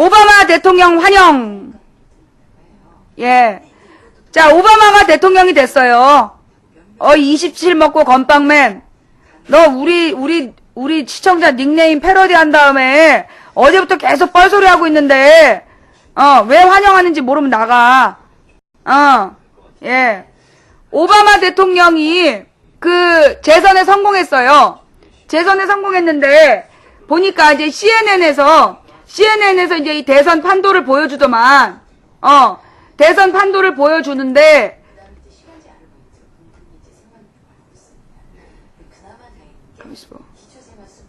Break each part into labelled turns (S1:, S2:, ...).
S1: 오바마 대통령 환영. 예. 자, 오바마가 대통령이 됐어요. 27 먹고 건빵맨. 너 우리 시청자 닉네임 패러디 한 다음에 어제부터 계속 뻘소리 하고 있는데, 왜 환영하는지 모르면 나가. 예. 오바마 대통령이 재선에 성공했어요. 재선에 성공했는데, 보니까 이제 CNN에서 이제 이 대선 판도를 보여주더만, 대선 판도를 보여주는데,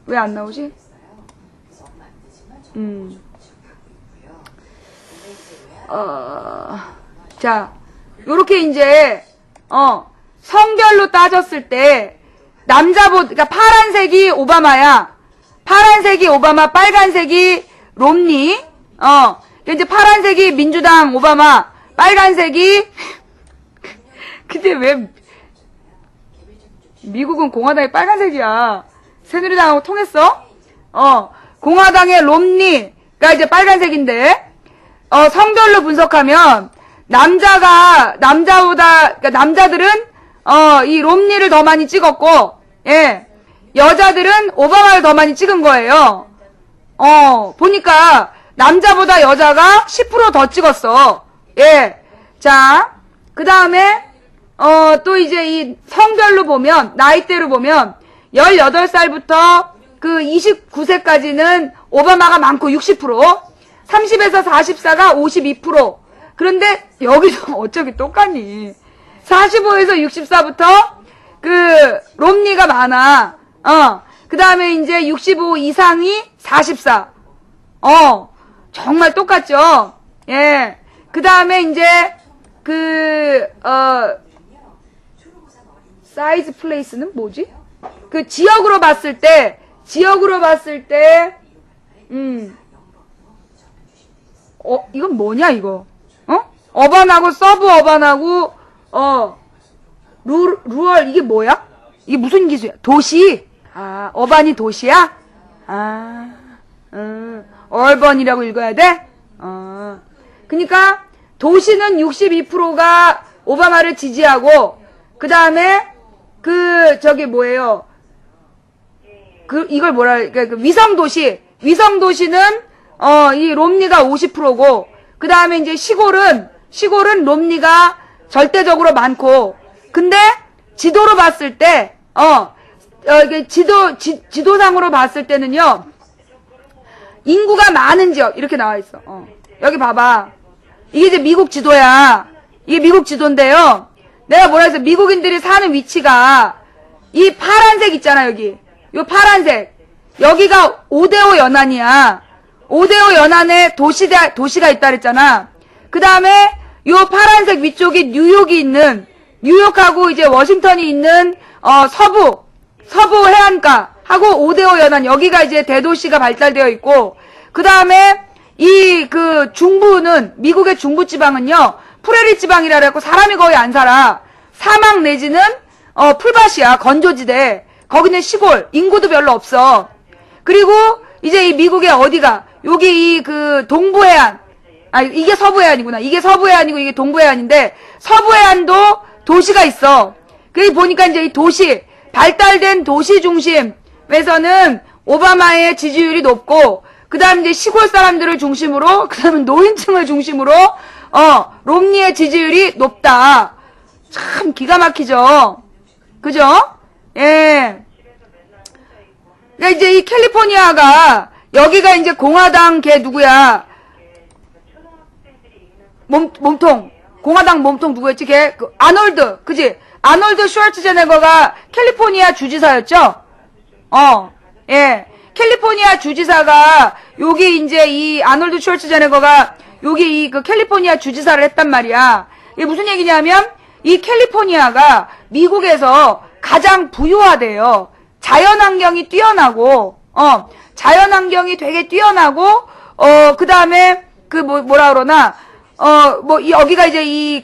S1: 왜 안 나오지? 자, 요렇게 이제, 성별로 따졌을 때, 그러니까 파란색이 오바마야. 파란색이 오바마, 빨간색이 롬니. 이제 파란색이 민주당 오바마, 빨간색이, 근데 왜, 미국은 공화당이 빨간색이야. 새누리당하고 통했어? 공화당의 롬니가 이제 빨간색인데, 성별로 분석하면, 그러니까 남자들은, 이 롬니를 더 많이 찍었고, 예, 여자들은 오바마를 더 많이 찍은 거예요. 보니까, 남자보다 여자가 10% 더 찍었어. 예. 자, 그 다음에, 또 이제 이 성별로 보면, 나이대로 보면, 18살부터 29세까지는 오바마가 많고 60%, 30에서 44가 52%. 그런데 여기도 어차피 똑같니. 45에서 64부터 롬니가 많아. 그 다음에 이제 65 이상이 44. 정말 똑같죠? 예. 그 다음에 이제, 사이즈 플레이스는 뭐지? 지역으로 봤을 때, 이건 뭐냐, 이거? 어반하고, 서브 어반하고, 루얼, 이게 뭐야? 이게 무슨 기술이야? 도시? 어반이 도시야? 얼번이라고 읽어야 돼? 그니까, 도시는 62%가 오바마를 지지하고, 그 다음에, 이걸 위성도시는, 이 롬니가 50%고, 그 다음에 이제 시골은 롬니가 절대적으로 많고, 근데, 지도로 봤을 때, 이게 지도상으로 봤을 때는요, 인구가 많은 지역, 이렇게 나와 있어. 여기 봐봐. 이게 이제 미국 지도야. 이게 미국 지도인데요. 내가 뭐라 해서 미국인들이 사는 위치가, 이 파란색 있잖아, 여기. 요 파란색. 여기가 5대5 연안이야. 5대5 연안에 도시가 있다 그랬잖아. 그 다음에 요 파란색 위쪽이 뉴욕하고 이제 워싱턴이 있는, 서부 해안가 하고 5대5 연안. 여기가 이제 대도시가 발달되어 있고, 그 다음에 중부는, 미국의 중부 지방은요, 프레리 지방이라 그래갖고 사람이 거의 안 살아. 사막 내지는, 풀밭이야. 건조지대. 거기는 시골. 인구도 별로 없어. 그리고 이제 이 미국의 어디가, 여기 동부해안. 이게 서부해안이구나. 이게 서부해안이고 이게 동부해안인데, 서부해안도 도시가 있어. 그게 보니까 이제 이 발달된 도시 중심에서는 오바마의 지지율이 높고, 그 다음 이제 시골 사람들을 중심으로, 그 다음에 노인층을 중심으로, 롬니의 지지율이 높다. 참 기가 막히죠? 그죠? 예. 그러니까 이제 이 캘리포니아가, 여기가 이제 공화당 누구야? 공화당 몸통 누구였지? 아놀드, 그지? 아놀드 슈왈츠제네거가 캘리포니아 주지사였죠? 예. 캘리포니아 주지사가, 여기 이제 이 아놀드 슈왈츠제네거가, 여기 캘리포니아 주지사를 했단 말이야. 이게 무슨 얘기냐면, 이 캘리포니아가 미국에서 가장 부유하대요. 자연환경이 뛰어나고, 자연환경이 되게 뛰어나고, 그 다음에, 여기가 이제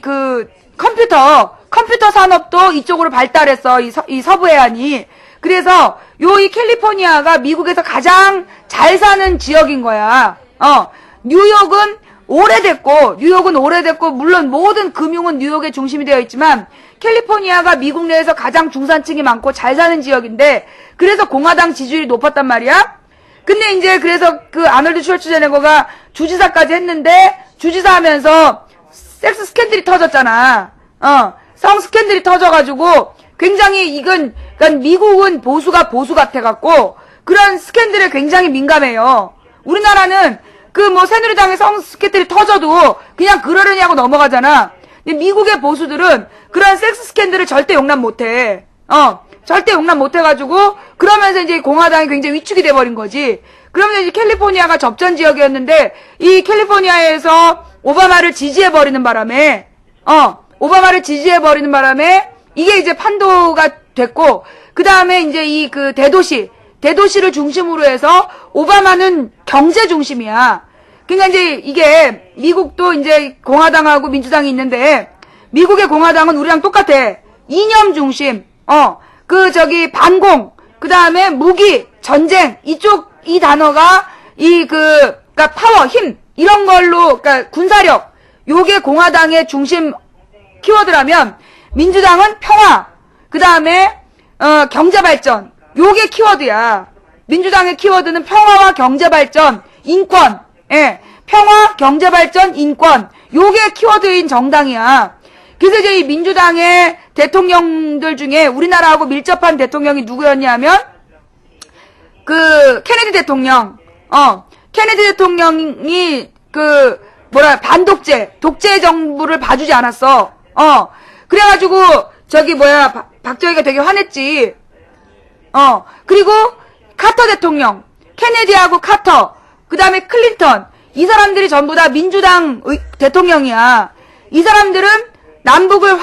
S1: 컴퓨터 산업도 이쪽으로 발달했어. 이 서부해안이. 그래서, 이 캘리포니아가 미국에서 가장 잘 사는 지역인 거야. 뉴욕은 오래됐고, 물론 모든 금융은 뉴욕에 중심이 되어 있지만, 캘리포니아가 미국 내에서 가장 중산층이 많고 잘 사는 지역인데, 그래서 공화당 지지율이 높았단 말이야? 근데 이제 그래서 그 아놀드 슈왈츠제네거가 주지사까지 했는데, 주지사 하면서 섹스 스캔들이 터졌잖아. 성 스캔들이 터져가지고, 굉장히 그러니까 미국은 보수가 보수 같아갖고, 그런 스캔들에 굉장히 민감해요. 우리나라는 새누리당의 성 스캔들이 터져도 그냥 그러려니 하고 넘어가잖아. 근데 미국의 보수들은 그런 섹스 스캔들을 절대 용납 못해. 절대 용납 못해가지고, 그러면서 이제 공화당이 굉장히 위축이 돼버린 거지. 그러면 이제 캘리포니아가 접전 지역이었는데, 이 캘리포니아에서 오바마를 지지해버리는 바람에, 이게 이제 판도가 됐고, 그 다음에 이제 대도시를 중심으로 해서 오바마는 경제 중심이야. 그러니까 이제 이게 미국도 이제 공화당하고 민주당이 있는데 미국의 공화당은 우리랑 똑같아. 이념 중심. 반공. 그 다음에 무기, 전쟁. 이 단어가 그러니까 파워, 힘. 이런 걸로, 그러니까 군사력. 요게 공화당의 중심 키워드라면 민주당은 평화. 그 다음에 경제발전. 요게 키워드야. 민주당의 키워드는 평화와 경제발전, 인권. 예. 평화, 경제발전, 인권. 요게 키워드인 정당이야. 그래서 이제 이 민주당의 대통령들 중에 우리나라하고 밀접한 대통령이 누구였냐면, 케네디 대통령. 케네디 대통령이 독재 정부를 봐주지 않았어. 그래가지고, 박정희가 되게 화냈지. 그리고 카터 대통령, 케네디하고 카터, 그 다음에 클린턴, 이 사람들이 전부 다 민주당 대통령이야. 이 사람들은 남북을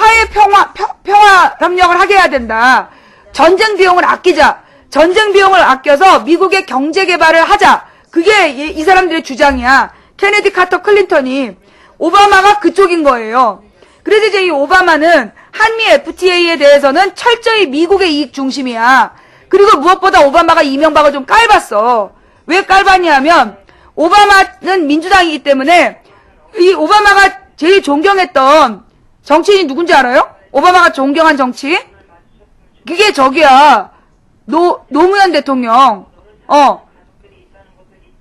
S1: 평화 협력을 하게 해야 된다. 전쟁 비용을 아끼자. 전쟁 비용을 아껴서 미국의 경제 개발을 하자. 그게 이 사람들의 주장이야. 케네디, 카터, 클린턴이. 오바마가 그쪽인 거예요. 그래서 이제 이 오바마는 한미 FTA에 대해서는 철저히 미국의 이익 중심이야. 그리고 무엇보다 오바마가 이명박을 좀 깔봤어. 왜 깔봤냐 하면, 오바마는 민주당이기 때문에, 이 오바마가 제일 존경했던 정치인이 누군지 알아요? 오바마가 존경한 정치인? 그게 노무현 대통령.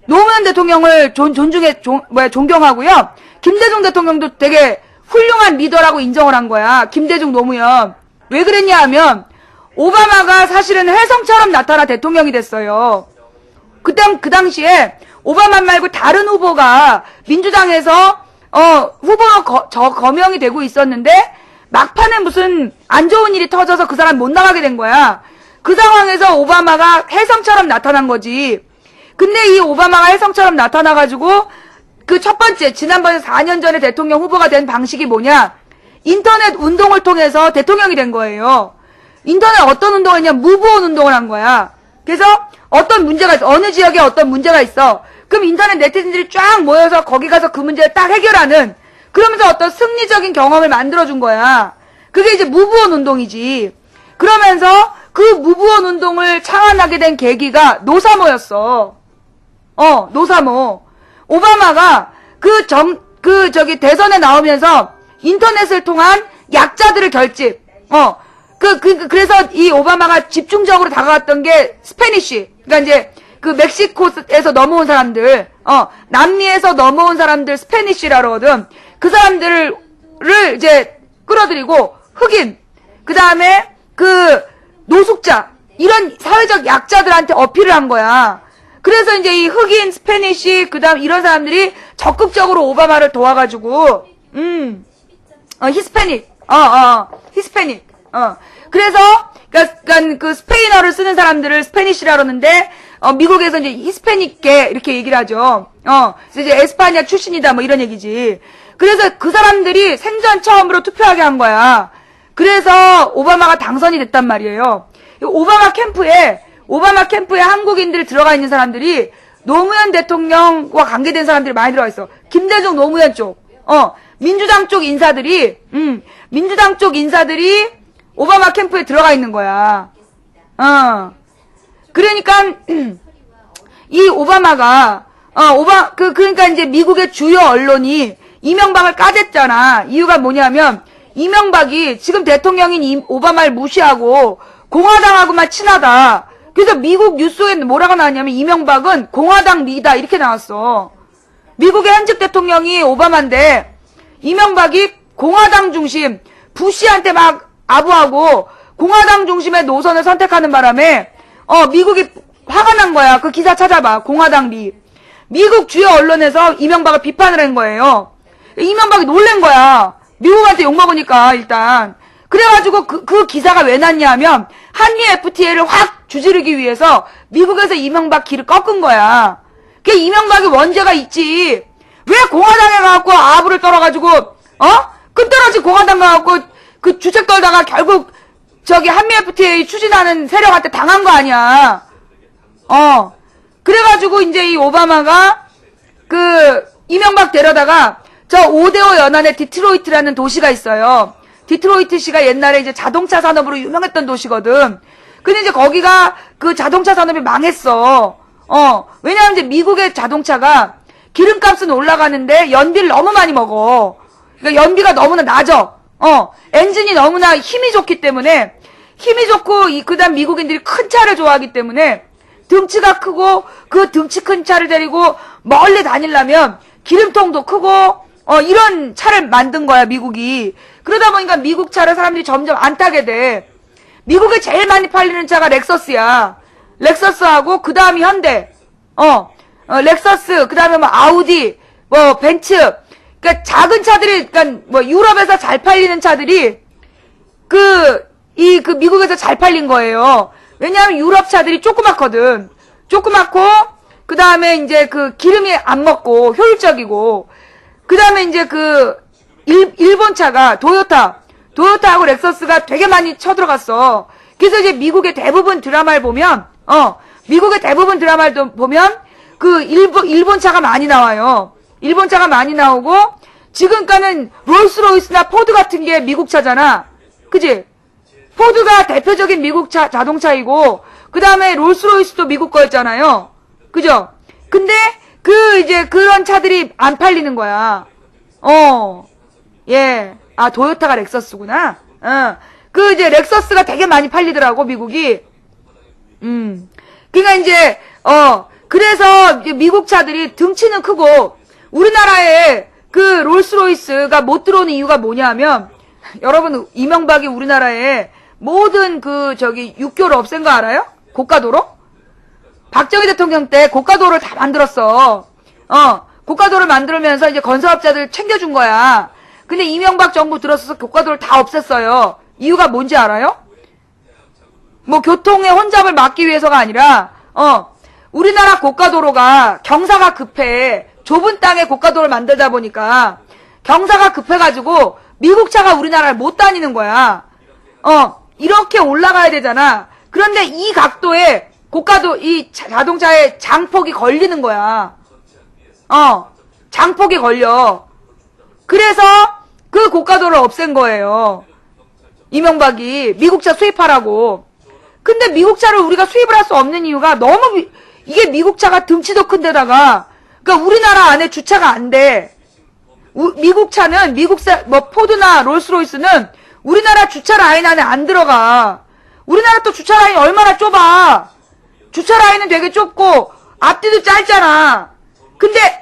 S1: 노무현 대통령을 존경하고요. 김대중 대통령도 되게 훌륭한 리더라고 인정을 한 거야. 김대중, 노무현. 왜 그랬냐 하면, 오바마가 사실은 혜성처럼 나타나 대통령이 됐어요. 그 당시에 오바마 말고 다른 후보가 민주당에서 후보가 거명이 되고 있었는데 막판에 무슨 안 좋은 일이 터져서 그 사람 못 나가게 된 거야. 그 상황에서 오바마가 혜성처럼 나타난 거지. 근데 이 오바마가 혜성처럼 나타나가지고 그 첫 번째 지난번에 4년 전에 대통령 후보가 된 방식이 뭐냐? 인터넷 운동을 통해서 대통령이 된 거예요. 인터넷 어떤 운동을 했냐? 무브온 운동을 한 거야. 그래서 어떤 문제가 있어. 어느 지역에 어떤 문제가 있어. 그럼 인터넷 네티즌들이 쫙 모여서 거기 가서 그 문제를 딱 해결하는, 그러면서 어떤 승리적인 경험을 만들어준 거야. 그게 이제 무브온 운동이지. 그러면서 그 무브온 운동을 창안하게 된 계기가 노사모였어. 노사모. 오바마가 대선에 나오면서 인터넷을 통한 약자들을 결집. 그래서 이 오바마가 집중적으로 다가갔던 게 스페니쉬. 그러니까 이제 멕시코에서 넘어온 사람들, 남미에서 넘어온 사람들 스페니쉬라 그러거든. 그 사람들을 이제 끌어들이고, 흑인, 그 다음에 노숙자, 이런 사회적 약자들한테 어필을 한 거야. 그래서 이제 이 흑인, 스페니쉬, 그 다음 이런 사람들이 적극적으로 오바마를 도와가지고, 히스패닉. 그래서, 그러니까 스페인어를 쓰는 사람들을 스페니쉬라 그러는데, 미국에서 이제 히스패닉계 이렇게 얘기를 하죠. 그래서 이제 에스파냐 출신이다 뭐 이런 얘기지. 그래서 그 사람들이 생전 처음으로 투표하게 한 거야. 그래서 오바마가 당선이 됐단 말이에요. 오바마 캠프에 한국인들이 들어가 있는 사람들이 노무현 대통령과 관계된 사람들이 많이 들어가 있어. 김대중, 노무현 쪽. 민주당 쪽 인사들이 오바마 캠프에 들어가 있는 거야. 그러니까 이 오바마가 그러니까 이제 미국의 주요 언론이 이명박을 까댔잖아. 이유가 뭐냐면, 이명박이 지금 대통령인 오바마를 무시하고 공화당하고만 친하다. 그래서 미국 뉴스에 뭐라고 나왔냐면, 이명박은 공화당 리다 이렇게 나왔어. 미국의 현직 대통령이 오바마인데, 이명박이 공화당 중심, 부시한테 막 아부하고 공화당 중심의 노선을 선택하는 바람에 미국이 화가 난 거야. 그 기사 찾아봐. 공화당 리. 미국 주요 언론에서 이명박을 비판을 한 거예요. 이명박이 놀란 거야. 미국한테 욕먹으니까 일단. 그래가지고 그 기사가 왜 났냐 하면 한미 FTA를 확 주지르기 위해서 미국에서 이명박 길을 꺾은 거야. 그게 이명박이 원죄가 있지. 왜 공화당에 가갖고 아부를 떨어가지고 끈떨어진 공화당 가갖고 그 주책 떨다가 결국 저기 한미 FTA 추진하는 세력한테 당한 거 아니야. 그래가지고 이제 이 오바마가 그 이명박 데려다가 저 오데오 연안에 디트로이트라는 도시가 있어요. 디트로이트시가 옛날에 이제 자동차 산업으로 유명했던 도시거든. 근데 이제 거기가 그 자동차 산업이 망했어. 왜냐면 이제 미국의 자동차가 기름값은 올라가는데 연비를 너무 많이 먹어. 그러니까 연비가 너무나 낮아. 엔진이 너무나 힘이 좋기 때문에, 힘이 좋고, 그 다음 미국인들이 큰 차를 좋아하기 때문에, 등치가 크고, 그 등치 큰 차를 데리고 멀리 다니려면 기름통도 크고, 이런 차를 만든 거야, 미국이. 그러다 보니까 미국 차를 사람들이 점점 안 타게 돼. 미국에 제일 많이 팔리는 차가 렉서스야. 렉서스하고, 그 다음이 현대. 렉서스, 그 다음에 뭐 아우디, 뭐 벤츠. 그러니까 작은 차들이, 그러니까 뭐 유럽에서 잘 팔리는 차들이 그 미국에서 잘 팔린 거예요. 왜냐하면 유럽 차들이 조그맣거든. 조그맣고, 그 다음에 이제 그 기름이 안 먹고 효율적이고, 그 다음에 이제 그 일본 차가 도요타하고 렉서스가 되게 많이 쳐들어갔어. 그래서 이제 미국의 대부분 드라마를 보면, 미국의 대부분 드라마를 보면 그 일본 차가 많이 나와요. 일본 차가 많이 나오고, 지금까지는 롤스로이스나 포드 같은 게 미국 차잖아. 그지? 포드가 대표적인 미국 자동차이고, 그 다음에 롤스로이스도 미국 거였잖아요. 그죠? 근데, 이제 그런 차들이 안 팔리는 거야. 예. 아, 도요타가 렉서스구나. 이제 렉서스가 되게 많이 팔리더라고, 미국이. 그러니까 이제, 그래서 미국 차들이 등치는 크고, 우리나라에 그 롤스로이스가 못 들어오는 이유가 뭐냐면, 여러분, 이명박이 우리나라에 모든 육교를 없앤 거 알아요? 고가도로? 박정희 대통령 때 고가도로를 다 만들었어. 고가도로를 만들면서 이제 건설업자들 챙겨준 거야. 근데 이명박 정부 들어서서 고가도로를 다 없앴어요. 이유가 뭔지 알아요? 뭐 교통의 혼잡을 막기 위해서가 아니라, 우리나라 고가도로가 경사가 급해. 좁은 땅에 고가도로를 만들다 보니까 경사가 급해가지고 미국 차가 우리나라를 못 다니는 거야. 이렇게 올라가야 되잖아. 그런데 이 각도에 이 자동차에 장폭이 걸리는 거야. 장폭이 걸려. 그래서 그 고가도로를 없앤 거예요. 이명박이 미국 차 수입하라고. 근데 미국 차를 우리가 수입을 할 수 없는 이유가 너무 이게 미국 차가 등치도 큰데다가 그러니까 우리나라 안에 주차가 안 돼. 미국 차는 뭐 포드나 롤스로이스는 우리나라 주차 라인 안에 안 들어가. 우리나라 또 주차 라인이 얼마나 좁아. 주차 라인은 되게 좁고 앞뒤도 짧잖아. 근데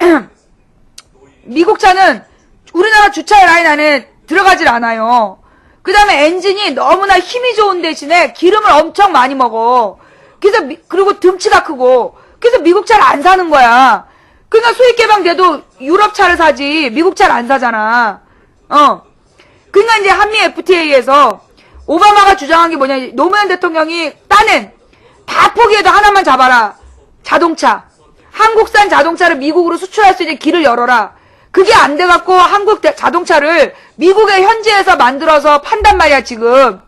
S1: 미국 차는 우리나라 주차 라인 안에 들어가질 않아요. 그 다음에 엔진이 너무나 힘이 좋은 대신에 기름을 엄청 많이 먹어. 그리고 등치가 크고. 그래서 미국 차를 안 사는 거야. 그러니까 수입 개방돼도 유럽 차를 사지 미국 차를 안 사잖아. 그러니까 이제 한미 FTA에서 오바마가 주장한 게 뭐냐, 노무현 대통령이 따낸 다 포기해도 하나만 잡아라. 자동차. 한국산 자동차를 미국으로 수출할 수 있는 길을 열어라. 그게 안 돼갖고 한국 자동차를 미국의 현지에서 만들어서 판단 말이야 지금.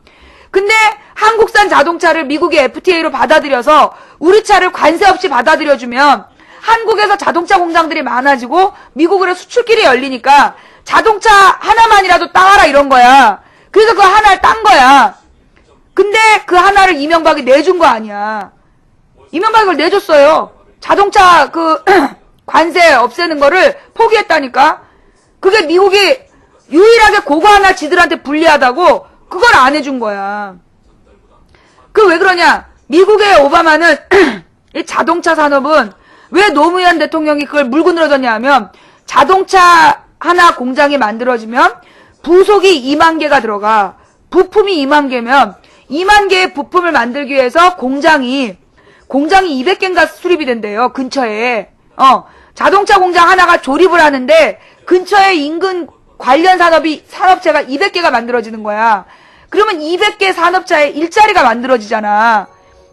S1: 근데 한국산 자동차를 미국의 FTA로 받아들여서 우리 차를 관세 없이 받아들여주면 한국에서 자동차 공장들이 많아지고 미국으로 수출길이 열리니까 자동차 하나만이라도 따와라 이런 거야. 그래서 그 하나를 딴 거야. 근데 그 하나를 이명박이 내준 거 아니야. 이명박이 그걸 내줬어요. 자동차 관세 없애는 거를 포기했다니까. 그게 미국이 유일하게 그거 하나 지들한테 불리하다고 그걸 안 해준 거야. 그 왜 그러냐? 미국의 오바마는 이 자동차 산업은 왜 노무현 대통령이 그걸 물고 늘어졌냐 하면 자동차 하나 공장이 만들어지면 부속이 2만 개가 들어가. 부품이 2만 개면 2만 개의 부품을 만들기 위해서 공장이 200개인가 수립이 된대요. 근처에. 자동차 공장 하나가 조립을 하는데 근처에 인근 관련 산업체가 200개가 만들어지는 거야. 그러면 200개 산업체에 일자리가 만들어지잖아.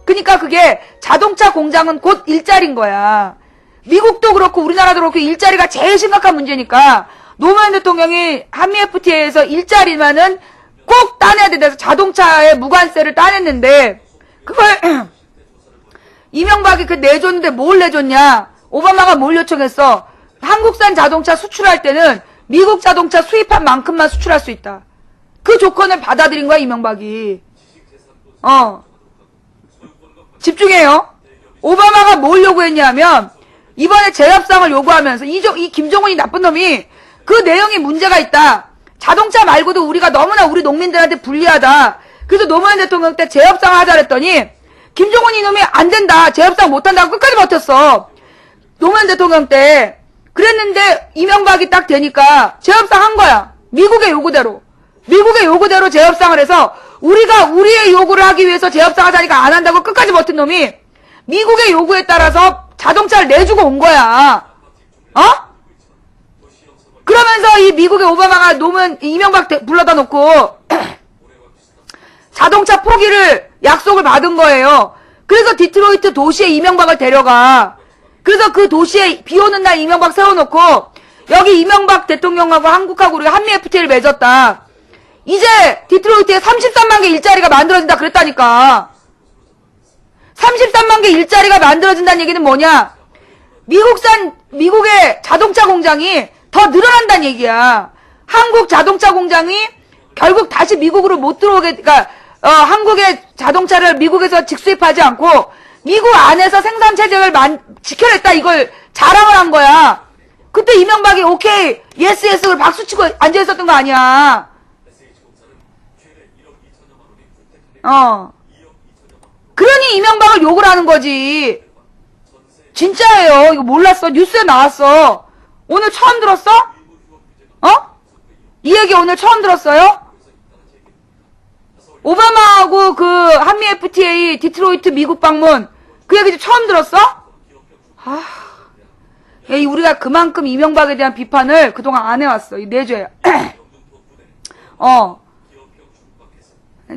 S1: 그러니까 그게 자동차 공장은 곧 일자리인 거야. 미국도 그렇고 우리나라도 그렇고 일자리가 제일 심각한 문제니까 노무현 대통령이 한미 FTA에서 일자리만은 꼭 따내야 된다서 자동차의 무관세를 따냈는데 그걸 이명박이 그 내줬는데 뭘 내줬냐? 오바마가 뭘 요청했어? 한국산 자동차 수출할 때는 미국 자동차 수입한 만큼만 수출할 수 있다. 그 조건을 받아들인 거야, 이명박이. 집중해요. 오바마가 뭘 요구했냐면 이번에 재협상을 요구하면서 이 김정은이 나쁜 놈이 그 내용이 문제가 있다. 자동차 말고도 우리가 너무나 우리 농민들한테 불리하다. 그래서 노무현 대통령 때 재협상을 하자 그랬더니 김정은 이놈이 안 된다. 재협상 못 한다고 끝까지 버텼어. 노무현 대통령 때. 그랬는데 이명박이 딱 되니까 재협상 한 거야. 미국의 요구대로 재협상을 해서 우리가 우리의 요구를 하기 위해서 재협상하자니까 안 한다고 끝까지 버틴 놈이 미국의 요구에 따라서 자동차를 내주고 온 거야. 그러면서 이 미국의 오바마가 이명박 불러다 놓고 자동차 포기를 약속을 받은 거예요. 그래서 디트로이트 도시에 이명박을 데려가. 그래서 그 도시에 비 오는 날 이명박 세워놓고 여기 이명박 대통령하고 한국하고 우리가 한미 FTA를 맺었다. 이제 디트로이트에 33만 개 일자리가 만들어진다 그랬다니까. 33만 개 일자리가 만들어진다는 얘기는 뭐냐? 미국의 자동차 공장이 더 늘어난다는 얘기야. 한국 자동차 공장이 결국 다시 미국으로 못 들어오게, 그러니까 한국의 자동차를 미국에서 직수입하지 않고 미국 안에서 생산 체제를 지켜냈다 이걸 자랑을 한 거야. 그때 이명박이 오케이 예스 예스 박수치고 앉아있었던 거 아니야. 그러니 이명박을 욕을 하는 거지. 진짜예요. 이거 몰랐어. 뉴스에 나왔어. 오늘 처음 들었어? 이 얘기 오늘 처음 들었어요? 오바마하고 그 한미 FTA 디트로이트 미국 방문 그 얘기 처음 들었어? 우리가 그만큼 이명박에 대한 비판을 그동안 안 해왔어. 이 내줘야.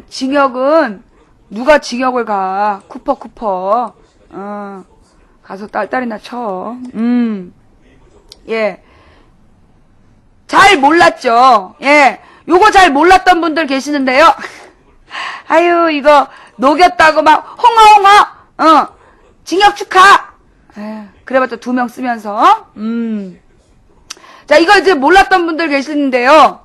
S1: 징역은 누가 징역을 가? 쿠퍼. 가서 딸딸이나 쳐. 예. 잘 몰랐죠. 예. 요거 잘 몰랐던 분들 계시는데요. 아유, 이거 녹였다고 막 홍어. 징역 축하. 에휴, 그래봤자 2명 쓰면서. 자, 이거 이제 몰랐던 분들 계시는데요.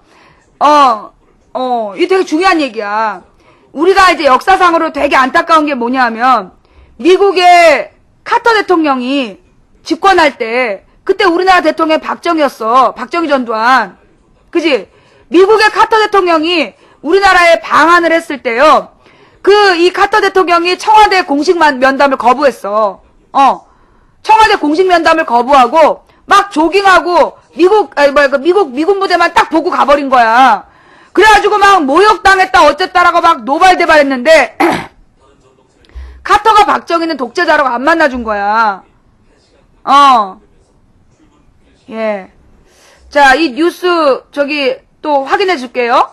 S1: 이게 되게 중요한 얘기야. 우리가 이제 역사상으로 되게 안타까운 게 뭐냐 하면, 미국의 카터 대통령이 집권할 때, 그때 우리나라 대통령이 박정희였어. 박정희 전두환. 그지? 미국의 카터 대통령이 우리나라에 방한을 했을 때요. 이 카터 대통령이 청와대 공식 면담을 거부했어. 청와대 공식 면담을 거부하고, 막 조깅하고, 미군 부대만 딱 보고 가버린 거야. 그래가지고 막 모욕당했다 어쨌다라고 막 노발대발했는데 카터가 박정희는 독재자라고 안 만나준 거야. 예. 자, 이 뉴스 또 확인해 줄게요.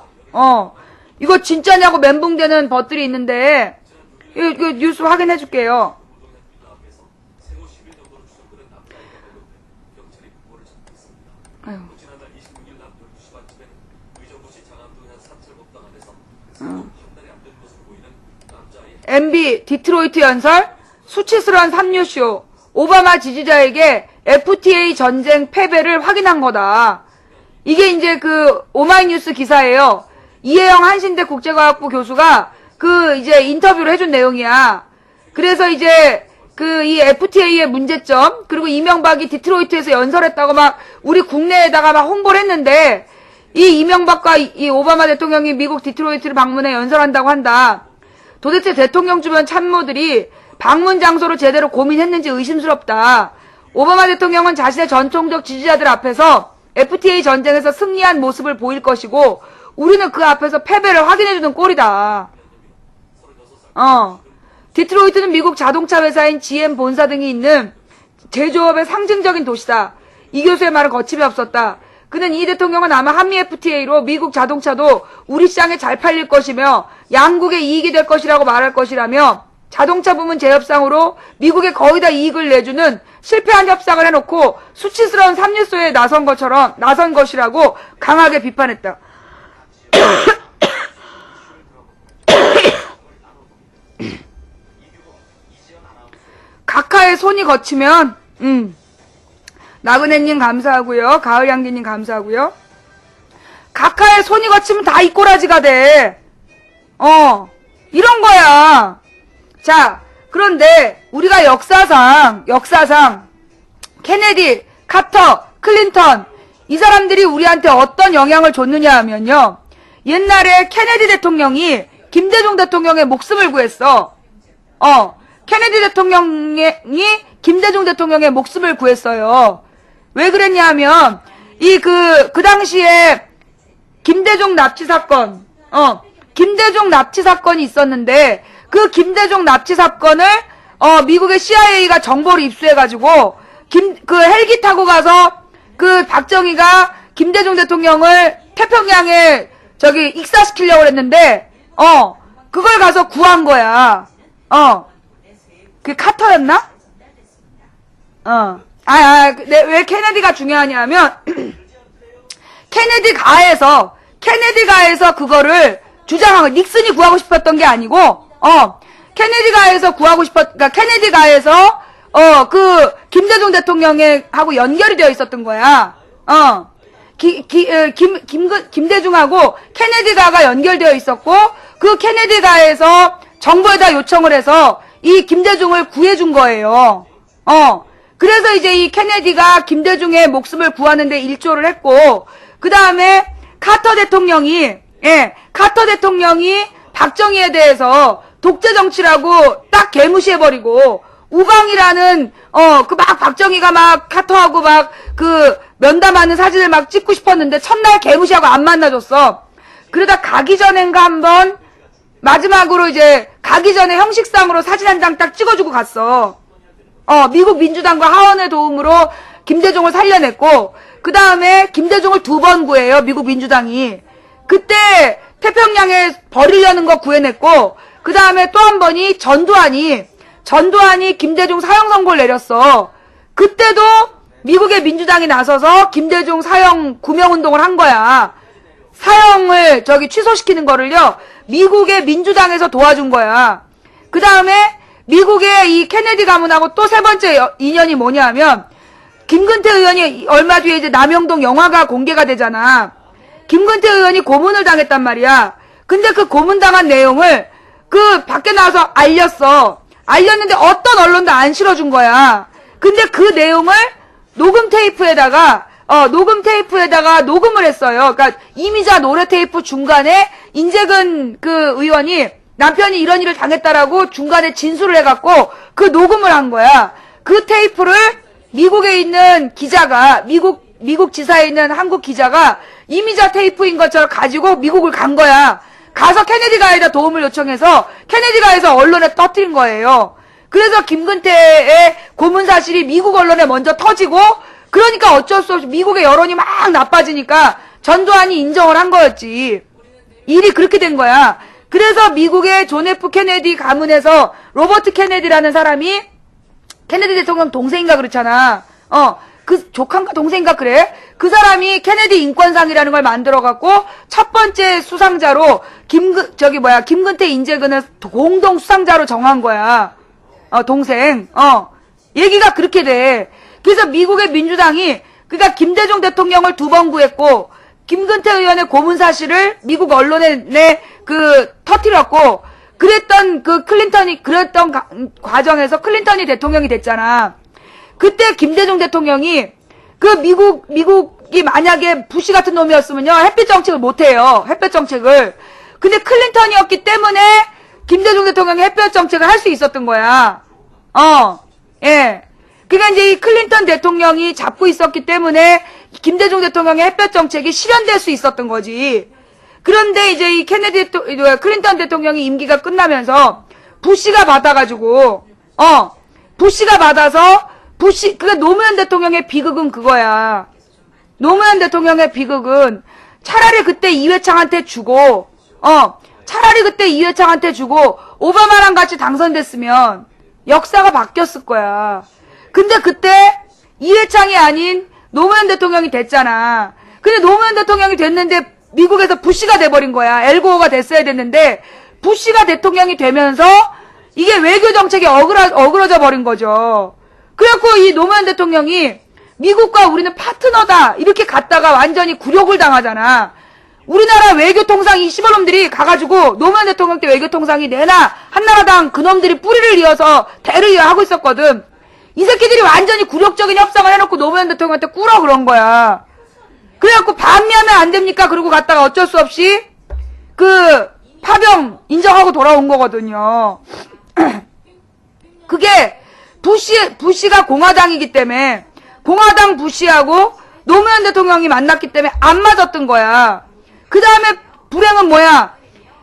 S1: 이거 진짜냐고 멘붕되는 것들이 있는데 이거 뉴스 확인해 줄게요. 아유. MB 디트로이트 연설 수치스러운 삼류쇼 오바마 지지자에게 FTA 전쟁 패배를 확인한 거다. 이게 이제 그 오마이뉴스 기사예요. 이혜영 한신대 국제과학부 교수가 이제 인터뷰를 해준 내용이야. 그래서 이제 이 FTA의 문제점, 그리고 이명박이 디트로이트에서 연설했다고 막 우리 국내에다가 막 홍보를 했는데, 이 이명박과 이 오바마 대통령이 미국 디트로이트를 방문해 연설한다고 한다. 도대체 대통령 주변 참모들이 방문 장소를 제대로 고민했는지 의심스럽다. 오바마 대통령은 자신의 전통적 지지자들 앞에서 FTA 전쟁에서 승리한 모습을 보일 것이고, 우리는 그 앞에서 패배를 확인해주는 꼴이다. 디트로이트는 미국 자동차 회사인 GM 본사 등이 있는 제조업의 상징적인 도시다. 이 교수의 말은 거침이 없었다. 그는 이 대통령은 아마 한미 FTA로 미국 자동차도 우리 시장에 잘 팔릴 것이며 양국의 이익이 될 것이라고 말할 것이라며, 자동차 부문 재협상으로 미국에 거의 다 이익을 내주는 실패한 협상을 해놓고 수치스러운 삼일소에 나선 것이라고 강하게 비판했다. 각하의 손이 거치면, 나그네님 감사하고요. 가을향기님 감사하고요. 각하의 손이 거치면 다 이 꼬라지가 돼. 이런 거야. 자, 그런데 우리가 역사상 케네디, 카터, 클린턴 이 사람들이 우리한테 어떤 영향을 줬느냐 하면요. 옛날에 케네디 대통령이 김대중 대통령의 목숨을 구했어. 케네디 대통령이 김대중 대통령의 목숨을 구했어요. 왜 그랬냐 하면, 그 당시에 김대중 납치 사건이 있었는데, 그 김대중 납치 사건을, 미국의 CIA가 정보를 입수해가지고, 그 헬기 타고 가서, 그 박정희가 김대중 대통령을 태평양에, 익사시키려고 했는데, 그걸 가서 구한 거야. 그 카터였나? 왜 케네디가 중요하냐 하면, 케네디 가에서 그거를 주장한 거, 닉슨이 구하고 싶었던 게 아니고, 케네디 가에서 그 김대중 대통령하고 연결이 되어 있었던 거야. 김대중하고 케네디 가가 연결되어 있었고, 그 케네디 가에서 정부에다 요청을 해서 이 김대중을 구해준 거예요. 그래서 이제 이 케네디가 김대중의 목숨을 구하는데 일조를 했고, 그 다음에 카터 대통령이 박정희에 대해서 독재 정치라고 딱 개무시해버리고, 우방이라는, 박정희가 막 카터하고 면담하는 사진을 막 찍고 싶었는데, 첫날 개무시하고 안 만나줬어. 그러다 가기 전엔가 한번, 마지막으로 이제, 가기 전에 형식상으로 사진 한 장 딱 찍어주고 갔어. 미국 민주당과 하원의 도움으로 김대중을 살려냈고, 그 다음에 김대중을 2번 구해요, 미국 민주당이. 그때 태평양에 버리려는 거 구해냈고, 그 다음에 또 한 번이 전두환이 김대중 사형 선고를 내렸어. 그때도 미국의 민주당이 나서서 김대중 사형 구명운동을 한 거야. 사형을 취소시키는 거를요, 미국의 민주당에서 도와준 거야. 그 다음에 미국의 이 케네디 가문하고 또 세 번째 인연이 뭐냐 하면, 김근태 의원이 얼마 뒤에 이제 남영동 영화가 공개가 되잖아. 김근태 의원이 고문을 당했단 말이야. 근데 그 고문당한 내용을 그 밖에 나와서 알렸어. 알렸는데 어떤 언론도 안 실어준 거야. 근데 그 내용을 녹음 테이프에다가 녹음을 했어요. 그러니까 이미자 노래 테이프 중간에 인재근 그 의원이 남편이 이런 일을 당했다라고 중간에 진술을 해갖고 그 녹음을 한 거야. 그 테이프를 미국에 있는 기자가, 미국 지사에 있는 한국 기자가 이미자 테이프인 것처럼 가지고 미국을 간 거야. 가서 케네디가에다 도움을 요청해서 케네디가에서 언론에 터뜨린 거예요. 그래서 김근태의 고문 사실이 미국 언론에 먼저 터지고, 그러니까 어쩔 수 없이 미국의 여론이 막 나빠지니까 전두환이 인정을 한 거였지. 일이 그렇게 된 거야. 그래서 미국의 존 F 케네디 가문에서 로버트 케네디라는 사람이, 케네디 대통령 동생인가 그렇잖아. 그 조카인가 동생인가 그래? 그 사람이 케네디 인권상이라는 걸 만들어갖고 첫 번째 수상자로 김근태 인재근을 공동 수상자로 정한 거야. 동생. 얘기가 그렇게 돼. 그래서 미국의 민주당이, 그러니까 김대중 대통령을 2번 구했고, 김근태 의원의 고문 사실을 미국 언론에 터뜨렸고, 그랬던 그랬던 과정에서 클린턴이 대통령이 됐잖아. 그때 김대중 대통령이 미국이 만약에 부시 같은 놈이었으면요, 햇빛 정책을 못해요. 햇볕 정책을. 근데 클린턴이었기 때문에 김대중 대통령이 햇볕 정책을 할 수 있었던 거야. 예. 그러니까 이제 이 클린턴 대통령이 잡고 있었기 때문에 김대중 대통령의 햇볕 정책이 실현될 수 있었던 거지. 그런데 이제 이 클린턴 대통령이 임기가 끝나면서 부시가 받아가지고, 부시가 받아서 그게 노무현 대통령의 비극은 그거야. 노무현 대통령의 비극은 차라리 그때 이회창한테 주고, 오바마랑 같이 당선됐으면 역사가 바뀌었을 거야. 근데 그때 이회창이 아닌 노무현 대통령이 됐잖아. 근데 노무현 대통령이 됐는데 미국에서 부시가 돼버린 거야. 엘고어가 됐어야 됐는데 부시가 대통령이 되면서 이게 외교 정책이 어그러져 버린 거죠. 그래갖고 이 노무현 대통령이 미국과 우리는 파트너다 이렇게 갔다가 완전히 굴욕을 당하잖아. 우리나라 외교통상 이 시벌놈들이 가가지고 노무현 대통령 때 외교통상이 내나 한나라당 그놈들이 뿌리를 이어서 대를 이어하고 있었거든. 이 새끼들이 완전히 굴욕적인 협상을 해놓고 노무현 대통령한테 꾸러 그런 거야. 그래갖고 반미하면 안 됩니까? 그러고 갔다가 어쩔 수 없이 파병 인정하고 돌아온 거거든요. 그게 부시가 공화당이기 때문에 공화당 부시하고 노무현 대통령이 만났기 때문에 안 맞았던 거야. 그 다음에 불행은 뭐야?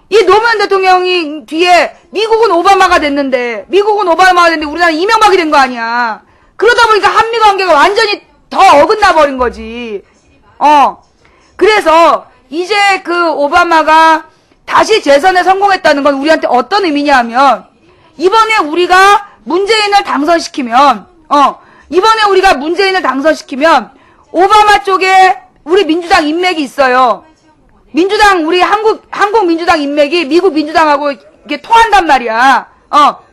S1: 이 노무현 대통령이 뒤에 미국은 오바마가 됐는데 우리나라는 이명박이 된 거 아니야. 그러다 보니까 한미 관계가 완전히 더 어긋나 버린 거지. 그래서 이제 오바마가 다시 재선에 성공했다는 건 우리한테 어떤 의미냐 하면 이번에 우리가 문재인을 당선시키면 오바마 쪽에 우리 민주당 인맥이 있어요. 우리 한국 민주당 인맥이 미국 민주당하고 이게 통한단 말이야.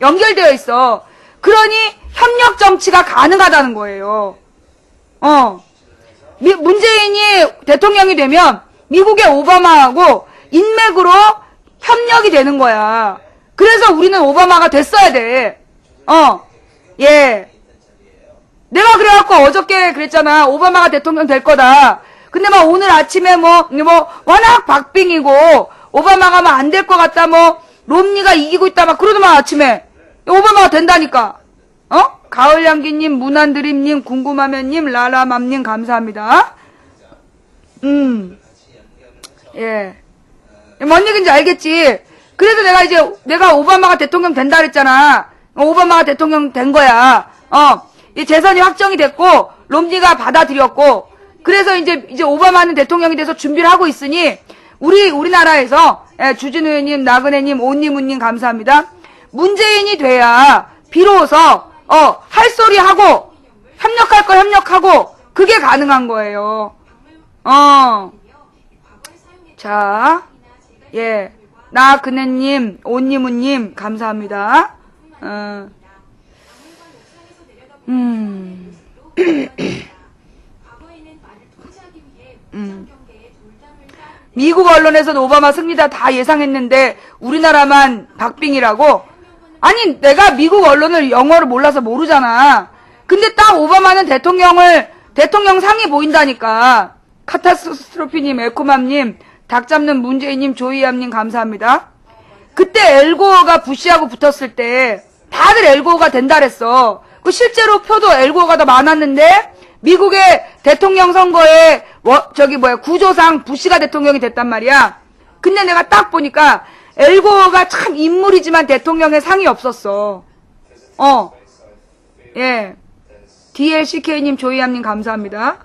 S1: 연결되어 있어. 그러니 협력 정치가 가능하다는 거예요. 문재인이 대통령이 되면 미국의 오바마하고 인맥으로 협력이 되는 거야. 그래서 우리는 오바마가 됐어야 돼. 예. 내가 그래갖고 어저께 그랬잖아. 오바마가 대통령 될 거다. 근데 오늘 아침에 워낙 박빙이고, 오바마가 안 될 것 같다, 롬니가 이기고 있다, 그러더만 아침에. 오바마가 된다니까. 가을향기님, 무난드림님, 궁금하면님, 라라맘님, 감사합니다. 예. 뭔 얘기인지 알겠지? 그래서 내가 오바마가 대통령 된다 그랬잖아. 오바마가 대통령 된 거야. 이 재선이 확정이 됐고, 롬니가 받아들였고, 그래서 이제 오바마는 대통령이 돼서 준비를 하고 있으니, 우리나라에서, 예, 주진우 의원님, 나그네님, 온니문님 감사합니다. 문재인이 돼야, 비로소, 할 소리 하고, 협력할 거 협력하고, 그게 가능한 거예요. 자, 예. 나그네님, 온니문님, 감사합니다. 미국 언론에서는 오바마 승리다 다 예상했는데 우리나라만 박빙이라고? 아니 내가 미국 언론을 영어를 몰라서 모르잖아. 근데 딱 오바마는 대통령 상이 보인다니까. 카타스트로피님, 에코맘님, 닭 잡는 문재인님, 조이암님 감사합니다. 그때 엘고어가 부시하고 붙었을 때 다들 엘고어가 된다 그랬어. 실제로 표도 엘고어가 더 많았는데 미국의 대통령 선거에 구조상 부시가 대통령이 됐단 말이야. 근데 내가 딱 보니까 엘고어가 참 인물이지만 대통령의 상이 없었어. 예. DLCK님, 조이암님 감사합니다.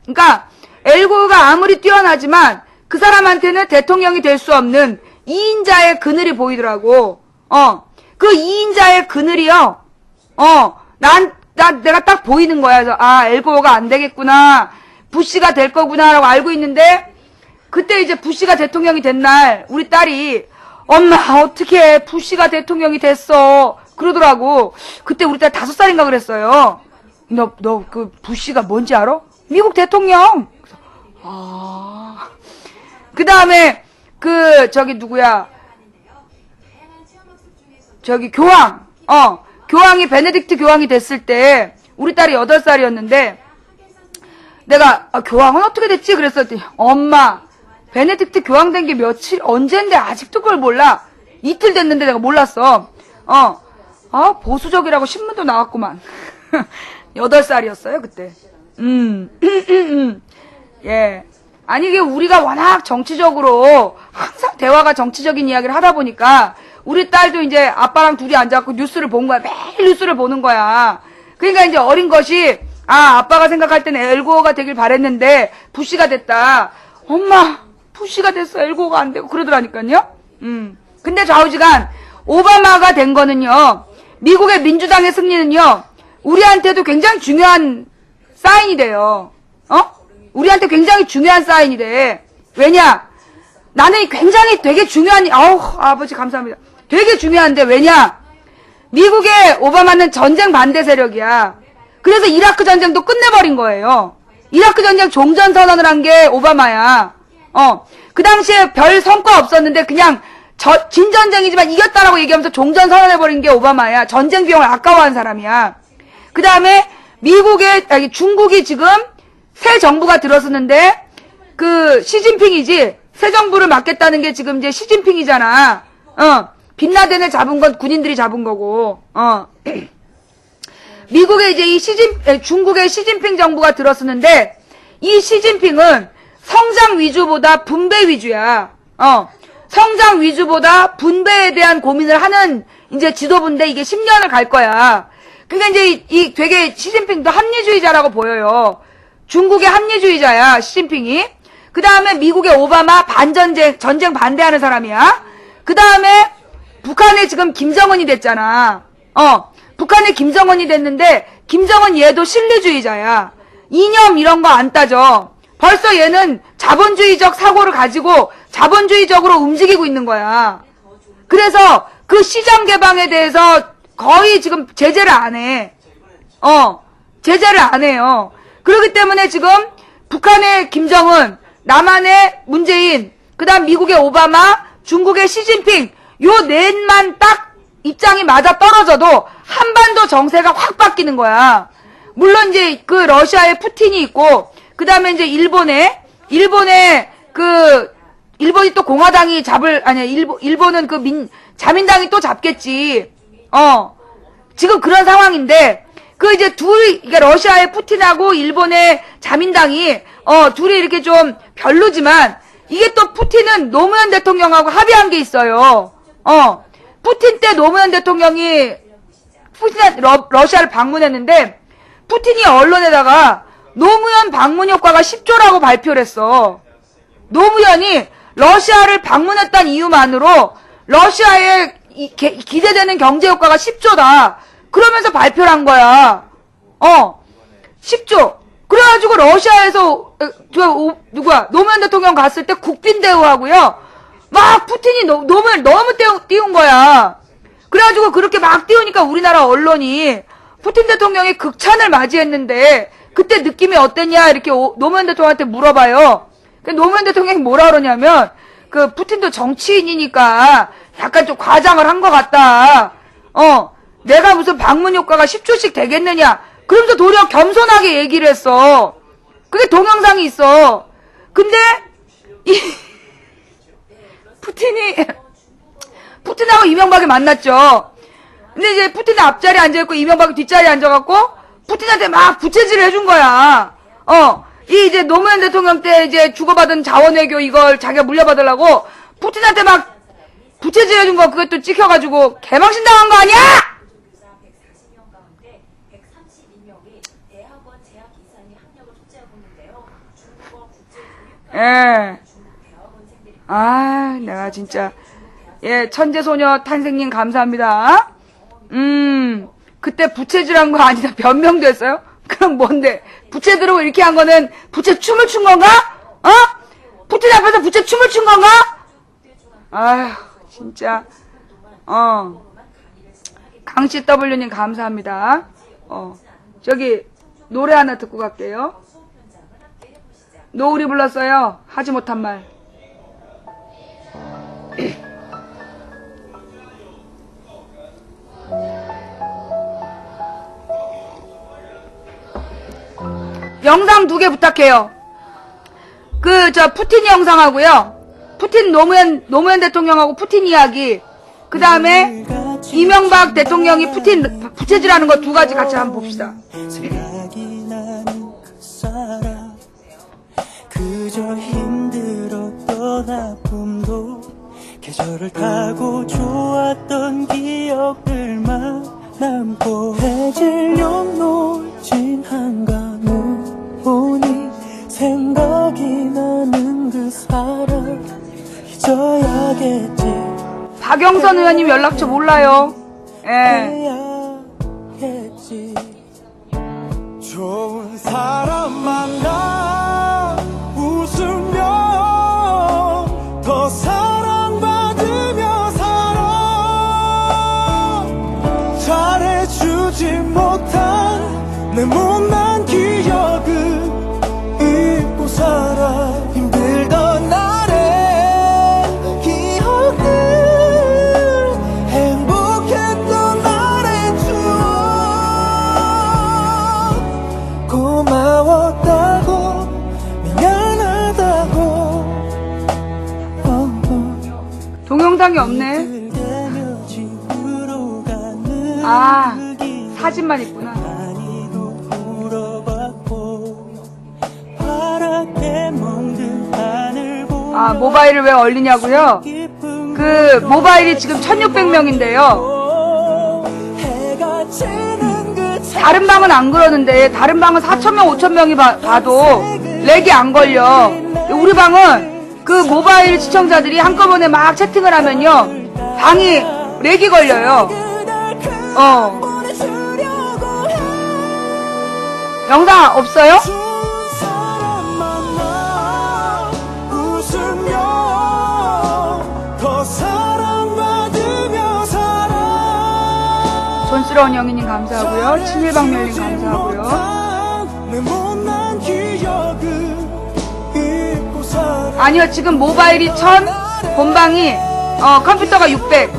S1: 그러니까 엘고어가 아무리 뛰어나지만 그 사람한테는 대통령이 될 수 없는 2인자의 그늘이 보이더라고. 그 2인자의 그늘이요. 내가 딱 보이는 거야. 그래서, 엘고어가 안 되겠구나. 부시가 될 거구나라고 알고 있는데, 그때 이제 부시가 대통령이 된 날, 우리 딸이, 엄마, 어떻게 부시가 대통령이 됐어. 그러더라고. 그때 우리 딸 5살인가 그랬어요. 너 부시가 뭔지 알아? 미국 대통령. 그 다음에, 누구야. 저기 교황이 베네딕트 교황이 됐을 때 우리 딸이 8살이었는데 내가 교황은 어떻게 됐지? 그랬더니 엄마 베네딕트 교황 된 게 며칠 언젠데 아직도 그걸 몰라. 이틀 됐는데 내가 몰랐어. 보수적이라고 신문도 나왔구만. 8살이었어요 그때. 예. 아니 이게 우리가 워낙 정치적으로 항상 대화가 정치적인 이야기를 하다 보니까 우리 딸도 이제 아빠랑 둘이 앉아갖고 뉴스를 본 거야. 매일 뉴스를 보는 거야. 그러니까 이제 어린 것이 아빠가 생각할 때는 엘고어가 되길 바랬는데 부시가 됐다. 엄마 부시가 됐어. 엘고어가 안 되고 그러더라니까요. 근데 좌우지간 오바마가 된 거는요. 미국의 민주당의 승리는요. 우리한테도 굉장히 중요한 사인이 돼요. 우리한테 굉장히 중요한 사인이 돼. 왜냐? 나는 굉장히 되게 중요한, 아버지 감사합니다. 되게 중요한데, 왜냐? 미국의 오바마는 전쟁 반대 세력이야. 그래서 이라크 전쟁도 끝내버린 거예요. 이라크 전쟁 종전선언을 한 게 오바마야. 그 당시에 별 성과 없었는데, 그냥, 진전쟁이지만 이겼다라고 얘기하면서 종전선언해버린 게 오바마야. 전쟁 비용을 아까워한 사람이야. 그 다음에, 중국이 지금, 새 정부가 들어섰는데, 시진핑이지, 새 정부를 맡겠다는 게 지금 이제 시진핑이잖아. 빈라덴을 잡은 건 군인들이 잡은 거고, 미국의 이제 중국의 시진핑 정부가 들어섰는데, 이 시진핑은 성장 위주보다 분배 위주야. 성장 위주보다 분배에 대한 고민을 하는 이제 지도부인데 이게 10년을 갈 거야. 그러니까 이제 되게 시진핑도 합리주의자라고 보여요. 중국의 합리주의자야, 시진핑이. 그 다음에 미국의 오바마 전쟁 반대하는 사람이야. 그 다음에 북한에 지금 김정은이 됐잖아. 북한에 김정은이 됐는데, 김정은 얘도 실리주의자야. 이념 이런 거 안 따져. 벌써 얘는 자본주의적 사고를 가지고 자본주의적으로 움직이고 있는 거야. 그래서 그 시장 개방에 대해서 거의 지금 제재를 안 해. 제재를 안 해요. 그렇기 때문에 지금 북한의 김정은, 남한의 문재인, 그 다음 미국의 오바마, 중국의 시진핑, 요 넷만 딱 입장이 맞아 떨어져도 한반도 정세가 확 바뀌는 거야. 물론 이제 러시아의 푸틴이 있고, 그 다음에 이제 일본이 또 공화당이 일본은 자민당이 또 잡겠지. 지금 그런 상황인데, 그러니까 러시아의 푸틴하고 일본의 자민당이, 둘이 이렇게 좀 별로지만, 이게 또 푸틴은 노무현 대통령하고 합의한 게 있어요. 푸틴 때 노무현 대통령이, 러시아를 방문했는데, 푸틴이 언론에다가 노무현 방문 효과가 10조라고 발표를 했어. 노무현이 러시아를 방문했다는 이유만으로 러시아에 기대되는 경제 효과가 10조다. 그러면서 발표를 한 거야. 10조. 그래가지고 러시아에서 노무현 대통령 갔을 때 국빈 대우하고요. 막 푸틴이 노무현 너무 띄운 거야. 그래가지고 그렇게 막 띄우니까 우리나라 언론이 푸틴 대통령이 극찬을 맞이했는데 그때 느낌이 어땠냐 이렇게 노무현 대통령한테 물어봐요. 노무현 대통령이 뭐라 그러냐면 푸틴도 정치인이니까 약간 좀 과장을 한 것 같다. 내가 무슨 방문 효과가 10조씩 되겠느냐. 그러면서 도리어 겸손하게 얘기를 했어. 그게 동영상이 있어. 근데 푸틴하고 이명박이 만났죠. 근데 이제 푸틴은 앞자리에 앉아있고 이명박이 뒷자리에 앉아갖고 푸틴한테 막 부채질을 해준 거야. 이제 노무현 대통령 때 이제 주고받은 자원외교 이걸 자기가 물려받으려고 푸틴한테 막 부채질 해준 거 그것도 찍혀가지고 개망신 당한 거 아니야? 예. 내가 진짜. 예, 천재소녀 탄생님 감사합니다. 그때 부채질한 거 아니다. 변명도 했어요? 그럼 뭔데? 부채 들고 이렇게 한 거는 부채 춤을 춘 건가? 푸틴 앞에서 부채 춤을 춘 건가? 아휴, 진짜. 강씨 W님 감사합니다. 저기, 노래 하나 듣고 갈게요. 노을이 불렀어요. 하지 못한 말. 영상 2개 부탁해요. 푸틴 영상하고요. 푸틴 노무현 대통령하고 푸틴 이야기. 그 다음에 이명박 대통령이 푸틴 부채질하는 거 2가지 같이 한번 봅시다.
S2: 그저 힘들었던 아픔도 계절을 타고 좋았던 기억들만 남고 해질녘 노진 한강을 보니 생각이 나는 그 사람 잊어야겠지.
S1: 박영선 의원님 연락처 몰라요. 예.
S2: 해야겠지. 좋은 사람 만나 웃으며 더 사랑받으며 살아. 잘해주지 못한 내 못난 기억을 잊고 살아. 힘들던 날의 기억들, 행복했던 날의 추억, 고마웠다고 미안하다고.
S1: 동영상이 없네. 아, 사진만 있구나. 아, 모바일을 왜 얼리냐고요? 모바일이 지금 1600명인데요. 다른 방은 안 그러는데, 다른 방은 4000명, 5000명이 봐도 렉이 안 걸려. 우리 방은 모바일 시청자들이 한꺼번에 막 채팅을 하면요, 방이 렉이 걸려요. 영상 없어요? 촌스러운 영희님 감사하고요. 친일방멸님 감사하고요. 아니요, 지금 모바일이 1000, 본방이 컴퓨터가 600.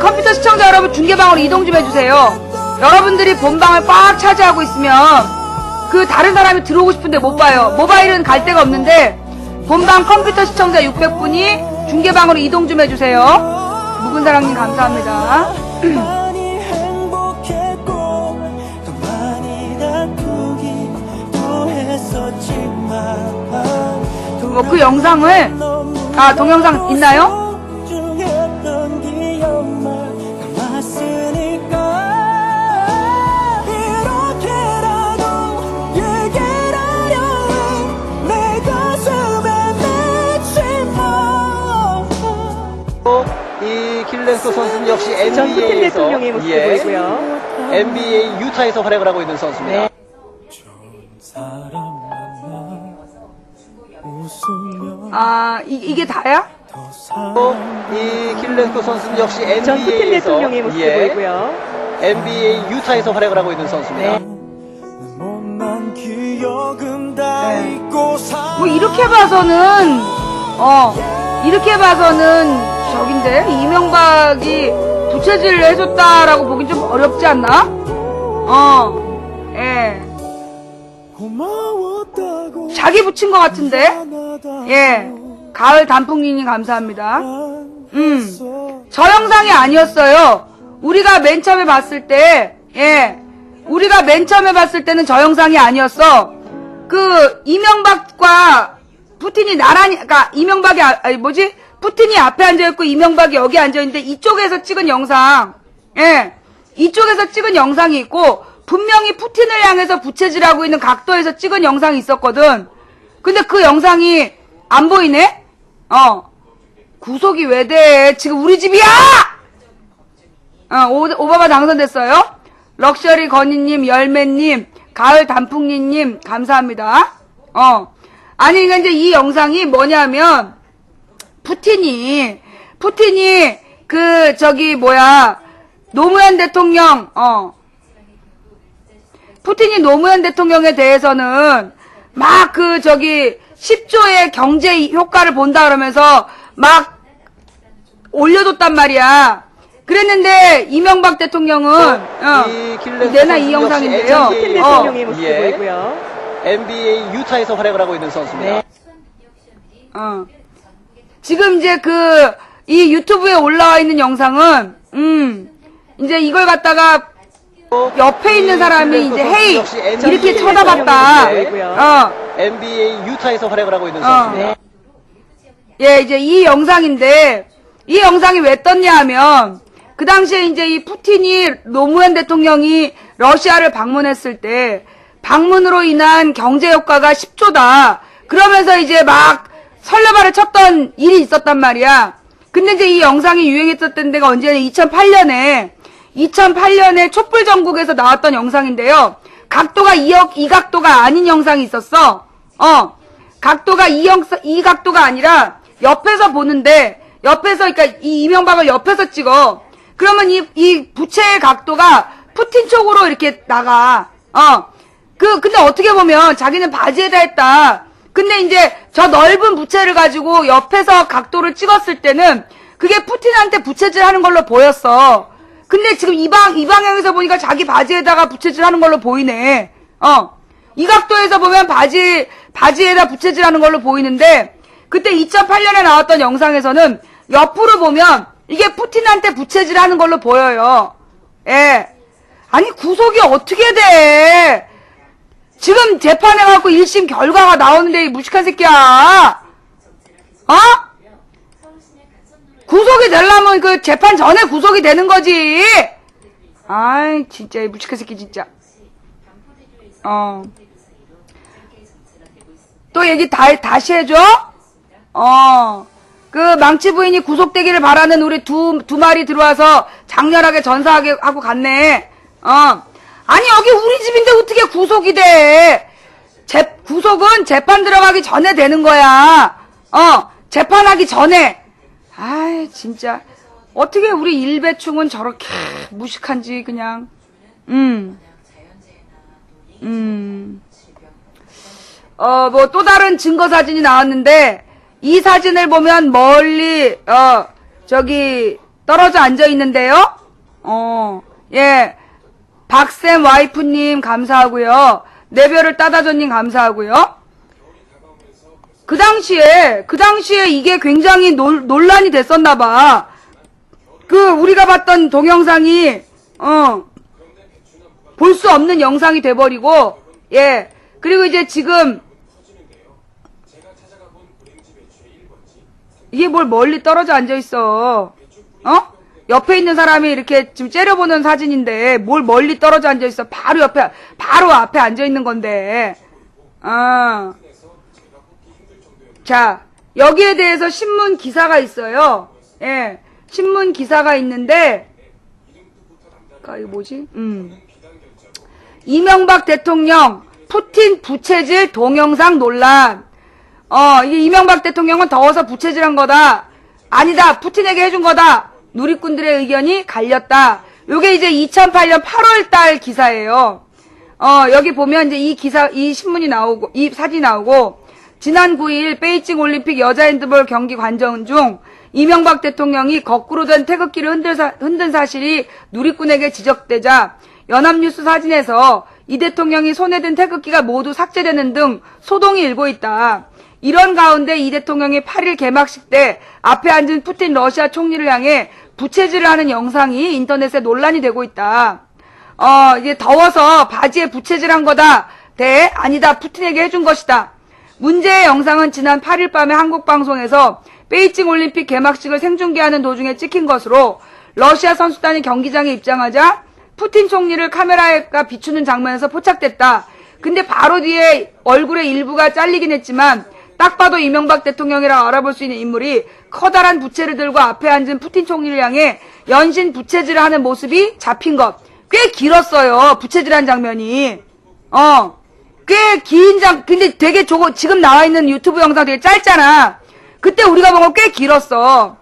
S1: 컴퓨터 시청자 여러분 중계방으로 이동 좀 해주세요. 여러분들이 본방을 꽉 차지하고 있으면 다른 사람이 들어오고 싶은데 못 봐요. 모바일은 갈 데가 없는데 본방 컴퓨터 시청자 600분이 중계방으로 이동 좀 해주세요. 묵은사랑님 감사합니다. 그 영상을, 동영상 있나요?
S3: 이 길렌스 선수는 역시 NBA에서 NBA 유타에서 활약을 하고 있는 선수입니다.
S2: 네.
S1: 이게 다야?
S3: 이 길렌스 선수는 역시
S4: 전 푸틴
S3: NBA에서
S4: 대통령의 모습을 보이고요.
S3: NBA 유타에서 활약을 하고 있는 선수입니다.
S1: 뭐 이렇게 봐서는 저긴데 이명박이 부채질을 해줬다라고 보긴 좀 어렵지 않나? 예. 자기 붙인 것 같은데? 예. 가을 단풍님이 감사합니다. 저 영상이 아니었어요. 우리가 맨 처음에 봤을 때, 우리가 맨 처음에 봤을 때는 저 영상이 아니었어. 이명박과 푸틴이 나란히, 이명박이, 푸틴이 앞에 앉아있고 이명박이 여기 앉아있는데 이쪽에서 찍은 영상, 이쪽에서 찍은 영상이 있고, 분명히 푸틴을 향해서 부채질하고 있는 각도에서 찍은 영상이 있었거든. 근데 그 영상이 안 보이네? 구속이 왜 돼? 지금 우리 집이야! 오바마 당선됐어요. 럭셔리 건희님, 열매님, 가을 단풍님, 감사합니다. 아니, 그러니까 이제 이 영상이 뭐냐면, 푸틴이, 노무현 대통령, 푸틴이 노무현 대통령에 대해서는 막 10조의 경제 효과를 본다 그러면서 막 올려줬단 말이야. 그랬는데 이명박 대통령은 내나 이 영상인데요.
S4: 푸틴 대통령의 모습을 보이고요.
S3: NBA 유타에서 활약을 하고 있는 선수입니다.
S1: 지금 이제 이 유튜브에 올라와 있는 영상은, 이제 이걸 갖다가 옆에 있는 사람이 이제 헤이! 이렇게 쳐다봤다.
S3: NBA 유타에서 활약을 하고 있는 선수입니다.
S1: 예, 이제 이 영상인데, 이 영상이 왜 떴냐 하면, 그 당시에 이제 이 푸틴이 노무현 대통령이 러시아를 방문했을 때, 방문으로 인한 경제 효과가 10조다. 그러면서 이제 막 설레발을 쳤던 일이 있었단 말이야. 근데 이제 이 영상이 유행했었던 데가 언제냐, 2008년에 촛불 전국에서 나왔던 영상인데요. 각도가 이 각도가 아닌 영상이 있었어. 각도가 이 각도가 아니라 옆에서 보는데, 그러니까 이 이명박을 옆에서 찍어. 그러면 이 부채의 각도가 푸틴 쪽으로 이렇게 나가. 근데 어떻게 보면 자기는 바지에다 했다. 근데 이제 저 넓은 부채를 가지고 옆에서 각도를 찍었을 때는 그게 푸틴한테 부채질 하는 걸로 보였어. 근데 지금 이 방향에서 보니까 자기 바지에다가 부채질 하는 걸로 보이네. 이 각도에서 보면 바지에다 부채질 하는 걸로 보이는데, 그때 2008년에 나왔던 영상에서는 옆으로 보면 이게 푸틴한테 부채질 하는 걸로 보여요. 예. 아니, 구속이 어떻게 돼? 지금 재판해갖고 1심 결과가 나오는데 이 무식한 새끼야. 구속이 되려면 그 재판 전에 구속이 되는 거지. 아이, 진짜 이 무식한 새끼 진짜. 또 얘기 다시 해줘? 그 망치 부인이 구속되기를 바라는 우리 두 마리 들어와서 장렬하게 전사하게 하고 갔네. 아니, 여기 우리 집인데 어떻게 구속이 돼? 구속은 재판 들어가기 전에 되는 거야. 재판하기 전에. 아이, 진짜. 어떻게 우리 일배충은 저렇게 무식한지, 그냥. 뭐, 또 다른 증거 사진이 나왔는데, 이 사진을 보면 멀리, 저기, 떨어져 앉아 있는데요? 예. 박쌤 와이프님 감사하고요. 내 별을 따다줘님 감사하고요. 그 당시에 이게 굉장히 논란이 됐었나봐. 우리가 봤던 동영상이, 볼 수 없는 영상이 돼버리고, 예. 그리고 이제 지금, 이게 뭘 멀리 떨어져 앉아있어. 옆에 있는 사람이 이렇게 지금 째려보는 사진인데, 뭘 멀리 떨어져 앉아있어. 바로 앞에 앉아있는 건데. 자, 여기에 대해서 신문 기사가 있어요. 예. 신문 기사가 있는데, 이거 뭐지? 이명박 대통령, 푸틴 부채질 동영상 논란. 이게 이명박 대통령은 더워서 부채질한 거다. 아니다. 푸틴에게 해준 거다. 누리꾼들의 의견이 갈렸다. 요게 이제 2008년 8월 달 기사예요. 여기 보면 이제 이 신문이 나오고, 이 사진이 나오고, 지난 9일 베이징 올림픽 여자 핸드볼 경기 관전 중 이명박 대통령이 거꾸로 된 태극기를 흔든 사실이 누리꾼에게 지적되자 연합뉴스 사진에서 이 대통령이 손에 든 태극기가 모두 삭제되는 등 소동이 일고 있다. 이런 가운데 이 대통령이 8일 개막식 때 앞에 앉은 푸틴 러시아 총리를 향해 부채질을 하는 영상이 인터넷에 논란이 되고 있다. 이제 더워서 바지에 부채질한 거다. 아니다. 푸틴에게 해준 것이다. 문제의 영상은 지난 8일 밤에 한국 방송에서 베이징 올림픽 개막식을 생중계하는 도중에 찍힌 것으로 러시아 선수단이 경기장에 입장하자 푸틴 총리를 카메라가 비추는 장면에서 포착됐다. 근데 바로 뒤에 얼굴의 일부가 잘리긴 했지만 딱 봐도 이명박 대통령이라 알아볼 수 있는 인물이 커다란 부채를 들고 앞에 앉은 푸틴 총리를 향해 연신 부채질을 하는 모습이 잡힌 것. 꽤 길었어요. 부채질한 장면이. 꽤 긴 근데 되게 지금 나와 있는 유튜브 영상 되게 짧잖아. 그때 우리가 본 건 꽤 길었어.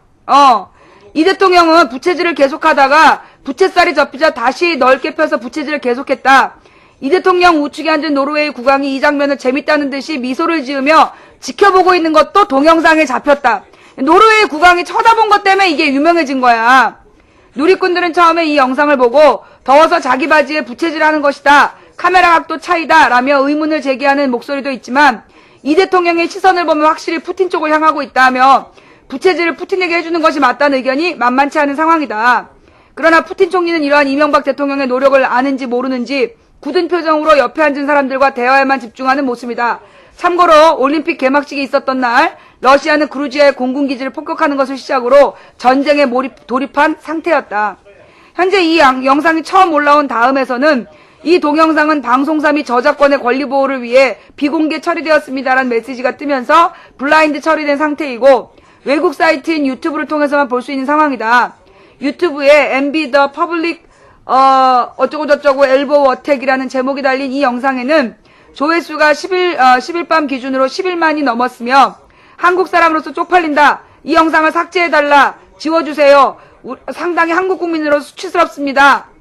S1: 이 대통령은 부채질을 계속하다가 부채살이 접히자 다시 넓게 펴서 부채질을 계속했다. 이 대통령 우측에 앉은 노르웨이 국왕이 이 장면을 재밌다는 듯이 미소를 지으며 지켜보고 있는 것도 동영상에 잡혔다. 노르웨이 국왕이 쳐다본 것 때문에 이게 유명해진 거야. 누리꾼들은 처음에 이 영상을 보고 더워서 자기 바지에 부채질하는 것이다. 카메라 각도 차이다 라며 의문을 제기하는 목소리도 있지만 이 대통령의 시선을 보면 확실히 푸틴 쪽을 향하고 있다며 부채질을 푸틴에게 해주는 것이 맞다는 의견이 만만치 않은 상황이다. 그러나 푸틴 총리는 이러한 이명박 대통령의 노력을 아는지 모르는지 굳은 표정으로 옆에 앉은 사람들과 대화에만 집중하는 모습이다. 참고로 올림픽 개막식이 있었던 날 러시아는 그루지아의 공군기지를 폭격하는 것을 시작으로 전쟁에 돌입한 상태였다. 현재 이 영상이 처음 올라온 다음에서는 이 동영상은 방송사 및 저작권의 권리 보호를 위해 비공개 처리되었습니다라는 메시지가 뜨면서 블라인드 처리된 상태이고 외국 사이트인 유튜브를 통해서만 볼 수 있는 상황이다. 유튜브에 MB The Public 어쩌고저쩌고 엘보우 어택이라는 제목이 달린 이 영상에는 조회수가 10일 밤 기준으로 11만이 넘었으며 한국 사람으로서 쪽팔린다. 이 영상을 삭제해달라. 지워주세요. 상당히 한국 국민으로 수치스럽습니다.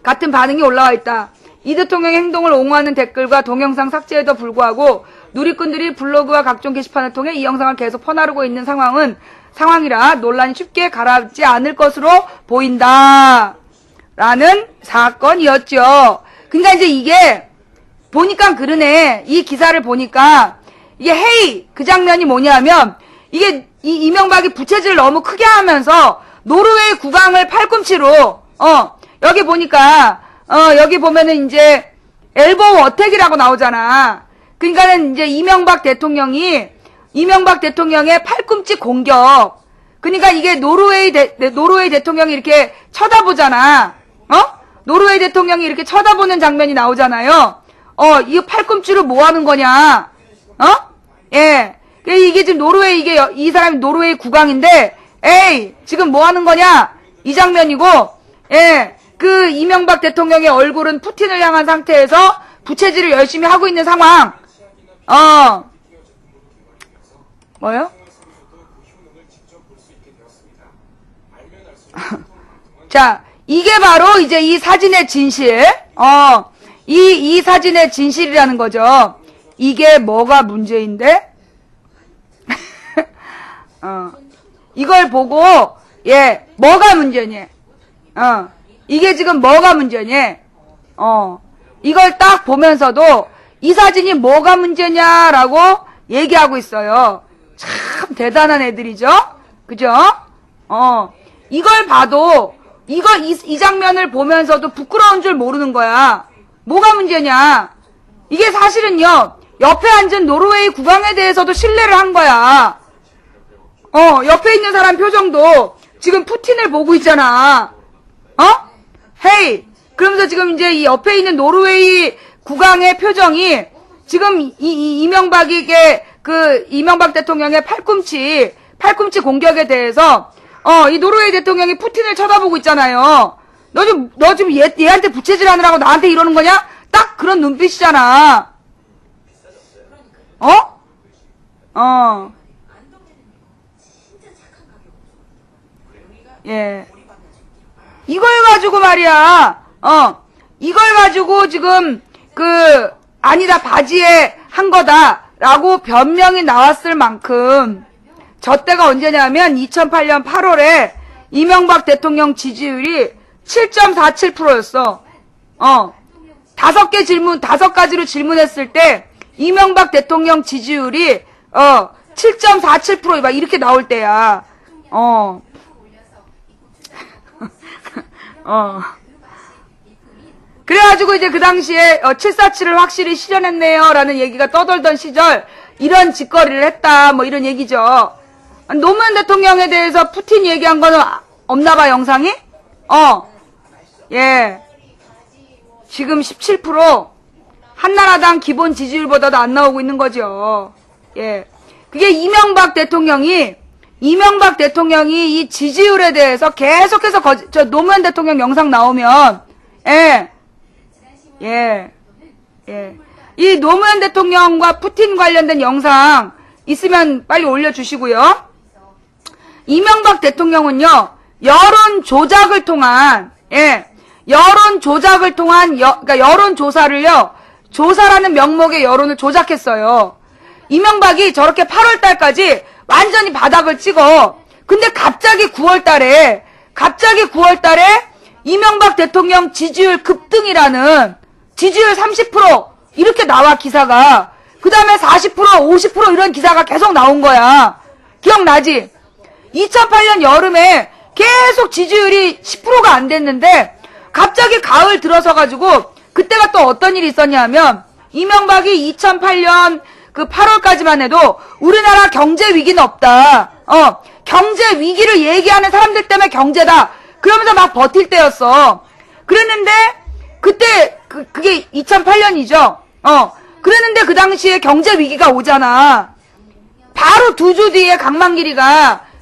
S1: 같은 반응이 올라와 있다. 이 대통령의 행동을 옹호하는 댓글과 동영상 삭제에도 불구하고 누리꾼들이 블로그와 각종 게시판을 통해 이 영상을 계속 퍼나르고 있는 상황이라 논란이 쉽게 가라앉지 않을 것으로 보인다. 라는 사건이었죠. 그러니까 이제 이게 보니까 그러네. 이 기사를 보니까 이게 헤이 그 장면이 뭐냐면 이게 이 이명박이 부채질을 너무 크게 하면서 노르웨이 국왕을 팔꿈치로 여기 보니까 여기 보면은 이제 엘보우 어택이라고 나오잖아. 그러니까는 이제 이명박 대통령의 팔꿈치 공격. 그러니까 이게 노르웨이 대통령이 이렇게 쳐다보잖아. 노르웨이 대통령이 이렇게 쳐다보는 장면이 나오잖아요. 이 팔꿈치로 뭐 하는 거냐? 예. 이게 지금 이 사람이 노르웨이 국왕인데, 에이, 지금 뭐 하는 거냐? 이 장면이고, 예. 그 이명박 대통령의 얼굴은 푸틴을 향한 상태에서 부채질을 열심히 하고 있는 상황. 뭐요? 자, 이게 바로 이제 이 사진의 진실. 이 사진의 진실이라는 거죠. 이게 뭐가 문제인데? 이걸 보고, 예, 뭐가 문제니? 이게 지금 뭐가 문제니? 이걸 딱 보면서도 이 사진이 뭐가 문제냐라고 얘기하고 있어요. 참 대단한 애들이죠? 그죠? 이걸 봐도, 이 장면을 보면서도 부끄러운 줄 모르는 거야. 뭐가 문제냐? 이게 사실은요, 옆에 앉은 노르웨이 국왕에 대해서도 신뢰를 한 거야. 옆에 있는 사람 표정도 지금 푸틴을 보고 있잖아. 헤이! 그러면서 지금 이제 이 옆에 있는 노르웨이 국왕의 표정이 지금 이명박에게 이명박 대통령의 팔꿈치 공격에 대해서 이 노르웨이 대통령이 푸틴을 쳐다보고 있잖아요. 너 지금 얘한테 부채질 하느라고 나한테 이러는 거냐? 딱 그런 눈빛이잖아. 예. 이걸 가지고 말이야. 이걸 가지고 지금 아니다 바지에 한 거다라고 변명이 나왔을 만큼 저 때가 언제냐면 2008년 8월에 이명박 대통령 지지율이 7.47%였어. 5가지로 질문했을 때 이명박 대통령 지지율이 7.47% 막 이렇게 나올 때야. 그래가지고 이제 그 당시에 747을 확실히 실현했네요 라는 얘기가 떠돌던 시절 이런 짓거리를 했다 뭐 이런 얘기죠. 노무현 대통령에 대해서 푸틴 얘기한 거는 없나봐 영상이? 예. 지금 17% 한나라당 기본 지지율보다도 안 나오고 있는 거죠. 예. 그게 이명박 대통령이 이 지지율에 대해서 계속해서 노무현 대통령 영상 나오면 이 노무현 대통령과 푸틴 관련된 영상 있으면 빨리 올려주시고요. 이명박 대통령은요 여론 조작을 통한 그러니까 여론 조사를요 조사라는 명목의 여론을 조작했어요. 이명박이 저렇게 8월 달까지 완전히 바닥을 찍어. 근데 갑자기 9월 달에 이명박 대통령 지지율 급등이라는 지지율 30% 이렇게 나와 기사가. 그 다음에 40% 50% 이런 기사가 계속 나온 거야. 기억나지? 2008년 여름에 계속 지지율이 10%가 안 됐는데 갑자기 가을 들어서 가지고 그때가 또 어떤 일이 있었냐면 이명박이 2008년 그 8월까지만 해도 우리나라 경제 위기는 없다. 경제 위기를 얘기하는 사람들 때문에 경제다. 그러면서 막 버틸 때였어. 그랬는데 그때 그게 2008년이죠. 그랬는데 그 당시에 경제 위기가 오잖아. 바로 2주 뒤에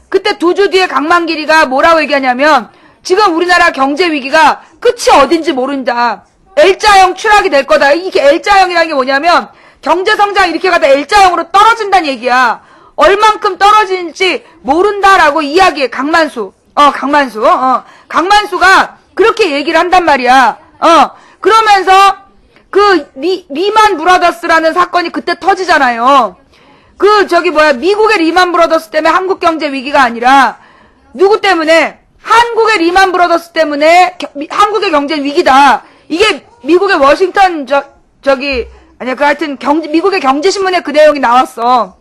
S1: 그때 2주 뒤에 강만길이가 뭐라고 얘기하냐면 지금 우리나라 경제 위기가 끝이 어딘지 모른다. L자형 추락이 될 거다. 이게 L자형이라는 게 뭐냐면 경제 성장 이렇게 가다 L자형으로 떨어진다는 얘기야. 얼만큼 떨어지는지 모른다라고 이야기해. 강만수가 그렇게 얘기를 한단 말이야. 그러면서 그 리만 브라더스라는 사건이 그때 터지잖아요. 미국의 리만 브라더스 때문에 한국 경제 위기가 아니라 누구 때문에? 한국의 리만 브라더스 때문에 한국의 경제 위기다. 이게 미국의 워싱턴 하여튼 미국의 경제신문에 그 내용이 나왔어.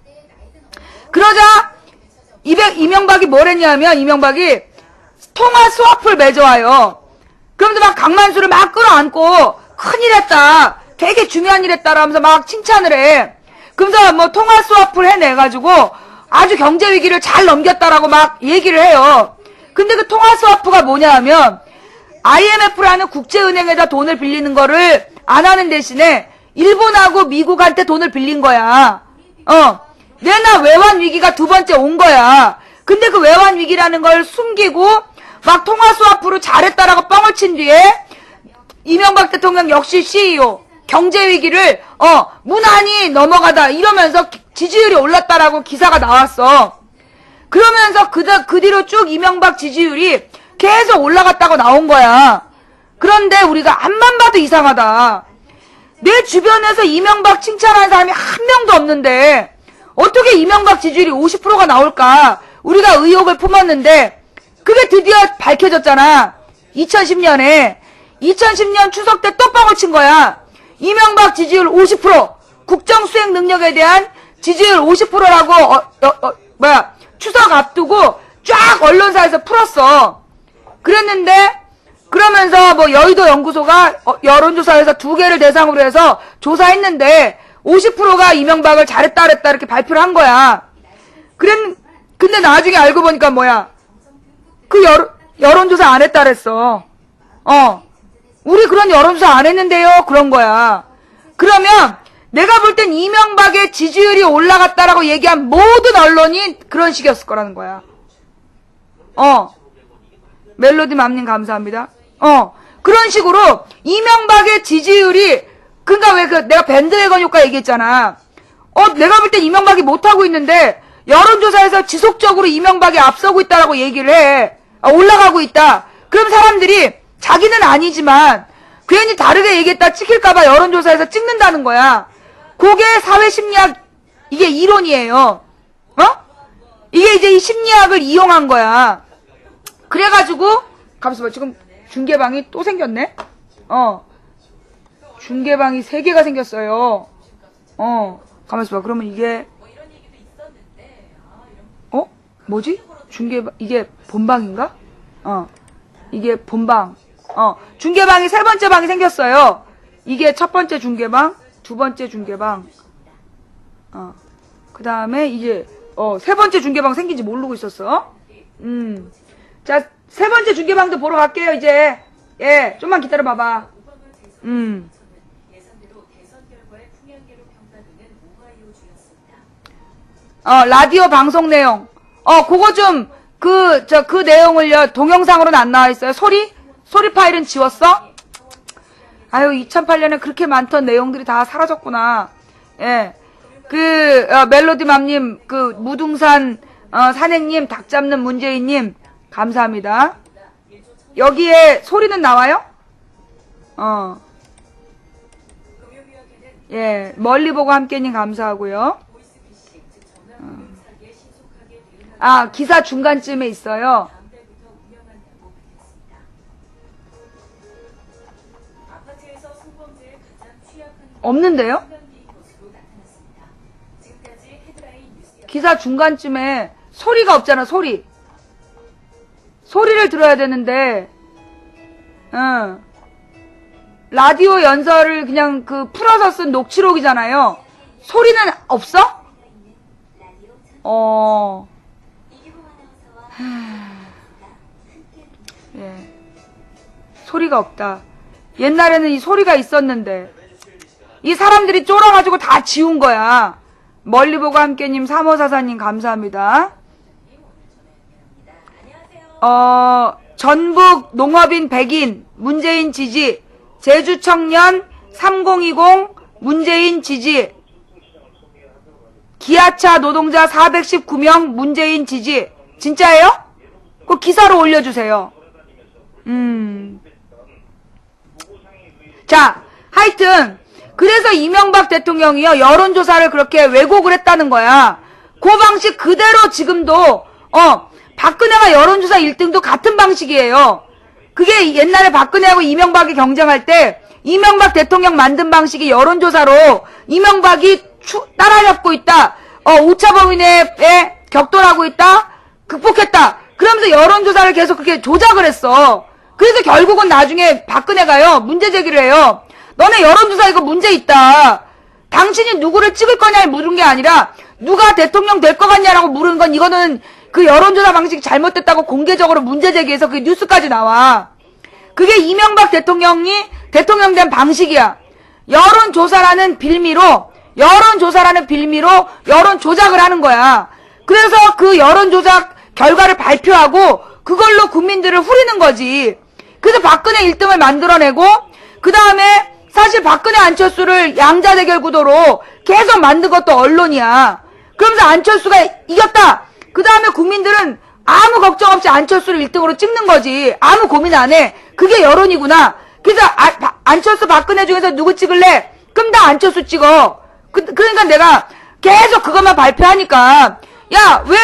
S1: 그러자 이명박이 뭘 했냐면 이명박이 통화 스와프를 맺어와요. 그러면서 막 강만수를 막 끌어안고 큰일 했다. 되게 중요한 일 했다라면서 막 칭찬을 해. 그러면서 뭐 통화 스와프를 해내가지고 아주 경제 위기를 잘 넘겼다라고 막 얘기를 해요. 근데 그 통화 스와프가 뭐냐 하면 IMF라는 국제은행에다 돈을 빌리는 거를 안 하는 대신에 일본하고 미국한테 돈을 빌린 거야. 내나 외환 위기가 2번째 온 거야. 근데 그 외환 위기라는 걸 숨기고 막 통화 스와프로 잘했다라고 뻥을 친 뒤에 이명박 대통령 역시 CEO 경제 위기를 무난히 넘어가다 이러면서 지지율이 올랐다라고 기사가 나왔어. 그러면서 그 뒤로 쭉 이명박 지지율이 계속 올라갔다고 나온 거야. 그런데 우리가 앞만 봐도 이상하다. 내 주변에서 이명박 칭찬하는 사람이 한 명도 없는데 어떻게 이명박 지지율이 50%가 나올까? 우리가 의혹을 품었는데 그게 드디어 밝혀졌잖아. 2010년 추석 때 또 뻥을 친 거야. 이명박 지지율 50%, 국정 수행 능력에 대한 지지율 50%라고 추석 앞두고 쫙 언론사에서 풀었어. 그랬는데 그러면서 뭐 여의도 연구소가 여론조사에서 2개를 대상으로 해서 조사했는데 50%가 이명박을 잘했다 이렇게 발표를 한 거야. 근데 나중에 알고 보니까 뭐야? 그 여론조사 안 했다 그랬어. 우리 그런 여론조사 안 했는데요. 그런 거야. 그러면 내가 볼 땐 이명박의 지지율이 올라갔다라고 얘기한 모든 언론이 그런 식이었을 거라는 거야. 멜로디 맘님 감사합니다. 그런 식으로 이명박의 지지율이 그러니까 왜 내가 밴드웨건 효과 얘기했잖아. 내가 볼 땐 이명박이 못하고 있는데 여론조사에서 지속적으로 이명박이 앞서고 있다라고 얘기를 해. 올라가고 있다. 그럼 사람들이 자기는 아니지만 괜히 다르게 얘기했다 찍힐까봐 여론조사에서 찍는다는 거야. 그게 사회심리학 이게 이론이에요. 이게 이제 이 심리학을 이용한 거야. 그래가지고 가만있어 봐. 지금 중계방이 또 생겼네. 중계방이 3개가 생겼어요. 가만있어 봐. 그러면 이게 뭐지? 중계방 이게 본방인가? 이게 본방. 중계방이 3번째 방이 생겼어요. 이게 첫 번째 중계방, 2번째 중계방. 그 다음에 이제 3번째 중계방 생긴지 모르고 있었어. 자, 3번째 중계방도 보러 갈게요, 이제. 예, 좀만 기다려 봐봐. 라디오 방송 내용. 그거 좀, 그 내용을요, 동영상으로는 안 나와 있어요. 소리 파일은 지웠어? 아유, 2008년에 그렇게 많던 내용들이 다 사라졌구나. 예. 멜로디맘님, 무등산, 산행님, 닭 잡는 문재인님, 감사합니다. 여기에 소리는 나와요? 예. 멀리 보고 함께님 감사하고요. 기사 중간쯤에 있어요. 없는데요? 기사 중간쯤에 소리가 없잖아, 소리. 소리를 들어야 되는데, 라디오 연설을 그냥 풀어서 쓴 녹취록이잖아요. 소리는 없어? 예. 소리가 없다. 옛날에는 이 소리가 있었는데, 이 사람들이 쫄아가지고 다 지운 거야. 멀리 보고 함께님, 3544님 감사합니다. 전북 농업인 100인 문재인 지지, 제주 청년 3020 문재인 지지, 기아차 노동자 419명 문재인 지지. 진짜예요? 그 기사로 올려주세요. 자, 하여튼 그래서 이명박 대통령이요, 여론조사를 그렇게 왜곡을 했다는 거야. 그 방식 그대로 지금도 박근혜가 여론조사 1등도 같은 방식이에요. 그게 옛날에 박근혜하고 이명박이 경쟁할 때 이명박 대통령 만든 방식이 여론조사로 이명박이 따라잡고 있다, 오차범위내에 격돌하고 있다, 극복했다, 그러면서 여론조사를 계속 그렇게 조작을 했어. 그래서 결국은 나중에 박근혜가요, 문제 제기를 해요. 너네 여론조사 이거 문제 있다. 당신이 누구를 찍을 거냐를 물은 게 아니라 누가 대통령 될 것 같냐라고 물은 건, 이거는 그 여론조사 방식이 잘못됐다고 공개적으로 문제 제기해서 그게 뉴스까지 나와. 그게 이명박 대통령이 대통령 된 방식이야. 여론조사라는 빌미로 여론 조작을 하는 거야. 그래서 그 여론조사 결과를 발표하고 그걸로 국민들을 후리는 거지. 그래서 박근혜 1등을 만들어내고, 그 다음에 사실 박근혜 안철수를 양자 대결 구도로 계속 만든 것도 언론이야. 그러면서 안철수가 이겼다. 그 다음에 국민들은 아무 걱정 없이 안철수를 1등으로 찍는 거지. 아무 고민 안 해. 그게 여론이구나. 그래서 안철수 박근혜 중에서 누구 찍을래? 그럼 다 안철수 찍어. 그러니까 내가 계속 그것만 발표하니까, 야, 왜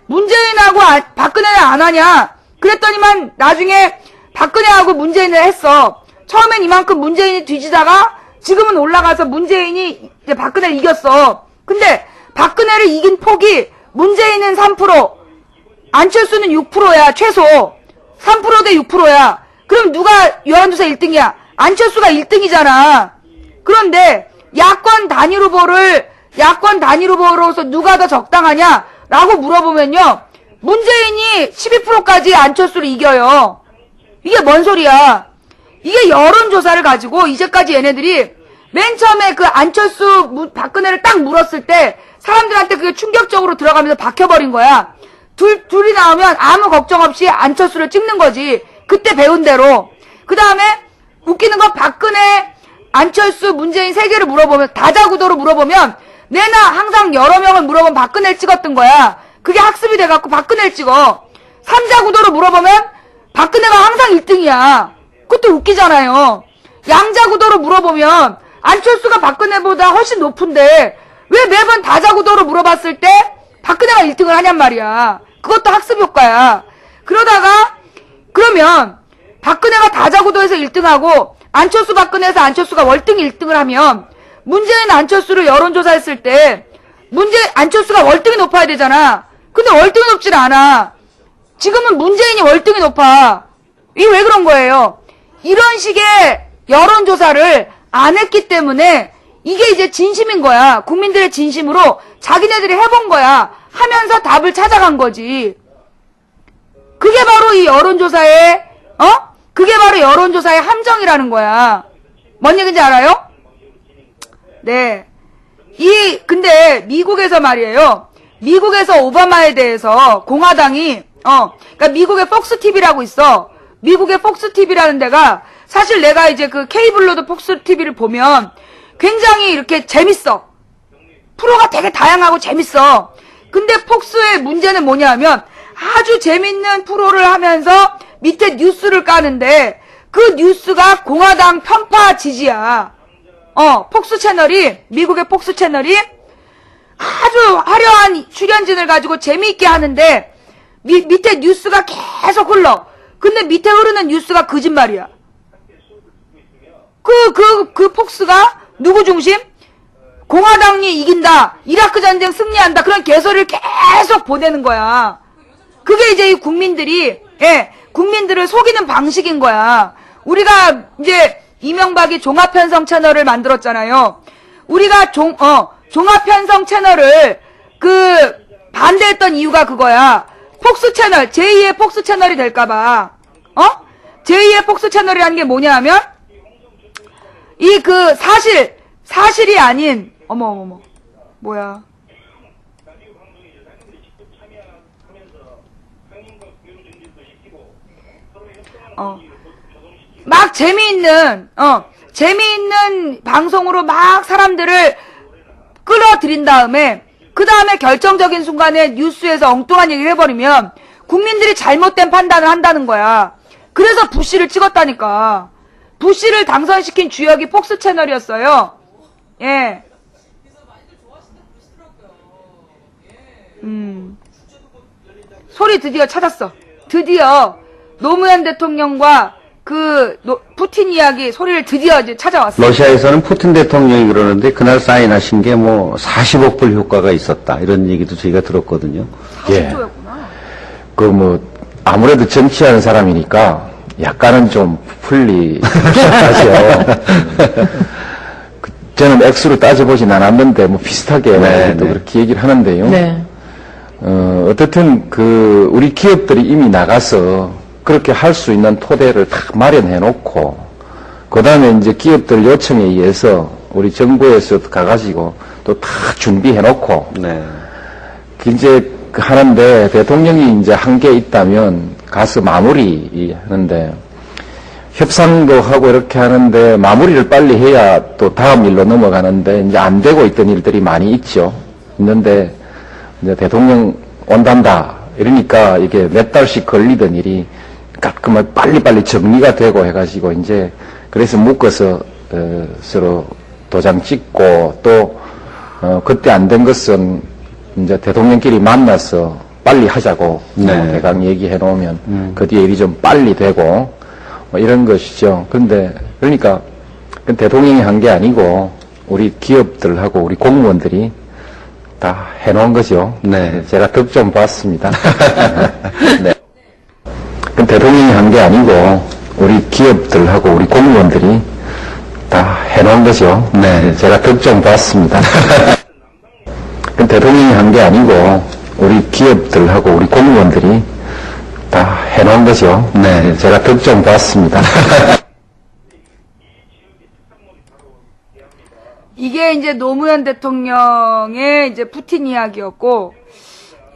S1: 문재인하고 박근혜는 안 하냐? 그랬더니만 나중에 박근혜하고 문재인을 했어. 처음엔 이만큼 문재인이 뒤지다가 지금은 올라가서 문재인이 이제 박근혜를 이겼어. 근데 박근혜를 이긴 폭이 문재인은 3%, 안철수는 6%야, 최소. 3% 대 6%야. 그럼 누가 여론조사 1등이야? 안철수가 1등이잖아. 그런데 야권 단일 후보로서 누가 더 적당하냐? 라고 물어보면요, 문재인이 12%까지 안철수를 이겨요. 이게 뭔 소리야? 이게 여론조사를 가지고 이제까지 얘네들이 맨 처음에 그 안철수 박근혜를 딱 물었을 때 사람들한테 그게 충격적으로 들어가면서 박혀버린 거야. 둘이 나오면 아무 걱정 없이 안철수를 찍는 거지. 그때 배운 대로. 그 다음에 웃기는 건 박근혜, 안철수, 문재인 세 개를 물어보면, 다자구도로 물어보면 내나 항상 여러 명을 물어보면 박근혜를 찍었던 거야. 그게 학습이 돼갖고 박근혜를 찍어. 삼자구도로 물어보면 박근혜가 항상 1등이야. 그것도 웃기잖아요. 양자구도로 물어보면 안철수가 박근혜보다 훨씬 높은데 왜 매번 다자구도로 물어봤을 때 박근혜가 1등을 하냔 말이야. 그것도 학습 효과야. 그러면 박근혜가 다자구도에서 1등하고 안철수 박근혜에서 안철수가 월등 1등을 하면 문재인 안철수를 여론조사했을 때 안철수가 월등히 높아야 되잖아. 근데 월등히 높질 않아. 지금은 문재인이 월등히 높아. 이게 왜 그런 거예요? 이런 식의 여론조사를 안 했기 때문에 이게 이제 진심인 거야. 국민들의 진심으로 자기네들이 해본 거야. 하면서 답을 찾아간 거지. 그게 바로 이 여론조사의 그게 바로 여론조사의 함정이라는 거야. 뭔 얘기인지 알아요? 네. 근데 미국에서 말이에요. 미국에서 오바마에 대해서 공화당이 그러니까 미국의 폭스 TV라고 있어. 미국의 폭스 TV라는 데가, 사실 내가 이제 그 케이블로도 폭스 TV를 보면 굉장히 이렇게 재밌어. 프로가 되게 다양하고 재밌어. 근데 폭스의 문제는 뭐냐 하면 아주 재밌는 프로를 하면서 밑에 뉴스를 까는데 그 뉴스가 공화당 편파 지지야. 폭스 채널이, 미국의 폭스 채널이 아주 화려한 출연진을 가지고 재미있게 하는데 밑에 뉴스가 계속 흘러. 근데 밑에 흐르는 뉴스가 거짓말이야. 그 폭스가 누구 중심? 공화당이 이긴다, 이라크 전쟁 승리한다, 그런 개소리를 계속 보내는 거야. 그게 이제 이 국민들이, 예, 국민들을 속이는 방식인 거야. 우리가 이제 이명박이 종합편성 채널을 만들었잖아요. 우리가 종합편성 채널을 반대했던 이유가 그거야. 폭스 채널, 제2의 폭스 채널이 될까봐. 제2의 폭스 채널이라는 게 뭐냐 하면, 사실이 아닌, 어머, 뭐야. 막 재미있는 방송으로 막 사람들을 끌어들인 다음에, 그 다음에 결정적인 순간에 뉴스에서 엉뚱한 얘기를 해버리면, 국민들이 잘못된 판단을 한다는 거야. 그래서 부시를 찍었다니까. 부시를 당선시킨 주역이 폭스 채널이었어요. 예. 소리 드디어 찾았어. 드디어 노무현 대통령과 푸틴 이야기 소리를 드디어 이제 찾아왔어.
S4: 러시아에서는 푸틴 대통령이 그러는데 그날 사인하신 게 뭐 40억 불 효과가 있었다. 이런 얘기도 저희가 들었거든요.
S1: 40조였구나.
S5: 아무래도 정치하는 사람이니까 약간은 좀 시작하죠. 저는 액수를 따져보진 않았는데, 비슷하게
S4: 네,
S5: 또
S4: 네.
S5: 그렇게 얘기를 하는데요.
S6: 네.
S5: 어떻든 우리 기업들이 이미 나가서 그렇게 할 수 있는 토대를 다 마련해 놓고, 그 다음에 이제 기업들 요청에 의해서 우리 정부에서 가가지고 또 다 준비해 놓고,
S4: 네.
S5: 이제 하는데 대통령이 이제 한 게 있다면 가서 마무리 하는데, 협상도 하고 이렇게 하는데 마무리를 빨리 해야 또 다음 일로 넘어가는데 이제 안 되고 있던 일들이 많이 있는데 이제 대통령 온단다 이러니까 이게 몇 달씩 걸리던 일이 깔끔하게 빨리빨리 정리가 되고 해가지고 이제 그래서 묶어서 서로 도장 찍고 또 그때 안 된 것은 이제 대통령끼리 만나서 빨리 하자고
S4: 네.
S5: 대강 얘기해 놓으면 그 뒤에 일이 좀 빨리 되고 이런 것이죠. 그러니까 대통령이 한 게 아니고 우리 기업들하고 우리 공무원들이 다 해놓은 거죠.
S4: 네.
S5: 제가 덕 좀 봤습니다. 네. 대통령이 한 게 아니고 우리 기업들하고 우리 공무원들이 다 해놓은 거죠.
S4: 네.
S5: 제가 덕 좀 봤습니다. 대통령이 한 게 아니고 우리 기업들하고 우리 공무원들이 다 해놓은 거죠.
S4: 네.
S5: 제가 덕 좀 봤습니다.
S1: 이게 이제 노무현 대통령의 이제 푸틴 이야기였고,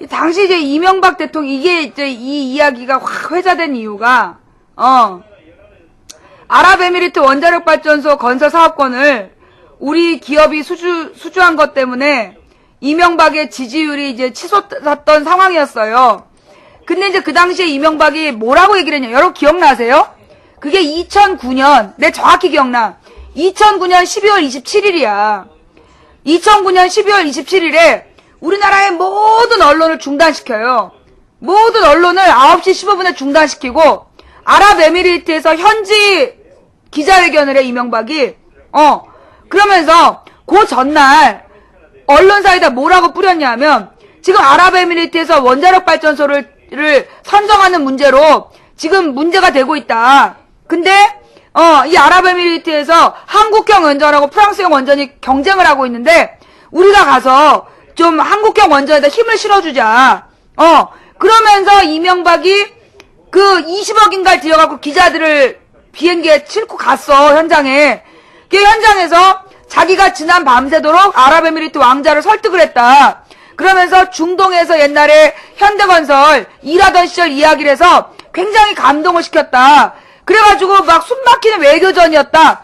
S1: 당시 이제 이명박 대통령, 이게 이제 이 이야기가 확 회자된 이유가, 아랍에미리트 원자력 발전소 건설 사업권을 우리 기업이 수주한 것 때문에 이명박의 지지율이 이제 치솟았던 상황이었어요. 근데 이제 그 당시에 이명박이 뭐라고 얘기를 했냐. 여러분 기억나세요? 그게 2009년, 내 정확히 기억나. 2009년 12월 27일이야. 2009년 12월 27일에 우리나라의 모든 언론을 중단시켜요. 모든 언론을 9시 15분에 중단시키고 아랍에미리트에서 현지 기자회견을 해, 이명박이. 그러면서 그 전날 언론사에다 뭐라고 뿌렸냐면, 지금 아랍에미리트에서 원자력 발전소를 선정하는 문제로 지금 문제가 되고 있다. 근데 이 아랍에미리트에서 한국형 원전하고 프랑스형 원전이 경쟁을 하고 있는데 우리가 가서 좀 한국형 원전에다 힘을 실어주자. 그러면서 이명박이 그 20억인가를 들여갖고 기자들을 비행기에 싣고 갔어, 현장에. 그 현장에서 자기가 지난 밤새도록 아랍에미리트 왕자를 설득을 했다. 그러면서 중동에서 옛날에 현대건설 일하던 시절 이야기를 해서 굉장히 감동을 시켰다. 그래가지고 막 숨막히는 외교전이었다.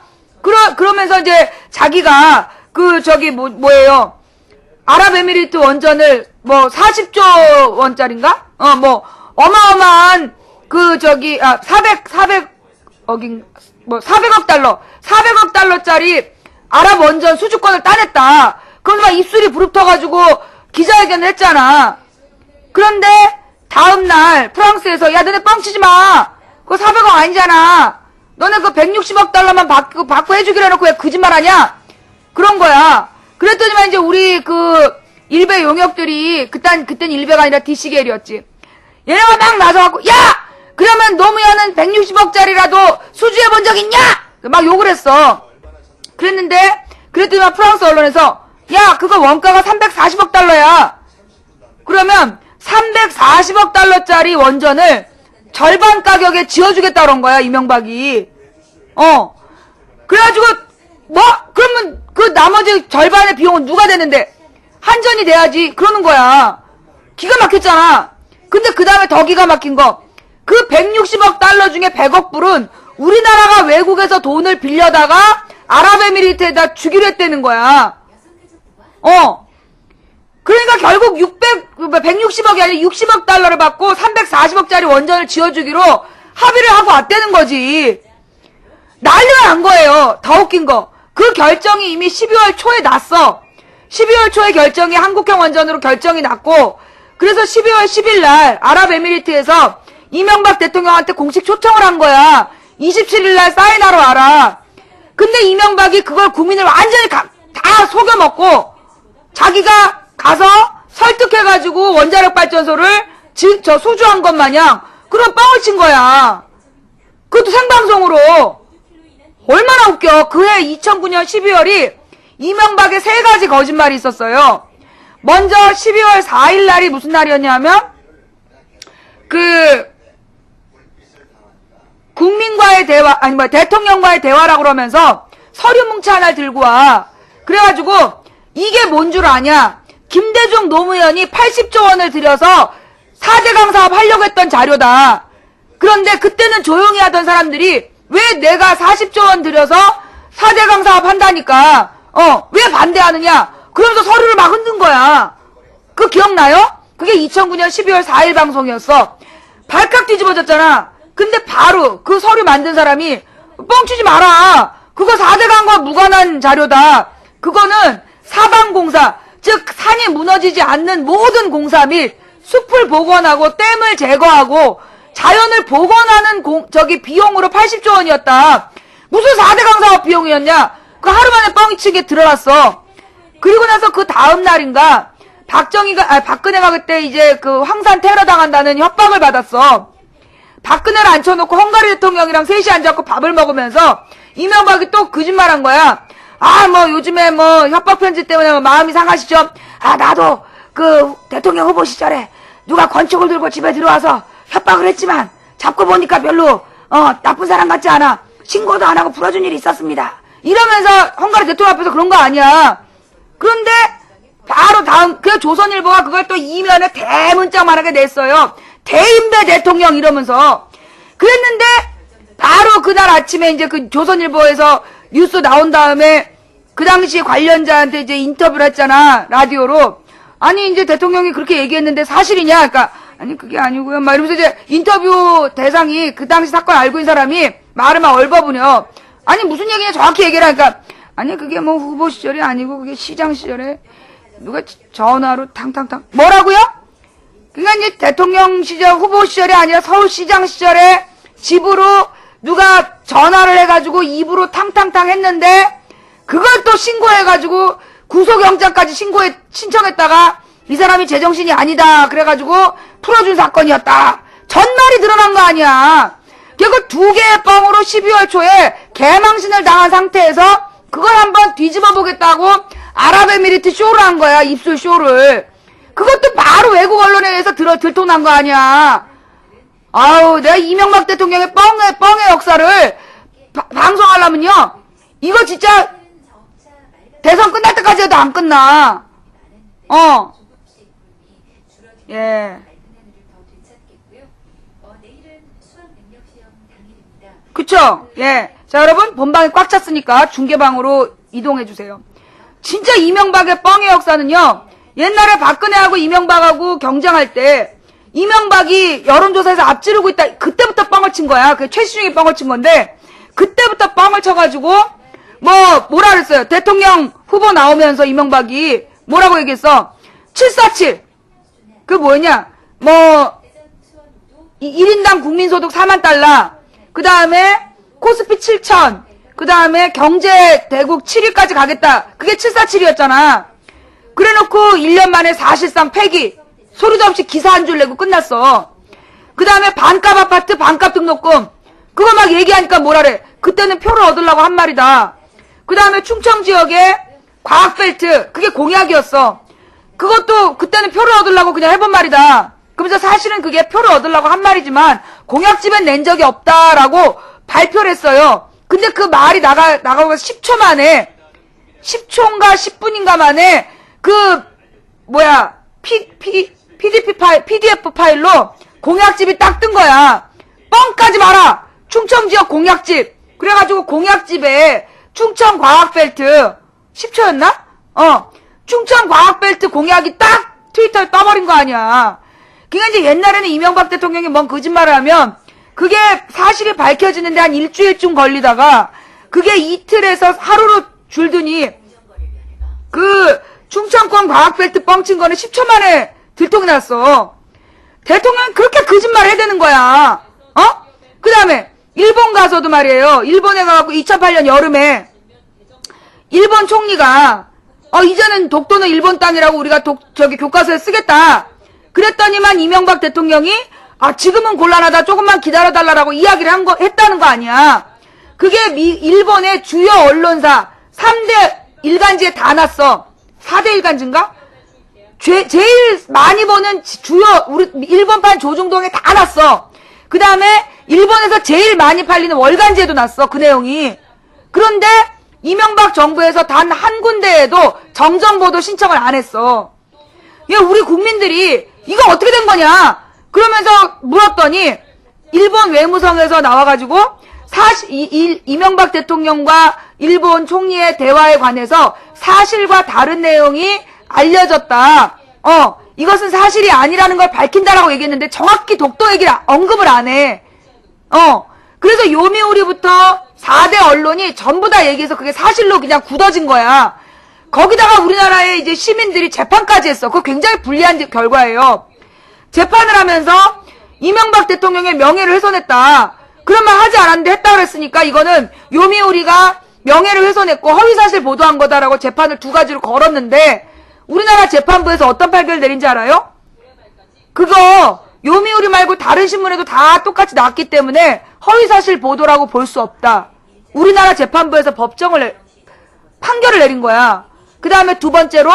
S1: 그러면서 이제 자기가 뭐예요. 아랍에미리트 원전을 40조 원짜리인가? 어마어마한 400억 달러짜리 아랍 원전 수주권을 따냈다. 그러면서 막 입술이 부릅터가지고 기자회견을 했잖아. 그런데 다음날 프랑스에서 야 너네 뻥치지 마. 그거 400억 아니잖아. 너네 그 160억 달러만 받고 해주기로 해놓고 왜 거짓말 하냐? 그런 거야. 그랬더니만 이제 우리 그 일베 용역들이, 그땐 일베가 아니라 DC계열이었지. 얘네가 막 나서갖고, 야! 그러면 노무현은 160억짜리라도 수주해본 적 있냐? 막 욕을 했어. 그랬더니만 프랑스 언론에서, 야, 그거 원가가 340억 달러야. 그러면 340억 달러짜리 원전을 절반 가격에 지어주겠다 그런 거야, 이명박이. 그래가지고, 그러면 그 나머지 절반의 비용은 누가 되는데? 한전이 돼야지. 그러는 거야. 기가 막혔잖아. 근데 그 다음에 더 기가 막힌 거. 그 160억 달러 중에 100억 불은 우리나라가 외국에서 돈을 빌려다가 아랍에미리트에다 주기로 했다는 거야. 그러니까 결국 160억이 아니라 60억 달러를 받고 340억짜리 원전을 지어주기로 합의를 하고 왔다는 거지. 난리가 난 거예요. 더 웃긴 거. 그 결정이 이미 12월 초에 났어. 12월 초에 결정이 한국형 원전으로 결정이 났고, 그래서 12월 10일 날 아랍에미리트에서 이명박 대통령한테 공식 초청을 한 거야. 27일 날 사인하러 와라. 근데 이명박이 그걸 국민을 완전히 다 속여먹고 자기가 가서 설득해가지고 원자력 발전소를 수주한 것 마냥 그런 뻥을 친 거야. 그것도 생방송으로. 얼마나 웃겨. 그해 2009년 12월이 이명박의 3가지 거짓말이 있었어요. 먼저 12월 4일 날이 무슨 날이었냐면 국민과의 대화, 대통령과의 대화라고 그러면서 서류 뭉치 하나를 들고 와. 그래가지고 이게 뭔 줄 아냐? 김대중 노무현이 80조 원을 들여서 4대강 사업 하려고 했던 자료다. 그런데 그때는 조용히 하던 사람들이 왜 내가 40조 원 들여서 4대강 사업 한다니까 왜 반대하느냐? 그러면서 서류를 막 흔든 거야. 그거 기억나요? 그게 2009년 12월 4일 방송이었어. 발칵 뒤집어졌잖아. 근데 바로 그 서류 만든 사람이 뻥치지 마라. 그거 4대강과 무관한 자료다. 그거는 사방공사, 즉 산이 무너지지 않는 모든 공사 및 숲을 복원하고 댐을 제거하고 자연을 복원하는 비용으로 80조 원이었다. 무슨 4대강 사업 비용이었냐? 그 하루 만에 뻥치게 드러났어. 그리고 나서 그 다음 날인가 박근혜가 그때 이제 그 황산 테러 당한다는 협박을 받았어. 박근혜를 앉혀놓고 헝가리 대통령이랑 셋이 앉아서 밥을 먹으면서 이명박이 또 거짓말한 거야. 요즘에 협박 편지 때문에 마음이 상하시죠? 나도 그 대통령 후보 시절에 누가 권총을 들고 집에 들어와서 협박을 했지만 잡고 보니까 별로 나쁜 사람 같지 않아. 신고도 안 하고 풀어준 일이 있었습니다. 이러면서 헝가리 대통령 앞에서 그런 거 아니야. 그런데 바로 다음 조선일보가 그걸 또 이면에 대문짝만하게 냈어요. 대인배 대통령 이러면서. 그랬는데 바로 그날 아침에 이제 그 조선일보에서 뉴스 나온 다음에 그 당시 관련자한테 이제 인터뷰를 했잖아. 라디오로. 아니 이제 대통령이 그렇게 얘기했는데 사실이냐? 그러니까 아니 그게 아니고요. 막 이러면서 이제 인터뷰 대상이 그 당시 사건 알고 있는 사람이 말을 막 얼버무려. 아니 무슨 얘기냐 정확히 얘기를 하니까 아니 그게 후보 시절이 아니고 그게 시장 시절에 누가 전화로 탕탕탕 뭐라고요? 그러니까 이제 대통령 시절 후보 시절이 아니라 서울시장 시절에 집으로 누가 전화를 해가지고 입으로 탕탕탕 했는데 그걸 또 신고해가지고 구속영장까지 신청했다가 이 사람이 제정신이 아니다 그래가지고 풀어준 사건이었다. 전말이 드러난 거 아니야. 결국 2개의 뻥으로 12월 초에 개망신을 당한 상태에서 그걸 한번 뒤집어 보겠다고 아랍에미리트 쇼를 한 거야. 입술 쇼를. 그것도 바로 외국 언론에 의해서 들통난 거 아니야. 내가 이명박 대통령의 뻥의 역사를 방송하려면요. 이거 진짜 대선 끝날 때까지 해도 안 끝나. 예. 그쵸? 예. 자, 여러분, 본방이 꽉 찼으니까 중계방으로 이동해주세요. 진짜 이명박의 뻥의 역사는요, 옛날에 박근혜하고 이명박하고 경쟁할 때, 이명박이 여론조사에서 앞지르고 있다, 그때부터 뻥을 친 거야. 그 최시중이 뻥을 친 건데, 그때부터 뻥을 쳐가지고, 뭐라 그랬어요? 대통령 후보 나오면서 이명박이 뭐라고 얘기했어? 747. 그 뭐였냐? 1인당 국민소득 4만 달러. 그 다음에 코스피 7,000, 그 다음에 경제 대국 7위까지 가겠다. 그게 747이었잖아. 그래 놓고 1년 만에 사실상 폐기. 소리도 없이 기사 한 줄 내고 끝났어. 그 다음에 반값 아파트, 반값 등록금. 그거 막 얘기하니까 뭐라래. 그때는 표를 얻으려고 한 말이다. 그 다음에 충청 지역에 과학벨트. 그게 공약이었어. 그것도 그때는 표를 얻으려고 그냥 해본 말이다. 그러면서 사실은 그게 표를 얻으려고 한 말이지만 공약집엔 낸 적이 없다라고 발표를 했어요. 근데 그 말이 나가고 10초 만에 10초인가 10분인가 만에 PDF 파일로 공약집이 딱 뜬 거야. 뻥까지 마라. 충청 지역 공약집. 그래가지고 공약집에 충청 과학벨트 10초였나? 충청 과학벨트 공약이 딱 트위터에 떠버린 거 아니야. 그러니까 이제 옛날에는 이명박 대통령이 뭔 거짓말을 하면 그게 사실이 밝혀지는데 한 일주일쯤 걸리다가 그게 이틀에서 하루로 줄더니 그 충청권 과학벨트 뻥친 거는 10초 만에 들통이 났어. 대통령이 그렇게 거짓말을 해야 되는 거야. 그 다음에 일본 가서도 말이에요. 일본에 가갖고 2008년 여름에 일본 총리가 이제는 독도는 일본 땅이라고 우리가 교과서에 쓰겠다. 그랬더니만 이명박 대통령이 지금은 곤란하다. 조금만 기다려달라고 이야기를 했다는 거 아니야. 그게 일본의 주요 언론사 3대 일간지에 다 났어. 4대 일간지인가? 제일 많이 보는 주요 우리 일본판 조중동에 다 났어. 그 다음에 일본에서 제일 많이 팔리는 월간지에도 났어. 그 내용이. 그런데 이명박 정부에서 단 한 군데에도 정정보도 신청을 안 했어. 우리 국민들이 이거 어떻게 된 거냐? 그러면서 물었더니 일본 외무성에서 나와가지고 이명박 대통령과 일본 총리의 대화에 관해서 사실과 다른 내용이 알려졌다. 이것은 사실이 아니라는 걸 밝힌다라고 얘기했는데 정확히 독도 얘기를 언급을 안 해. 그래서 요미우리부터 4대 언론이 전부 다 얘기해서 그게 사실로 그냥 굳어진 거야. 거기다가 우리나라의 이제 시민들이 재판까지 했어. 그거 굉장히 불리한 결과예요. 재판을 하면서 이명박 대통령의 명예를 훼손했다. 그런 말 하지 않았는데 했다 그랬으니까 이거는 요미우리가 명예를 훼손했고 허위사실 보도한 거다라고 재판을 2가지로 걸었는데 우리나라 재판부에서 어떤 판결을 내린지 알아요? 그거 요미우리 말고 다른 신문에도 다 똑같이 나왔기 때문에 허위사실 보도라고 볼 수 없다. 우리나라 재판부에서 판결을 내린 거야. 그 다음에 2번째로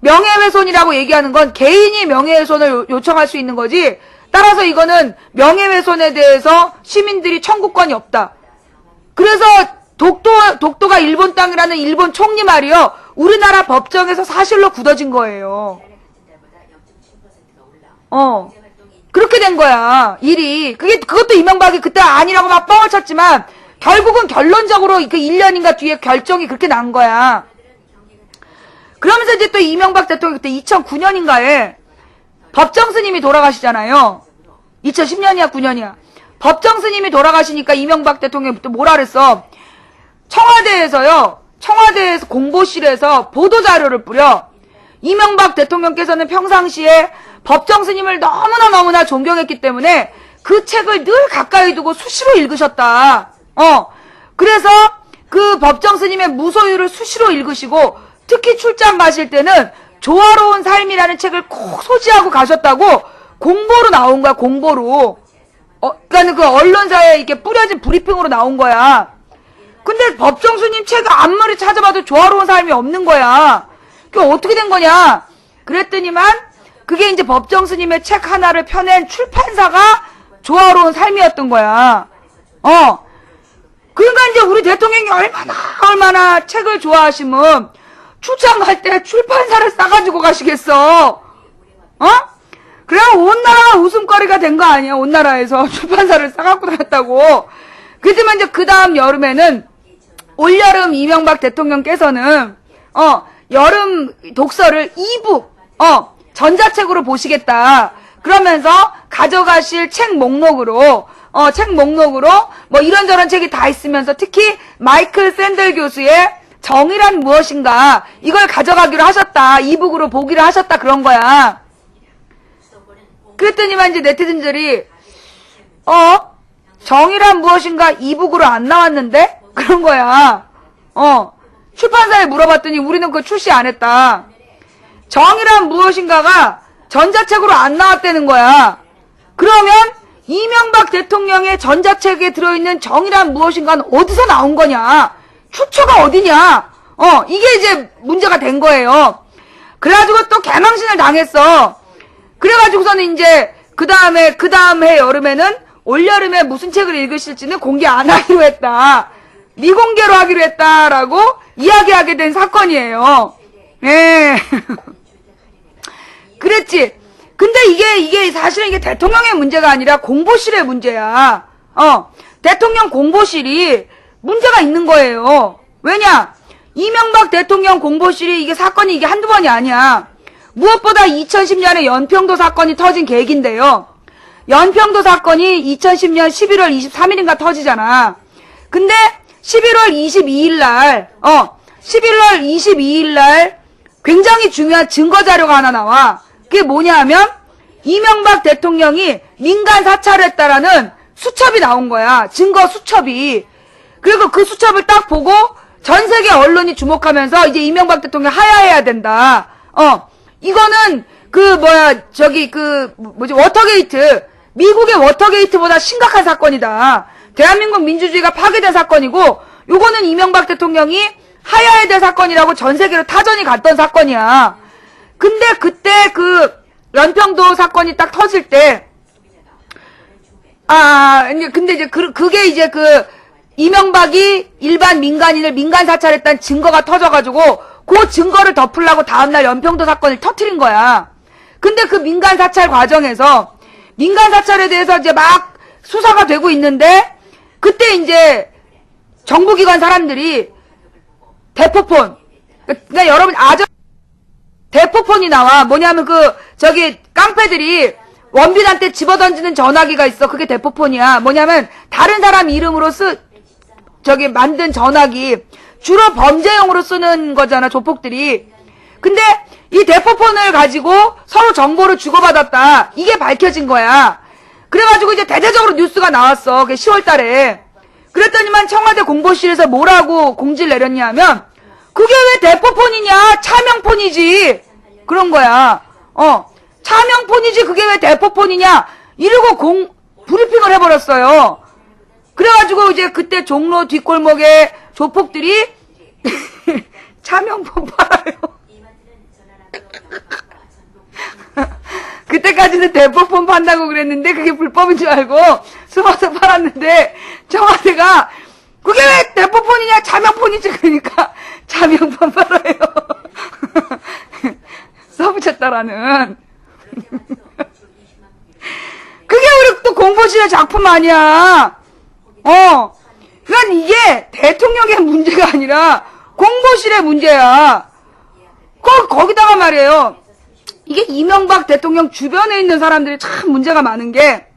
S1: 명예훼손이라고 얘기하는 건 개인이 명예훼손을 요청할 수 있는 거지. 따라서 이거는 명예훼손에 대해서 시민들이 청구권이 없다. 그래서 독도가 일본 땅이라는 일본 총리 말이요. 우리나라 법정에서 사실로 굳어진 거예요. 그렇게 된 거야, 일이. 그것도 이명박이 그때 아니라고 막 뻥을 쳤지만, 결국은 결론적으로 그 1년인가 뒤에 결정이 그렇게 난 거야. 그러면서 이제 또 이명박 대통령이 그때 2009년인가에 법정 스님이 돌아가시잖아요. 2010년이야, 9년이야. 법정 스님이 돌아가시니까 이명박 대통령이 또 뭐라 그랬어? 청와대에서 공보실에서 보도자료를 뿌려. 이명박 대통령께서는 평상시에 법정 스님을 너무나 존경했기 때문에 그 책을 늘 가까이 두고 수시로 읽으셨다. 그래서 그 법정 스님의 무소유를 수시로 읽으시고 특히 출장 가실 때는 조화로운 삶이라는 책을 꼭 소지하고 가셨다고 공보로 나온 거야, 공보로. 그러니까 그 언론사에 이렇게 뿌려진 브리핑으로 나온 거야. 근데 법정 스님 책을 아무리 찾아봐도 조화로운 삶이 없는 거야. 그게 어떻게 된 거냐? 그랬더니만 그게 이제 법정 스님의 책 하나를 펴낸 출판사가 조화로운 삶이었던 거야. 그러니까 이제 우리 대통령이 얼마나 책을 좋아하시면 출장 갈 때 출판사를 싸가지고 가시겠어. 그래야 온 나라가 웃음거리가 된 거 아니야. 온 나라에서 출판사를 싸갖고 다녔다고. 그렇지만 이제 그 다음 여름에는 올여름 이명박 대통령께서는 여름 독서를 이북 전자책으로 보시겠다. 그러면서 가져가실 책 목록으로 뭐 이런저런 책이 다 있으면서 특히 마이클 샌델 교수의 정의란 무엇인가 이걸 가져가기로 하셨다. 이북으로 보기로 하셨다. 그런 거야. 그랬더니만 이제 네티즌들이 정의란 무엇인가 이북으로 안 나왔는데? 그런 거야. 출판사에 물어봤더니 우리는 그거 출시 안 했다. 정의란 무엇인가가 전자책으로 안 나왔다는 거야. 그러면 이명박 대통령의 전자책에 들어있는 정의란 무엇인가는 어디서 나온 거냐? 출처가 어디냐? 이게 이제 문제가 된 거예요. 그래가지고 또 개망신을 당했어. 그래가지고서는 이제 그 다음 해 여름에는 올여름에 무슨 책을 읽으실지는 공개 안 하기로 했다. 미공개로 하기로 했다라고 이야기하게 된 사건이에요. 예. 그랬지. 근데 이게 사실은 이게 대통령의 문제가 아니라 공보실의 문제야. 대통령 공보실이 문제가 있는 거예요. 왜냐? 이명박 대통령 공보실이 이게 사건이 이게 한두 번이 아니야. 무엇보다 2010년에 연평도 사건이 터진 계기인데요. 연평도 사건이 2010년 11월 23일인가 터지잖아. 근데 11월 22일 날 굉장히 중요한 증거 자료가 하나 나와. 그게 뭐냐 하면 이명박 대통령이 민간 사찰을 했다라는 수첩이 나온 거야. 증거 수첩이. 그리고 그 수첩을 딱 보고 전 세계 언론이 주목하면서 이제 이명박 대통령 하야해야 된다. 이거는 워터게이트. 미국의 워터게이트보다 심각한 사건이다. 대한민국 민주주의가 파괴된 사건이고, 요거는 이명박 대통령이 하야해야 될 사건이라고 전 세계로 타전이 갔던 사건이야. 근데 그때 연평도 사건이 딱 터질 때, 근데 이제 그게 이제 이명박이 일반 민간인을 민간 사찰했다는 증거가 터져가지고, 그 증거를 덮으려고 다음날 연평도 사건을 터트린 거야. 근데 그 민간 사찰 과정에서, 민간 사찰에 대해서 이제 막 수사가 되고 있는데, 그때 이제 정부기관 사람들이 대포폰, 그러니까 여러분 대포폰이 나와. 뭐냐면 깡패들이 원빈한테 집어던지는 전화기가 있어. 그게 대포폰이야. 뭐냐면 다른 사람 이름으로 만든 전화기. 주로 범죄용으로 쓰는 거잖아, 조폭들이. 근데 이 대포폰을 가지고 서로 정보를 주고받았다. 이게 밝혀진 거야. 그래가지고 이제 대대적으로 뉴스가 나왔어. 그게 10월 달에. 그랬더니만 청와대 공보실에서 뭐라고 공지를 내렸냐면, 그게 왜 대포폰이냐? 차명폰이지. 그런 거야. 차명폰이지 그게 왜 대포폰이냐? 이러고 브리핑을 해버렸어요. 그래가지고 이제 그때 종로 뒷골목에 조폭들이 차명폰 팔아요. 그때까지는 대포폰 판다고 그랬는데 그게 불법인 줄 알고 숨어서 팔았는데 청와대가 그게 왜 대포폰이냐 차명폰이지 그러니까 차명폰 팔아요. 써붙였다라는. 그게 우리 또 공보실의 작품 아니야. 그러니까 이게 대통령의 문제가 아니라 공보실의 문제야. 거기다가 말이에요. 이게 이명박 대통령 주변에 있는 사람들이 참 문제가 많은 게,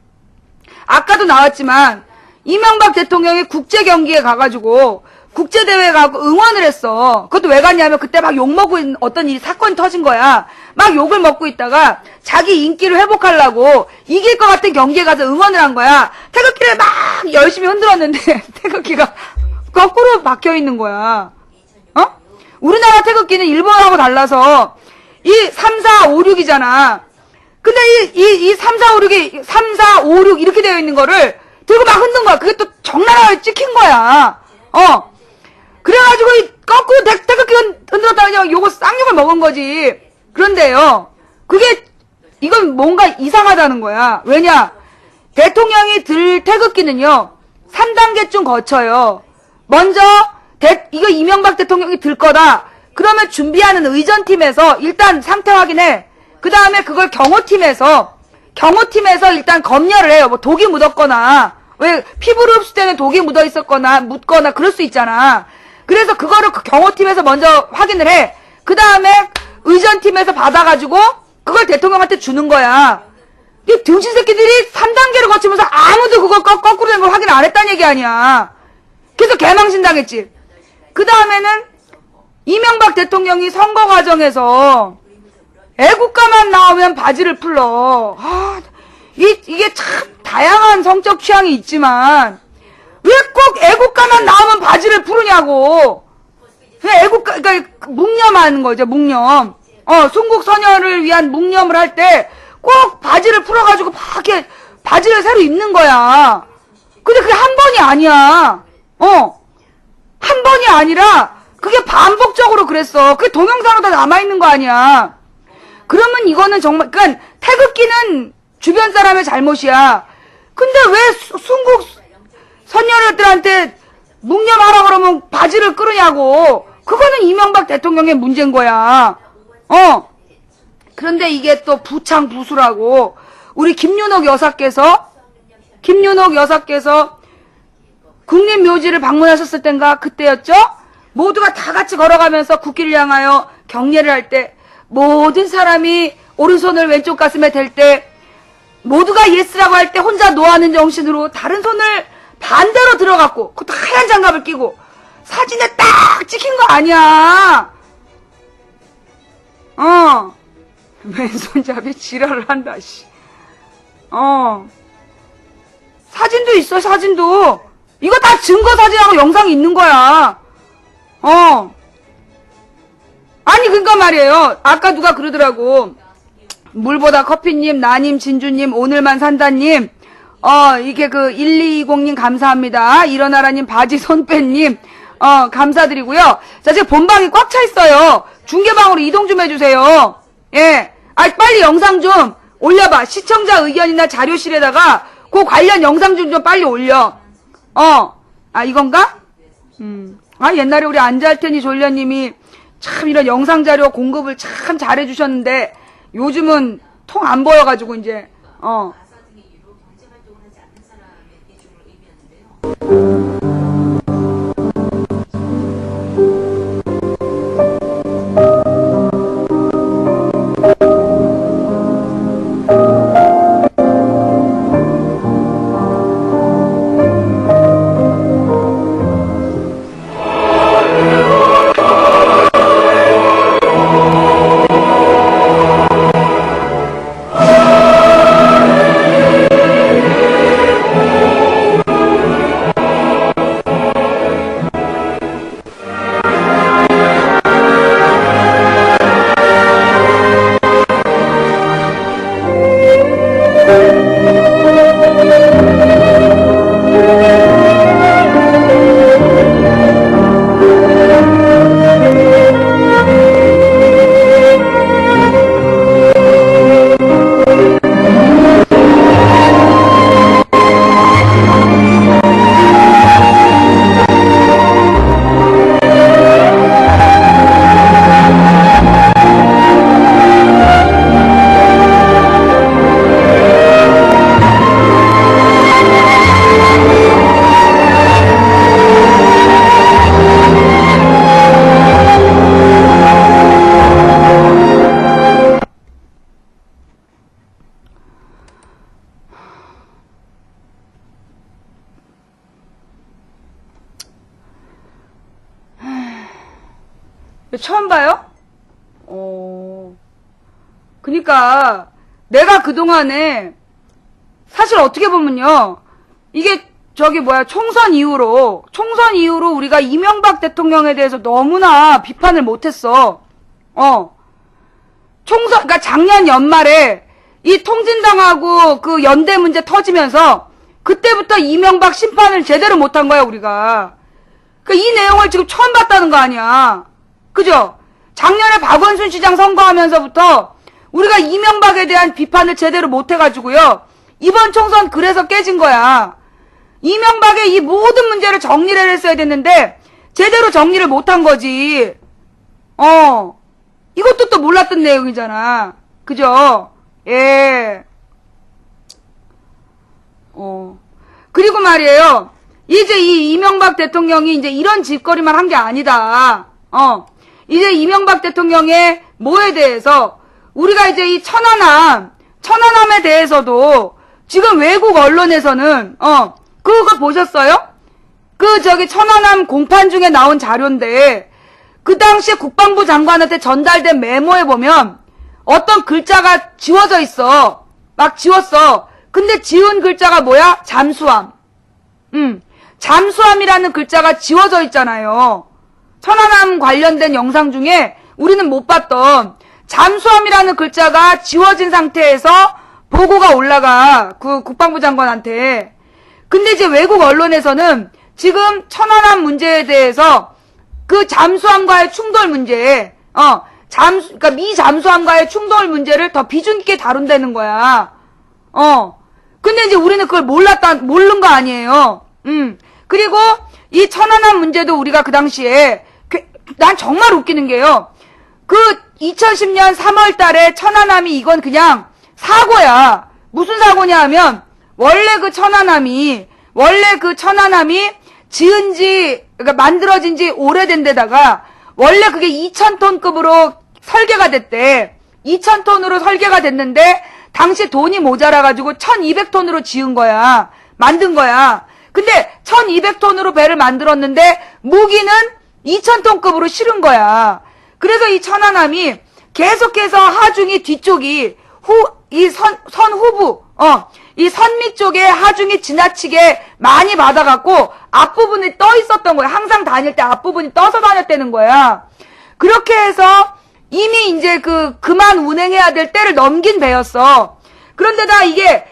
S1: 아까도 나왔지만, 이명박 대통령이 국제경기에 가가지고, 국제대회에 가고 응원을 했어. 그것도 왜 갔냐면, 그때 막 욕먹고 있는 어떤 사건이 터진 거야. 막 욕을 먹고 있다가, 자기 인기를 회복하려고, 이길 것 같은 경기에 가서 응원을 한 거야. 태극기를 막 열심히 흔들었는데, 태극기가 거꾸로 박혀있는 거야. 우리나라 태극기는 일본하고 달라서, 이 3, 4, 5, 6이잖아. 근데 이 3, 4, 5, 6이 3, 4, 5, 6 이렇게 되어 있는 거를 들고 막 흔든 거야. 그게 또 적나라하게 찍힌 거야. 그래가지고 거꾸로 태극기 흔들었다가 그냥 요거 쌍욕을 먹은 거지. 그런데요. 이건 뭔가 이상하다는 거야. 왜냐? 대통령이 들 태극기는요. 3단계쯤 거쳐요. 먼저 이거 이명박 대통령이 들 거다. 그러면 준비하는 의전팀에서 일단 상태 확인해. 그 다음에 그걸 경호팀에서 일단 검열을 해요. 뭐 독이 묻었거나, 왜 피부를 흡수되는 독이 묻어 있었거나, 묻거나 그럴 수 있잖아. 그래서 그거를 경호팀에서 먼저 확인을 해. 그 다음에 의전팀에서 받아가지고 그걸 대통령한테 주는 거야. 이 등신 새끼들이 3단계를 거치면서 아무도 그거 거꾸로 된 걸 확인 안 했다는 얘기 아니야. 그래서 개망신 당했지. 그 다음에는 이명박 대통령이 선거 과정에서 애국가만 나오면 바지를 풀러. 이게 참 다양한 성적 취향이 있지만 왜 꼭 애국가만 나오면 바지를 풀으냐고. 왜 애국가, 그러니까 묵념하는 거죠, 묵념. 순국 선열을 위한 묵념을 할 때 꼭 바지를 풀어가지고 막 이렇게 바지를 새로 입는 거야. 근데 그게 한 번이 아니야. 한 번이 아니라 그게 반복적으로 그랬어. 그게 동영상으로 다 남아있는 거 아니야. 그러면 이거는 정말, 그러니까 태극기는 주변 사람의 잘못이야. 근데 왜 순국 선열들한테 묵념하라 그러면 바지를 끌으냐고. 그거는 이명박 대통령의 문제인 거야. 그런데 이게 또 부창부수라고 우리 김윤옥 여사께서 국립묘지를 방문하셨을 땐가 그때였죠? 모두가 다 같이 걸어가면서 국기를 향하여 경례를 할 때 모든 사람이 오른손을 왼쪽 가슴에 댈 때 모두가 예스라고 할 때 혼자 노하는 정신으로 다른 손을 반대로 들어갔고 그것도 하얀 장갑을 끼고 사진에 딱 찍힌 거 아니야. 왼손잡이 지랄을 한다, 씨. 사진도 있어, 사진도. 이거 다 증거 사진하고 영상이 있는 거야. 아니, 그러니까 말이에요. 아까 누가 그러더라고. 물보다 커피님, 나님, 진주님, 오늘만 산다님, 이게 그 1220님 감사합니다. 일어나라님, 바지 손빼님, 감사드리고요. 자, 지금 본방이 꽉 차 있어요. 중계방으로 이동 좀 해주세요. 예. 빨리 영상 좀 올려봐. 시청자 의견이나 자료실에다가 그 관련 영상 좀 빨리 올려. 이건가? 옛날에 우리 안잘테니 졸려님이 참 이런 영상 자료 공급을 참 잘해주셨는데 요즘은 통 안 보여가지고 이제, 처음 봐요? 그니까, 내가 그동안에, 사실 어떻게 보면요, 이게, 총선 이후로 우리가 이명박 대통령에 대해서 너무나 비판을 못했어. 그니까 작년 연말에, 이 통진당하고 그 연대 문제 터지면서, 그때부터 이명박 심판을 제대로 못한 거야, 우리가. 이 내용을 지금 처음 봤다는 거 아니야. 그죠? 작년에 박원순 시장 선거하면서부터 우리가 이명박에 대한 비판을 제대로 못해가지고요. 이번 총선 그래서 깨진 거야. 이명박의 이 모든 문제를 정리를 했어야 됐는데 제대로 정리를 못한 거지. 이것도 또 몰랐던 내용이잖아. 그죠? 예. 그리고 말이에요. 이제 이 이명박 대통령이 이제 이런 짓거리만 한 게 아니다. 이제 이명박 대통령의 뭐에 대해서 우리가 이제 이 천안함에 대해서도 지금 외국 언론에서는 그거 보셨어요? 천안함 공판 중에 나온 자료인데 그 당시에 국방부 장관한테 전달된 메모에 보면 어떤 글자가 지워져 있어. 막 지웠어. 근데 지운 글자가 뭐야? 잠수함. 잠수함이라는 글자가 지워져 있잖아요. 천안함 관련된 영상 중에 우리는 못 봤던 잠수함이라는 글자가 지워진 상태에서 보고가 올라가. 그 국방부 장관한테. 근데 이제 외국 언론에서는 지금 천안함 문제에 대해서 그 잠수함과의 충돌 문제, 그러니까 미 잠수함과의 충돌 문제를 더 비중 있게 다룬다는 거야. 근데 이제 우리는 그걸 모른 거 아니에요. 그리고 이 천안함 문제도 우리가 그 당시에, 난 정말 웃기는 게요. 그 2010년 3월 달에 천안함이 이건 그냥 사고야. 무슨 사고냐 하면, 원래 그 천안함이 그러니까 만들어진 지 오래된 데다가, 원래 그게 2000톤급으로 설계가 됐대. 2000톤으로 설계가 됐는데, 당시 돈이 모자라가지고 1200톤으로 지은 거야. 만든 거야. 근데 1200톤으로 배를 만들었는데, 무기는 2000톤급으로 실은 거야. 그래서 이 천안함이 계속해서 하중이 뒤쪽이, 이 선 후부, 이 선미 쪽에 하중이 지나치게 많이 받아갖고 앞부분이 떠 있었던 거야. 항상 다닐 때 앞부분이 떠서 다녔다는 거야. 그렇게 해서 이미 이제 그만 운행해야 될 때를 넘긴 배였어. 그런데다 이게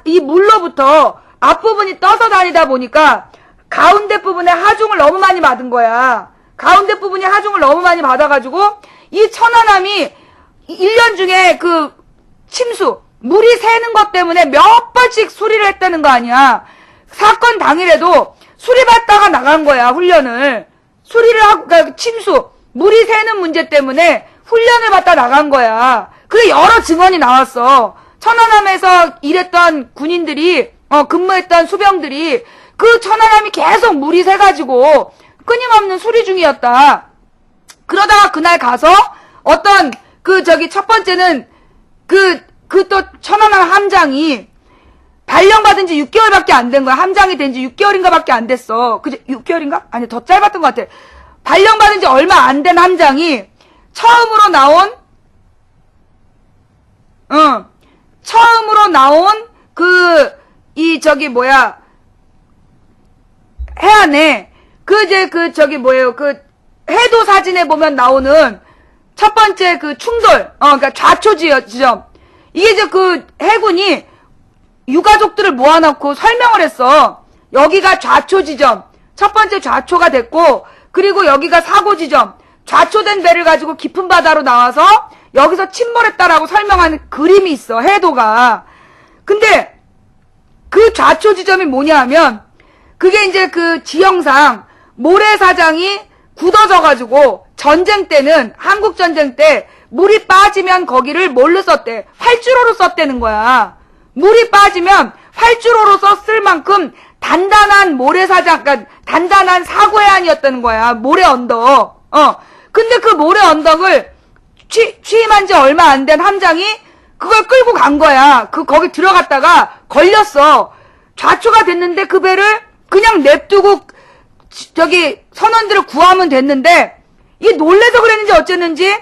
S1: 이 물로부터 앞부분이 떠서 다니다 보니까 가운데 부분에 하중을 너무 많이 받은 거야. 가운데 부분이 하중을 너무 많이 받아가지고 이 천안함이 1년 중에 침수, 물이 새는 것 때문에 몇 번씩 수리를 했다는 거 아니야. 사건 당일에도 수리받다가 나간 거야, 훈련을. 수리를 하고, 그러니까 침수, 물이 새는 문제 때문에 훈련을 받다 나간 거야. 그게 여러 증언이 나왔어. 천안함에서 일했던 군인들이, 근무했던 수병들이 그 천안함이 계속 물이 새가지고 끊임없는 수리 중이었다. 그러다가 그날 가서 어떤 첫 번째는 또 천안함 함장이 발령받은 지 6개월밖에 안 된 거야. 함장이 된 지 6개월인가 밖에 안 됐어. 그죠? 6개월인가? 아니, 더 짧았던 것 같아. 발령받은 지 얼마 안 된 함장이 처음으로 나온 해안에, 해도 사진에 보면 나오는 첫 번째 충돌, 그러니까 좌초 지점. 이게 이제 해군이 유가족들을 모아놓고 설명을 했어. 여기가 좌초 지점. 첫 번째 좌초가 됐고, 그리고 여기가 사고 지점. 좌초된 배를 가지고 깊은 바다로 나와서 여기서 침몰했다라고 설명하는 그림이 있어, 해도가. 근데 그 좌초 지점이 뭐냐 하면, 그게 이제 지형상 모래사장이 굳어져가지고 전쟁 때는, 한국 전쟁 때 물이 빠지면 거기를 뭘로 썼대? 활주로로 썼다는 거야. 물이 빠지면 활주로로 썼을 만큼 단단한 모래사장, 그러니까 단단한 사고해안이었다는 거야. 모래 언덕. 근데 그 모래 언덕을 취임한 지 얼마 안 된 함장이 그걸 끌고 간 거야. 거기 들어갔다가 걸렸어. 좌초가 됐는데 그 배를 그냥 냅두고 선원들을 구하면 됐는데, 이게 놀래서 그랬는지 어쨌는지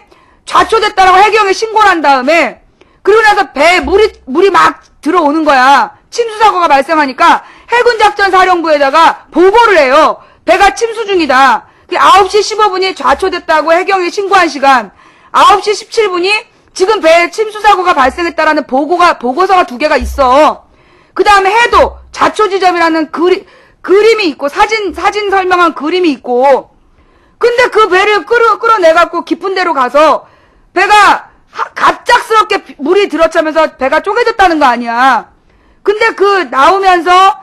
S1: 좌초됐다라고 해경에 신고를 한 다음에, 그리고 나서 배에 물이 막 들어오는 거야. 침수사고가 발생하니까 해군작전사령부에다가 보고를 해요. 배가 침수 중이다. 9시 15분이 좌초됐다고 해경에 신고한 시간, 9시 17분이 지금 배에 침수사고가 발생했다라는 보고서가 2개가 있어. 그 다음에 해도 좌초 지점이라는 그림이 있고, 사진 설명한 그림이 있고, 근데 그 배를 끌어내갖고 깊은 데로 가서 배가 갑작스럽게 물이 들어차면서 배가 쪼개졌다는 거 아니야. 근데 나오면서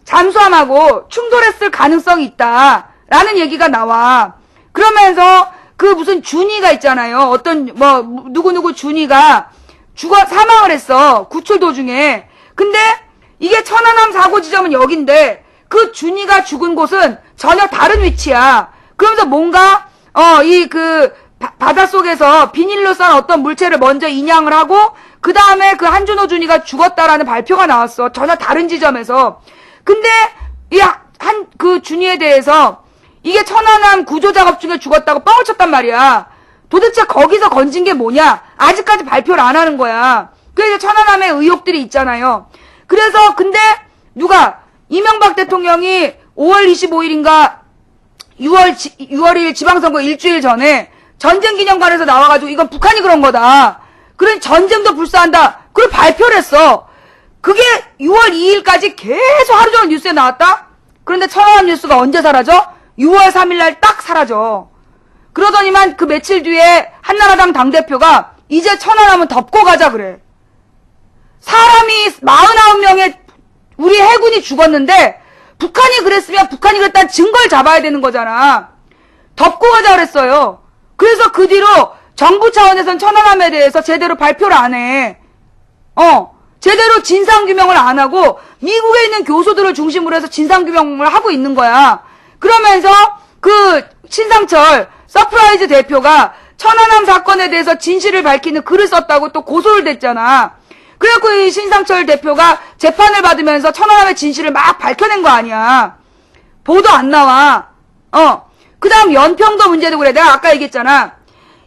S1: 잠수함하고 충돌했을 가능성이 있다라는 얘기가 나와. 그러면서 무슨 준이가 있잖아요. 누구누구 준이가 사망을 했어. 구출 도중에. 근데 이게 천안함 사고 지점은 여긴데 그 준이가 죽은 곳은 전혀 다른 위치야. 그러면서 뭔가 바닷속에서 비닐로 싼 어떤 물체를 먼저 인양을 하고 그 다음에 한준호 준이가 죽었다라는 발표가 나왔어. 전혀 다른 지점에서. 근데 그 준이에 대해서 이게 천안함 구조 작업 중에 죽었다고 뻥을 쳤단 말이야. 도대체 거기서 건진 게 뭐냐? 아직까지 발표를 안 하는 거야. 그래서 천안함의 의혹들이 있잖아요. 그래서 근데 누가 이명박 대통령이 5월 25일인가 6월 1일 지방선거 일주일 전에 전쟁기념관에서 나와가지고 이건 북한이 그런 거다. 그런 전쟁도 불사한다. 그걸 발표를 했어. 그게 6월 2일까지 계속 하루 종일 뉴스에 나왔다? 그런데 천안함 뉴스가 언제 사라져? 6월 3일날 딱 사라져. 그러더니만 그 며칠 뒤에 한나라당 당대표가 이제 천안함은 덮고 가자 그래. 사람이 49명의 우리 해군이 죽었는데 북한이 그랬으면 북한이 그랬다는 증거를 잡아야 되는 거잖아. 덮고 가자 그랬어요. 그래서 그 뒤로 정부 차원에선 천안함에 대해서 제대로 발표를 안 해. 제대로 진상규명을 안 하고 미국에 있는 교수들을 중심으로 해서 진상규명을 하고 있는 거야. 그러면서 그 신상철 서프라이즈 대표가 천안함 사건에 대해서 진실을 밝히는 글을 썼다고 또 고소를 됐잖아. 그래갖고 이 신상철 대표가 재판을 받으면서 천안함의 진실을 막 밝혀낸 거 아니야. 보도 안 나와. 그 다음 연평도 문제도 그래. 내가 아까 얘기했잖아.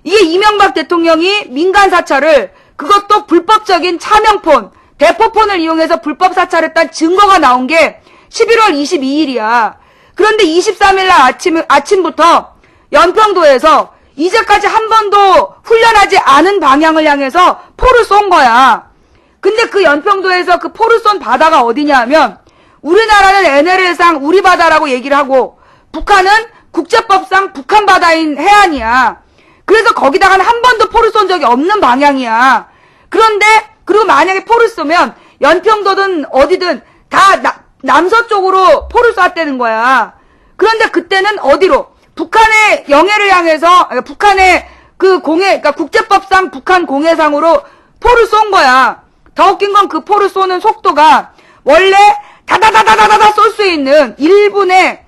S1: 이게 이명박 대통령이 민간 사찰을 그것도 불법적인 차명폰, 대포폰을 이용해서 불법 사찰했다는 증거가 나온 게 11월 22일이야. 그런데 23일 아침부터 연평도에서 이제까지 한 번도 훈련하지 않은 방향을 향해서 포를 쏜 거야. 근데 그 연평도에서 그 포를 쏜 바다가 어디냐 하면 우리나라는 NLL상 우리 바다라고 얘기를 하고 북한은 국제법상 북한 바다인 해안이야. 그래서 거기다가는 한 번도 포를 쏜 적이 없는 방향이야. 그런데 그리고 만약에 포를 쏘면 연평도든 어디든 다 남서쪽으로 포를 쐈다는 거야. 그런데 그때는 어디로? 북한의 영해를 향해서 북한의 그 그러니까 국제법상 북한 공해상으로 포를 쏜 거야. 더 웃긴 건 그 포를 쏘는 속도가 원래 다다다다다다다 쏠 수 있는 1분에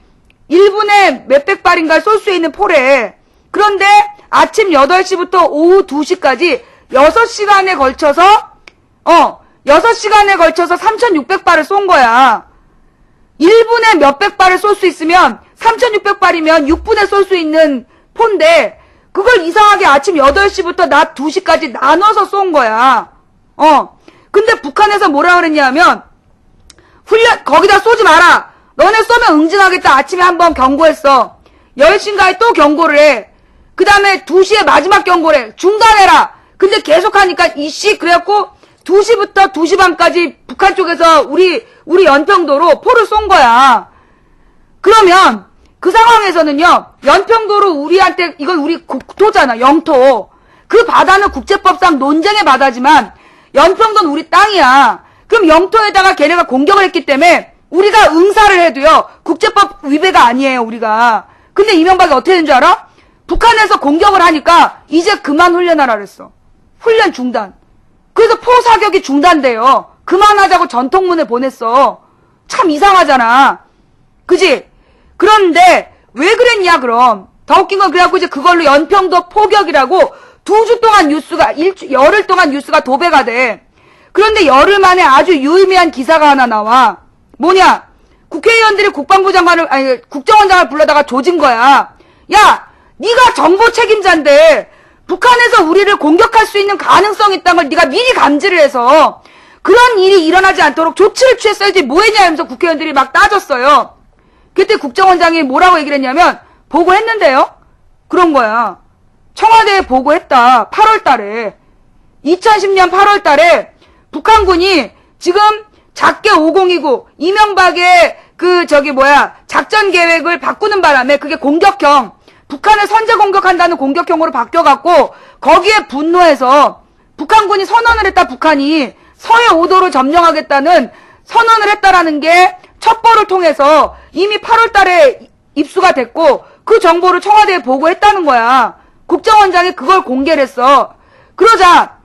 S1: 몇백 발인가 쏠 수 있는 포래. 그런데 아침 8시부터 오후 2시까지 6시간에 걸쳐서 3,600발을 쏜 거야. 1분에 몇백 발을 쏠 수 있으면 3,600발이면 6분에 쏠 수 있는 포인데 그걸 이상하게 아침 8시부터 낮 2시까지 나눠서 쏜 거야. 근데 북한에서 뭐라 그랬냐면 거기다 쏘지 마라. 너네 쏘면 응징하겠다. 아침에 한번 경고했어. 10시인가에 또 경고를 해. 그 다음에 2시에 마지막 경고를 해. 중단해라. 근데 계속 하니까 그래갖고 2시부터 2시 반까지 북한 쪽에서 우리 연평도로 포를 쏜 거야. 그러면 그 상황에서는요, 연평도로 우리한테, 이건 우리 국토잖아, 영토. 그 바다는 국제법상 논쟁의 바다지만 연평도는 우리 땅이야. 그럼 영토에다가 걔네가 공격을 했기 때문에 우리가 응사를 해도요, 국제법 위배가 아니에요, 우리가. 근데 이명박이 어떻게 된 줄 알아? 북한에서 공격을 하니까 이제 그만 훈련하라 그랬어. 훈련 중단. 그래서 포 사격이 중단돼요. 그만하자고 전통문을 보냈어. 참 이상하잖아. 그지? 그런데 왜 그랬냐 그럼. 더 웃긴 건 그래갖고 이제 그걸로 연평도 포격이라고 2주 동안 열흘 동안 뉴스가 도배가 돼. 그런데 열흘 만에 아주 유의미한 기사가 하나 나와. 뭐냐? 국회의원들이 국정원장을 불러다가 조진 거야. 야, 네가 정보 책임자인데 북한에서 우리를 공격할 수 있는 가능성이 있다는 걸 네가 미리 감지를 해서 그런 일이 일어나지 않도록 조치를 취했어야지 뭐했냐 하면서 국회의원들이 막 따졌어요. 그때 국정원장이 뭐라고 얘기를 했냐면 보고했는데요. 그런 거야. 청와대에 보고했다. 8월 달에. 2010년 8월 달에 북한군이 지금 작게 5029 이명박의 작전 계획을 바꾸는 바람에 그게 공격형, 북한을 선제 공격한다는 공격형으로 바뀌어갖고 거기에 분노해서 북한군이 선언을 했다. 북한이 서해 5도를 점령하겠다는 선언을 했다라는 게 첩보를 통해서 이미 8월 달에 입수가 됐고 그 정보를 청와대에 보고했다는 거야. 국정원장이 그걸 공개를 했어. 그러자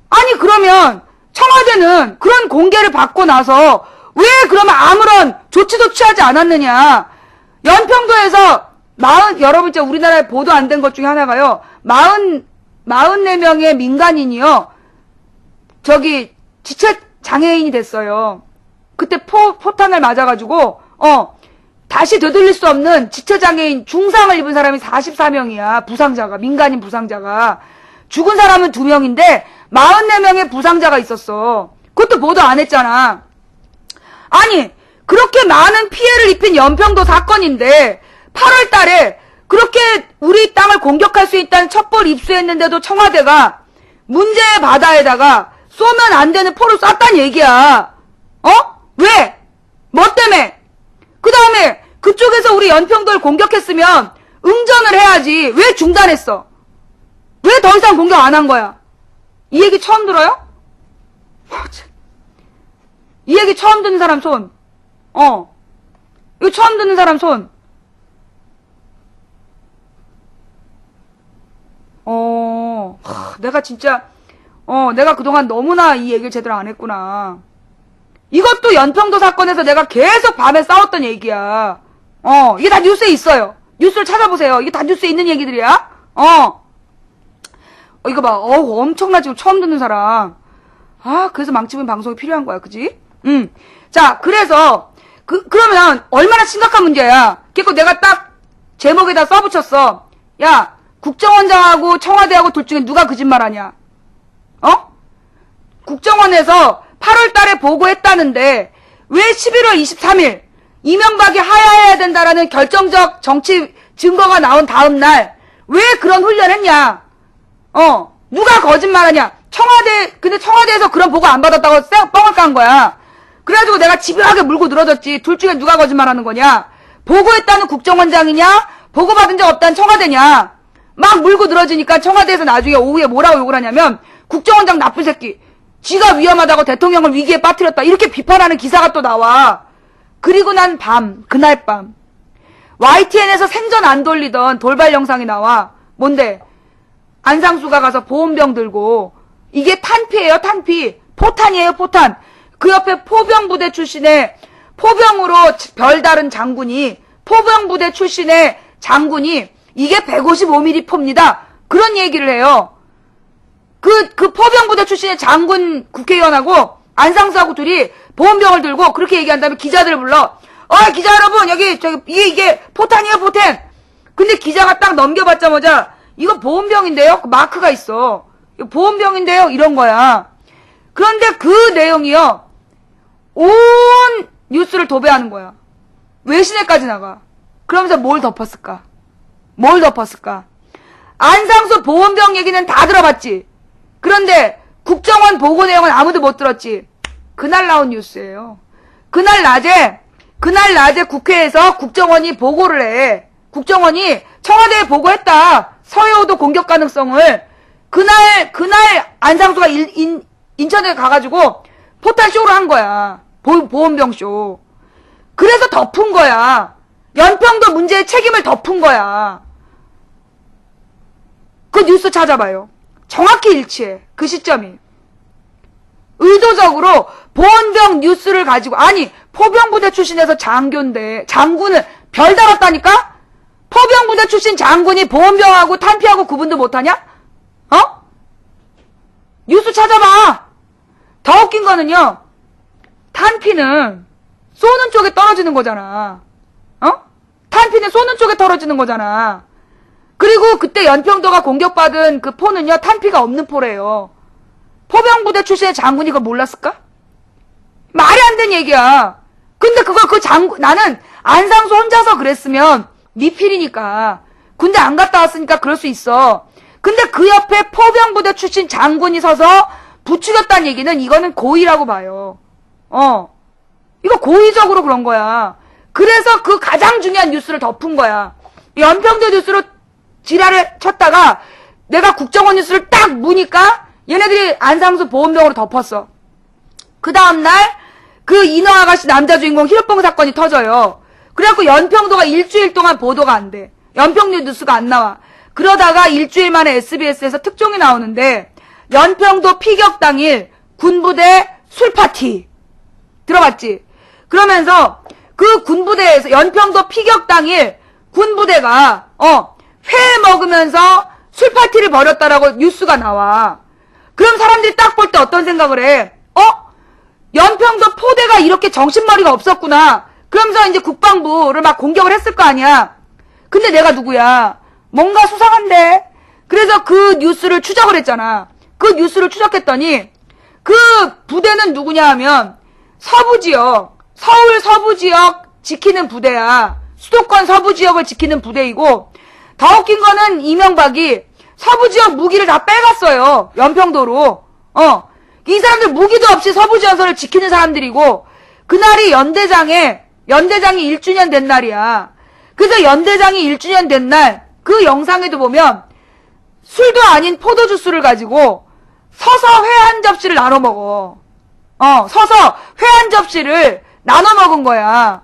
S1: 아니 그러면 청와대는 그런 공개를 받고 나서 왜 그러면 아무런 조치도 취하지 않았느냐. 연평도에서 여러분 진짜 우리나라에 보도 안 된 것 중에 하나가요. 44명의 민간인이요. 지체 장애인이 됐어요. 그때 포탄을 맞아가지고 다시 되돌릴 수 없는 지체장애인 중상을 입은 사람이 44명이야. 부상자가, 민간인 부상자가. 죽은 사람은 2명인데 44명의 부상자가 있었어. 그것도 보도 안 했잖아. 아니, 그렇게 많은 피해를 입힌 연평도 사건인데 8월 달에 그렇게 우리 땅을 공격할 수 있다는 첩보를 입수했는데도 청와대가 문제의 바다에다가 쏘면 안 되는 포를 쐈단 얘기야. 어? 왜? 뭐 때문에? 그 다음에 그쪽에서 우리 연평도를 공격했으면 응전을 해야지. 왜 중단했어? 왜 더 이상 공격 안 한 거야? 이 얘기 처음 들어요? 이 얘기 처음 듣는 사람 손. 이거 처음 듣는 사람 손. 내가 진짜, 내가 그동안 너무나 이 얘기를 제대로 안 했구나. 이것도 연평도 사건에서 내가 계속 밤에 싸웠던 얘기야. 이게 다 뉴스에 있어요. 뉴스를 찾아보세요. 이게 다 뉴스에 있는 얘기들이야. 이거 봐. 엄청나 지금 처음 듣는 사람. 그래서 망치면 방송이 필요한 거야. 그지? 자, 그래서, 그러면 얼마나 심각한 문제야. 그리고 내가 딱 제목에다 써붙였어. 야, 국정원장하고 청와대하고 둘 중에 누가 거짓말하냐? 국정원에서 8월 달에 보고했다는데 왜 11월 23일 이명박이 하야해야 된다라는 결정적 정치 증거가 나온 다음 날 왜 그런 훈련했냐? 누가 거짓말하냐? 근데 청와대에서 그런 보고 안 받았다고 뻥을 깐 거야. 그래가지고 내가 집요하게 물고 늘어졌지. 둘 중에 누가 거짓말하는 거냐? 보고했다는 국정원장이냐? 보고받은 적 없다는 청와대냐? 막 물고 늘어지니까 청와대에서 나중에 오후에 뭐라고 욕을 하냐면 국정원장 나쁜 새끼. 지가 위험하다고 대통령을 위기에 빠뜨렸다. 이렇게 비판하는 기사가 또 나와. 그리고 난 그날 밤 YTN에서 생전 안 돌리던 돌발 영상이 나와. 뭔데? 안상수가 가서 보온병 들고 이게 탄피예요, 탄피. 포탄이에요, 포탄. 그 옆에 포병부대 출신의 포병으로 별다른 장군이 포병부대 출신의 장군이 이게 155mm 포입니다. 그런 얘기를 해요. 그 포병부대 출신의 장군 국회의원하고 안상수하고 둘이 보온병을 들고 그렇게 얘기한 다음에 기자들을 불러. 기자 여러분, 이게 포탄이에요, 포탄. 근데 기자가 딱 넘겨봤자마자 이거 보온병인데요? 마크가 있어. 이거 보온병인데요? 이런 거야. 그런데 그 내용이요. 온 뉴스를 도배하는 거야. 외신에까지 나가. 그러면서 뭘 덮었을까? 안상수 보온병 얘기는 다 들어봤지. 그런데 국정원 보고 내용은 아무도 못 들었지. 그날 나온 뉴스예요. 그날 낮에 국회에서 국정원이 보고를 해. 국정원이 청와대에 보고했다. 서해오도 공격 가능성을. 그날 안상수가 인천에 가가지고 포탄 쇼를 한 거야. 보온병 쇼. 그래서 덮은 거야. 연평도 문제의 책임을 덮은 거야. 그 뉴스 찾아봐요. 정확히 일치해. 그 시점이. 의도적으로 보온병 뉴스를 가지고, 아니, 포병부대 출신에서 장군을 별 달았다니까? 포병부대 출신 장군이 보온병하고 탄피하고 구분도 못하냐? 뉴스 찾아봐. 더 웃긴 거는요, 탄피는 쏘는 쪽에 떨어지는 거잖아. 탄피는 쏘는 쪽에 떨어지는 거잖아. 그리고 그때 연평도가 공격받은 그 포는요, 탄피가 없는 포래요. 포병부대 출신의 장군이 그걸 몰랐을까? 말이 안 되는 얘기야. 근데 나는 안상수 혼자서 그랬으면 미필이니까. 군대 안 갔다 왔으니까 그럴 수 있어. 근데 그 옆에 포병부대 출신 장군이 서서 부추겼다는 얘기는 이거는 고의라고 봐요. 이거 고의적으로 그런 거야. 그래서 그 가장 중요한 뉴스를 덮은 거야. 연평도 뉴스로 지랄을 쳤다가 내가 국정원 뉴스를 딱 무니까 얘네들이 안상수 보온병으로 덮었어. 그 다음날 그 인어 아가씨 남자 주인공 히로뽕 사건이 터져요. 그래갖고 연평도가 일주일 동안 보도가 안 돼. 연평도 뉴스가 안 나와. 그러다가 일주일 만에 SBS에서 특종이 나오는데 연평도 피격 당일 군부대 술파티. 들어봤지? 그러면서 그 군부대에서 연평도 피격 당일 군부대가 회 먹으면서 술파티를 벌였다라고 뉴스가 나와. 그럼 사람들이 딱 볼 때 어떤 생각을 해? 연평도 포대가 이렇게 정신머리가 없었구나. 그러면서 이제 국방부를 막 공격을 했을 거 아니야. 근데 내가 누구야? 뭔가 수상한데? 그래서 그 뉴스를 추적을 했잖아. 그 뉴스를 추적했더니 그 부대는 누구냐 하면 서부 지역, 서울 서부 지역 지키는 부대야. 수도권 서부 지역을 지키는 부대이고, 더 웃긴 거는 이명박이 서부 지역 무기를 다 빼갔어요. 연평도로. 이 사람들 무기도 없이 서부 지역을 지키는 사람들이고, 그날이 연대장이 1주년 된 날이야. 그래서 연대장이 1주년 된 날, 그 영상에도 보면, 술도 아닌 포도주스를 가지고, 서서 회 한 접시를 나눠 먹어. 서서 회 한 접시를 나눠 먹은 거야.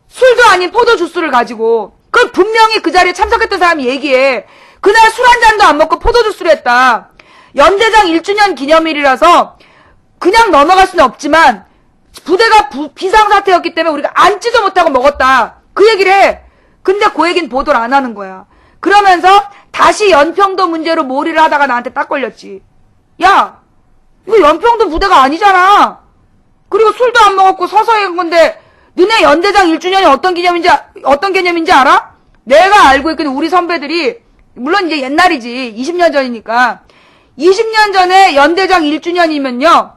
S1: 술도 아닌 포도주스를 가지고. 그걸 분명히 그 자리에 참석했던 사람이 얘기해. 그날 술 한 잔도 안 먹고 포도주스를 했다. 연대장 1주년 기념일이라서 그냥 넘어갈 수는 없지만 부대가 비상사태였기 때문에 우리가 앉지도 못하고 먹었다. 그 얘기를 해. 근데 그 얘기는 보도를 안 하는 거야. 그러면서 다시 연평도 문제로 몰이를 하다가 나한테 딱 걸렸지. 야, 이거 연평도 부대가 아니잖아. 그리고 술도 안 먹었고 서서 한 건데 너네 연대장 1주년이 어떤 개념인지 알아? 내가 알고 있거든. 우리 선배들이, 물론 이제 옛날이지. 20년 전이니까. 20년 전에 연대장 1주년이면요.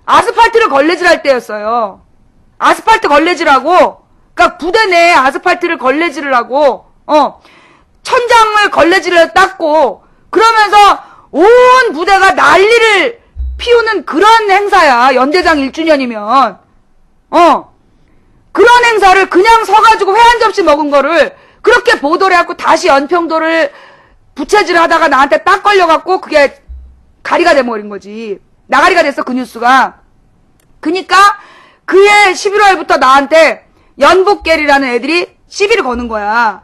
S1: 아스팔트를 걸레질할 때였어요. 아스팔트 걸레질하고, 그러니까 부대 내에 아스팔트를 걸레질을 하고, 천장을 걸레질을 닦고, 그러면서 온 부대가 난리를 피우는 그런 행사야. 연대장 1주년이면. 그런 행사를 그냥 서가지고 회 한 접시 먹은 거를 그렇게 보도를 해갖고 다시 연평도를 부채질을 하다가 나한테 딱 걸려갖고 그게 가리가 돼버린 거지. 나가리가 됐어, 그 뉴스가. 그니까 그해 11월부터 나한테 연북계리라는 애들이 시비를 거는 거야.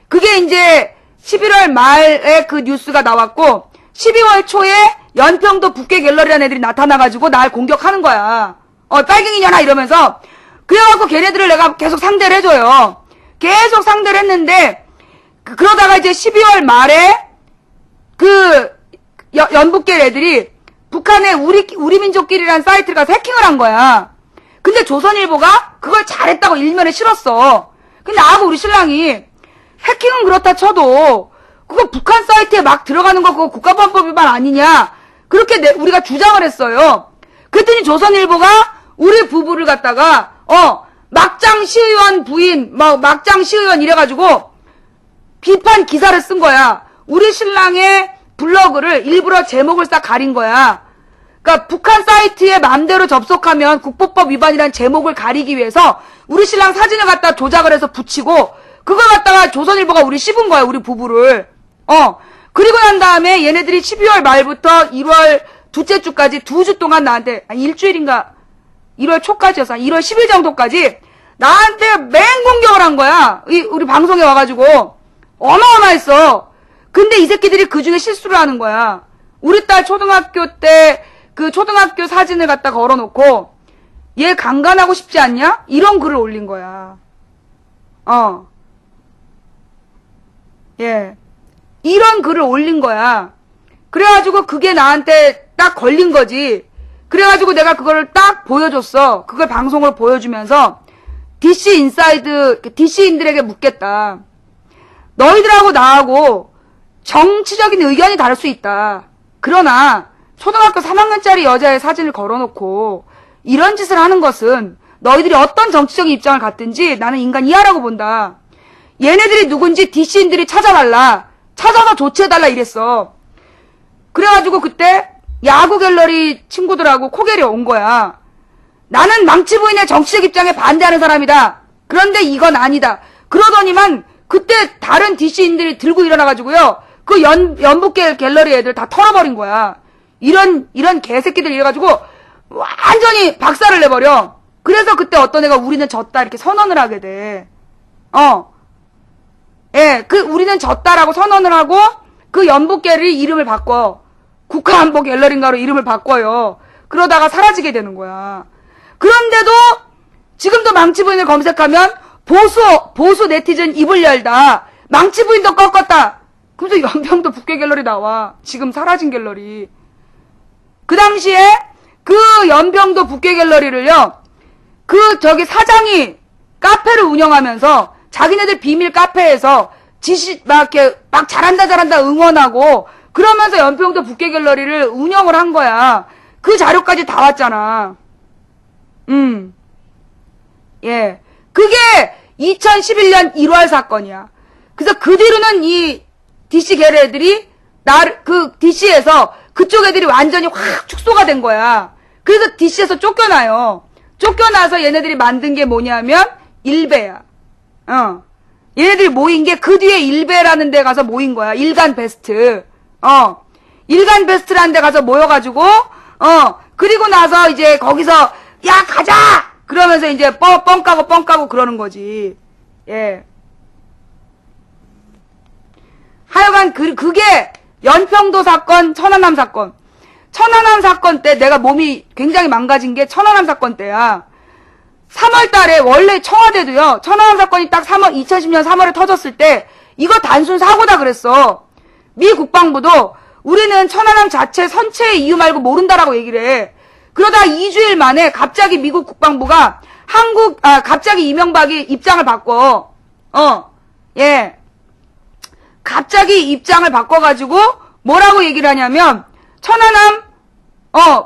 S1: 그게 이제 11월 말에 그 뉴스가 나왔고 12월 초에 연평도 북계 갤러리라는 애들이 나타나가지고 날 공격하는 거야. 빨갱이냐나 이러면서. 그래갖고 걔네들을 내가 계속 상대를 해줘요. 계속 상대를 했는데, 그러다가 이제 12월 말에, 연북계 애들이 북한의 우리 민족끼리라는 사이트를 가서 해킹을 한 거야. 근데 조선일보가 그걸 잘했다고 일면에 실었어. 근데 나하고 우리 신랑이, 해킹은 그렇다 쳐도, 그거 북한 사이트에 막 들어가는 거 그거 국가보안법 위반 아니냐. 그렇게 우리가 주장을 했어요. 그랬더니 조선일보가 우리 부부를 갖다가, 막장 시의원 부인, 막장 시의원 이래가지고, 비판 기사를 쓴 거야. 우리 신랑의 블로그를 일부러 제목을 싹 가린 거야. 그러니까 북한 사이트에 마음대로 접속하면 국보법 위반이라는 제목을 가리기 위해서 우리 신랑 사진을 갖다 조작을 해서 붙이고, 그걸 갖다가 조선일보가 우리 씹은 거야, 우리 부부를. 그리고 난 다음에 얘네들이 12월 말부터 1월 둘째 주까지 2주 동안 나한테, 일주일인가, 1월 초까지였어. 1월 10일 정도까지 나한테 맹공격을 한 거야. 우리 방송에 와가지고. 어마어마했어. 근데 이 새끼들이 그 중에 실수를 하는 거야. 우리 딸 초등학교 때 그 초등학교 사진을 갖다 걸어놓고 얘 강간하고 싶지 않냐? 이런 글을 올린 거야. 예. 이런 글을 올린 거야. 그래가지고 그게 나한테 딱 걸린 거지. 그래가지고 내가 그거를 딱 보여줬어. 그걸 방송을 보여주면서 DC인들에게 묻겠다. 너희들하고 나하고 정치적인 의견이 다를 수 있다. 그러나 초등학교 3학년짜리 여자의 사진을 걸어놓고 이런 짓을 하는 것은 너희들이 어떤 정치적인 입장을 갖든지 나는 인간 이하라고 본다. 얘네들이 누군지 DC인들이 찾아달라. 찾아서 조치해달라 이랬어. 그래가지고 그때 야구 갤러리 친구들하고 코겔이 온 거야. 나는 망치 부인의 정치적 입장에 반대하는 사람이다. 그런데 이건 아니다. 그러더니만 그때 다른 DC인들이 들고 일어나가지고요. 그 연북계 갤러리 애들 다 털어버린 거야. 이런 개새끼들 이래가지고 완전히 박살을 내버려. 그래서 그때 어떤 애가 우리는 졌다 이렇게 선언을 하게 돼. 예, 우리는 졌다라고 선언을 하고 그 연북계를 이름을 바꿔. 국가안보 갤러리인가로 이름을 바꿔요. 그러다가 사라지게 되는 거야. 그런데도 지금도 망치부인을 검색하면 보수 네티즌 입을 열다. 망치부인도 꺾었다. 그래서 연평도 북계 갤러리 나와. 지금 사라진 갤러리. 그 당시에 그 연평도 북계 갤러리를요. 사장이 카페를 운영하면서 자기네들 비밀 카페에서 막 이렇게 막 잘한다 응원하고 그러면서 연평도 북계 갤러리를 운영을 한 거야. 그 자료까지 다 왔잖아. 예. 그게 2011년 1월 사건이야. 그래서 그 뒤로는 이 DC 계레들이 그 DC에서 그쪽 애들이 완전히 확 축소가 된 거야. 그래서 DC에서 쫓겨나요. 쫓겨나서 얘네들이 만든 게 뭐냐면 일베야. 얘네들이 모인 게 그 뒤에 일베라는 데 가서 모인 거야. 일간 베스트. 일간 베스트라는 데 가서 모여가지고 그리고 나서 이제 거기서 야 가자! 그러면서 이제 뻥 까고 그러는 거지. 예. 하여간 그게 연평도 사건, 천안함 사건. 천안함 사건 때 내가 몸이 굉장히 망가진 게 천안함 사건 때야. 3월 달에 원래 청와대도요. 천안함 사건이 딱 2010년 3월에 터졌을 때 이거 단순 사고다 그랬어. 미 국방부도 우리는 천안함 자체 선체의 이유 말고 모른다라고 얘기를 해. 그러다 2주일 만에 갑자기 미국 국방부가 갑자기 이명박이 입장을 바꿔. 예. 갑자기 입장을 바꿔가지고 뭐라고 얘기를 하냐면 천안함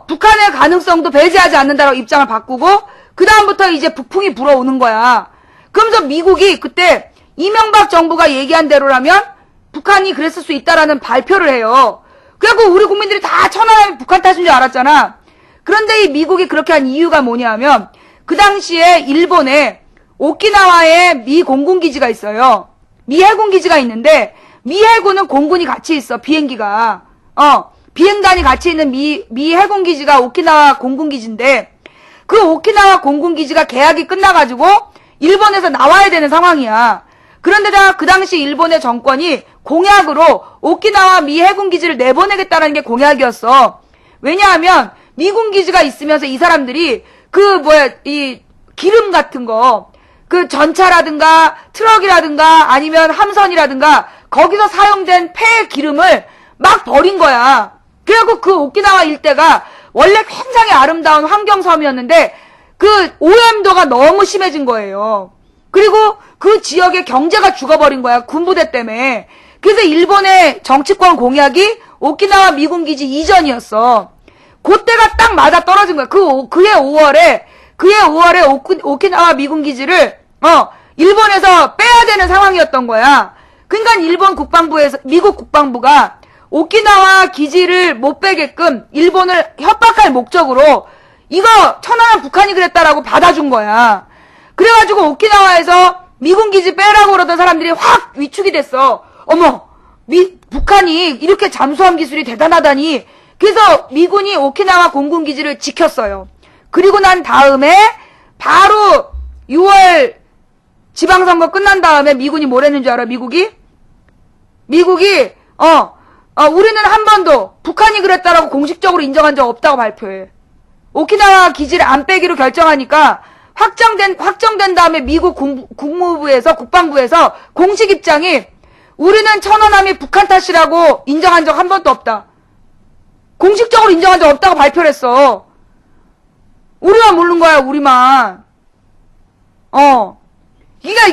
S1: 북한의 가능성도 배제하지 않는다라고 입장을 바꾸고 그 다음부터 이제 북풍이 불어오는 거야. 그러면서 미국이 그때 이명박 정부가 얘기한 대로라면 북한이 그랬을 수 있다라는 발표를 해요. 그래갖고 우리 국민들이 다 천안함이 북한 탓인 줄 알았잖아. 그런데 이 미국이 그렇게 한 이유가 뭐냐면 그 당시에 일본에 오키나와에 미 공군기지가 있어요. 미 해군기지가 있는데 미 해군은 공군이 같이 있어. 비행기가. 비행단이 같이 있는 미 해군기지가 오키나와 공군기지인데 그 오키나와 공군기지가 계약이 끝나가지고 일본에서 나와야 되는 상황이야. 그런데다가 그 당시 일본의 정권이 공약으로 오키나와 미 해군기지를 내보내겠다는 게 공약이었어. 왜냐하면 미군기지가 있으면서 이 사람들이 이 기름 같은 거, 그 전차라든가 트럭이라든가 아니면 함선이라든가 거기서 사용된 폐 기름을 막 버린 거야. 그래갖고 그 오키나와 일대가 원래 굉장히 아름다운 환경섬이었는데 그 오염도가 너무 심해진 거예요. 그리고 그 지역의 경제가 죽어버린 거야. 군부대 때문에. 그래서 일본의 정치권 공약이 오키나와 미군기지 이전이었어. 그때가 딱 맞아 떨어진 거야. 그해 5월에 오키나와 미군기지를 일본에서 빼야 되는 상황이었던 거야. 그러니까 미국 국방부가 오키나와 기지를 못 빼게끔 일본을 협박할 목적으로 이거 천안함 북한이 그랬다라고 받아준 거야. 그래가지고 오키나와에서 미군기지 빼라고 그러던 사람들이 확 위축이 됐어. 어머, 북한이 이렇게 잠수함 기술이 대단하다니. 그래서 미군이 오키나와 공군기지를 지켰어요. 그리고 난 다음에 바로 6월 지방선거 끝난 다음에 미군이 뭘 했는 줄 알아? 미국이 우리는 한 번도 북한이 그랬다라고 공식적으로 인정한 적 없다고 발표해. 오키나와 기지를 안 빼기로 결정하니까 확정된 다음에 미국 국방부에서 공식 입장이 우리는 천안함이 북한 탓이라고 인정한 적 한 번도 없다. 공식적으로 인정한 적 없다고 발표를 했어. 우리만 모르는 거야, 우리만. 그러니까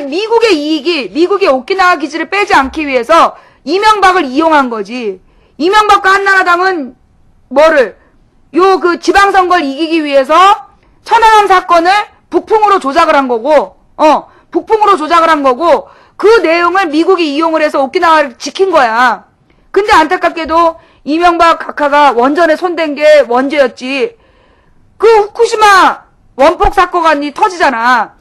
S1: 미국의 이익이 미국이 오키나와 기지를 빼지 않기 위해서 이명박을 이용한 거지. 이명박과 한나라당은 그 지방선거를 이기기 위해서 천안함 사건을 북풍으로 조작을 한 거고, 그 내용을 미국이 이용을 해서 오키나와를 지킨 거야. 근데 안타깝게도 이명박 각하가 원전에 손댄 게 원죄였지. 그 후쿠시마 원폭 사건이 터지잖아.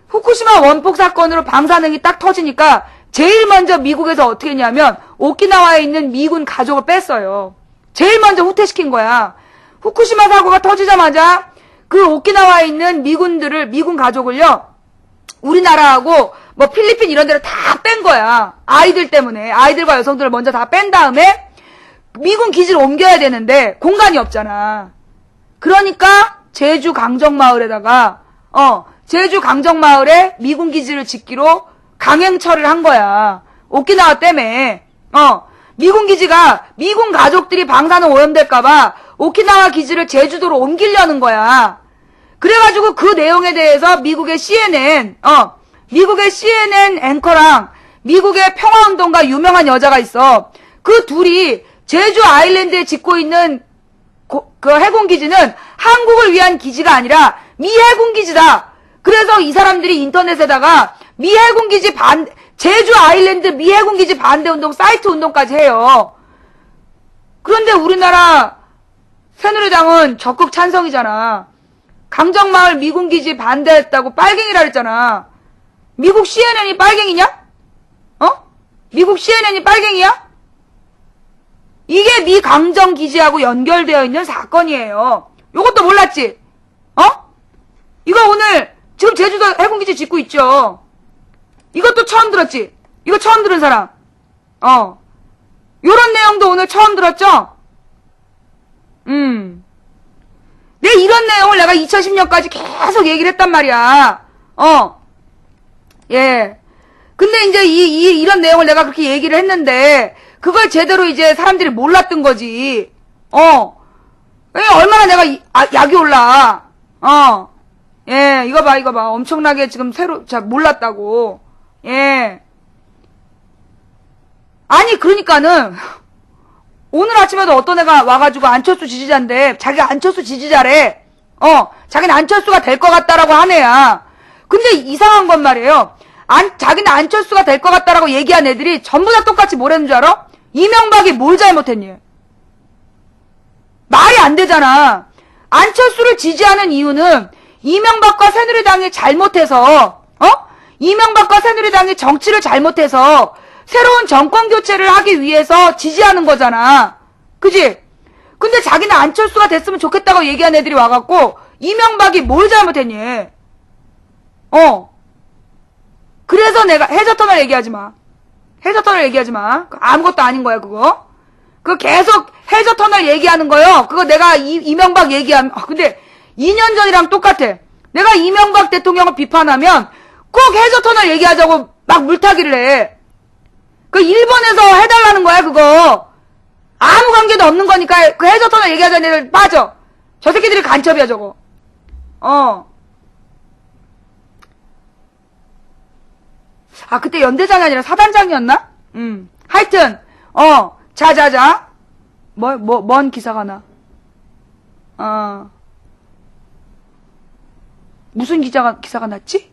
S1: 후쿠시마 원폭 사건으로 방사능이 딱 터지니까 제일 먼저 미국에서 어떻게 했냐면 오키나와에 있는 미군 가족을 뺐어요. 제일 먼저 후퇴시킨 거야. 후쿠시마 사고가 터지자마자 그 오키나와에 있는 미군 가족을요, 우리나라하고 필리핀 이런 데를 다 뺀 거야. 아이들 때문에. 아이들과 여성들을 먼저 다 뺀 다음에 미군 기지를 옮겨야 되는데 공간이 없잖아. 그러니까 제주 강정마을에 미군 기지를 짓기로 강행처를 한 거야. 오키나와 때문에. 미군 기지가 미군 가족들이 방사능 오염될까봐 오키나와 기지를 제주도로 옮기려는 거야. 그래가지고 그 내용에 대해서 미국의 CNN 앵커랑 미국의 평화운동가 유명한 여자가 있어. 그 둘이 제주 아일랜드에 짓고 있는 그 해군기지는 한국을 위한 기지가 아니라 미 해군기지다. 그래서 이 사람들이 인터넷에다가 미 해군기지 제주 아일랜드 미 해군기지 반대운동 사이트 운동까지 해요. 그런데 우리나라 새누리당은 적극 찬성이잖아. 강정마을 미군기지 반대했다고 빨갱이라 그랬잖아. 미국 CNN이 빨갱이냐? 미국 CNN이 빨갱이야? 이게 미 강정기지하고 연결되어 있는 사건이에요. 요것도 몰랐지? 이거 오늘 지금 제주도 해군기지 짓고 있죠. 이것도 처음 들었지? 이거 처음 들은 사람. 요런 내용도 오늘 처음 들었죠? 이런 내용을 내가 2010년까지 계속 얘기를 했단 말이야. 예. 근데 이제 이런 내용을 내가 그렇게 얘기를 했는데, 그걸 제대로 이제 사람들이 몰랐던 거지. 얼마나 내가 약이 올라. 예, 이거 봐. 엄청나게 지금 몰랐다고. 예. 아니, 그러니까는, 오늘 아침에도 어떤 애가 와가지고 안철수 지지자인데, 자기가 안철수 지지자래. 자기는 안철수가 될 것 같다라고 한 애야. 근데 이상한 건 말이에요. 자기는 안철수가 될 것 같다라고 얘기한 애들이 전부 다 똑같이 뭐라는 줄 알아? 이명박이 뭘 잘못했니? 말이 안 되잖아. 안철수를 지지하는 이유는 이명박과 새누리당이 잘못해서, 이명박과 새누리당이 정치를 잘못해서 새로운 정권 교체를 하기 위해서 지지하는 거잖아. 그지? 근데 자기는 안철수가 됐으면 좋겠다고 얘기한 애들이 와갖고 이명박이 뭘 잘못했니? 그래서 내가 해저터널 얘기하지 마. 해저터널 얘기하지 마. 아무것도 아닌 거야, 그거. 그거 계속 해저터널 얘기하는 거요. 그거 내가 이명박 얘기하면, 근데 2년 전이랑 똑같아. 내가 이명박 대통령을 비판하면 꼭 해저터널 얘기하자고 막 물타기를 해. 그 일본에서 해달라는 거야, 그거. 아무 관계도 없는 거니까 그 해저터널 얘기하자는 애들 빠져. 저 새끼들이 간첩이야, 저거. 그때 연대장이 아니라 사단장이었나? 하여튼, 자자자. 뭔 기사가 나? 무슨 기사가 났지?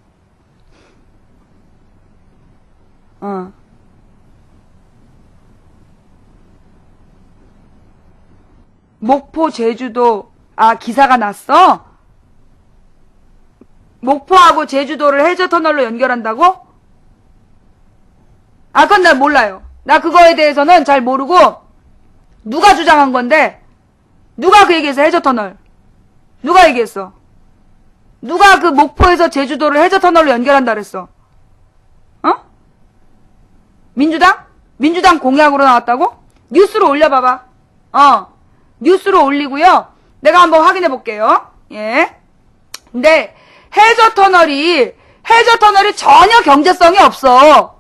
S1: 목포, 제주도, 기사가 났어? 목포하고 제주도를 해저터널로 연결한다고? 그건 난 몰라요. 나 그거에 대해서는 잘 모르고, 누가 주장한 건데, 누가 그 얘기했어, 해저터널? 누가 얘기했어? 누가 그 목포에서 제주도를 해저터널로 연결한다 그랬어? 민주당? 민주당 공약으로 나왔다고? 뉴스로 올려봐봐. 뉴스로 올리고요. 내가 한번 확인해 볼게요. 예. 근데 해저터널이 전혀 경제성이 없어.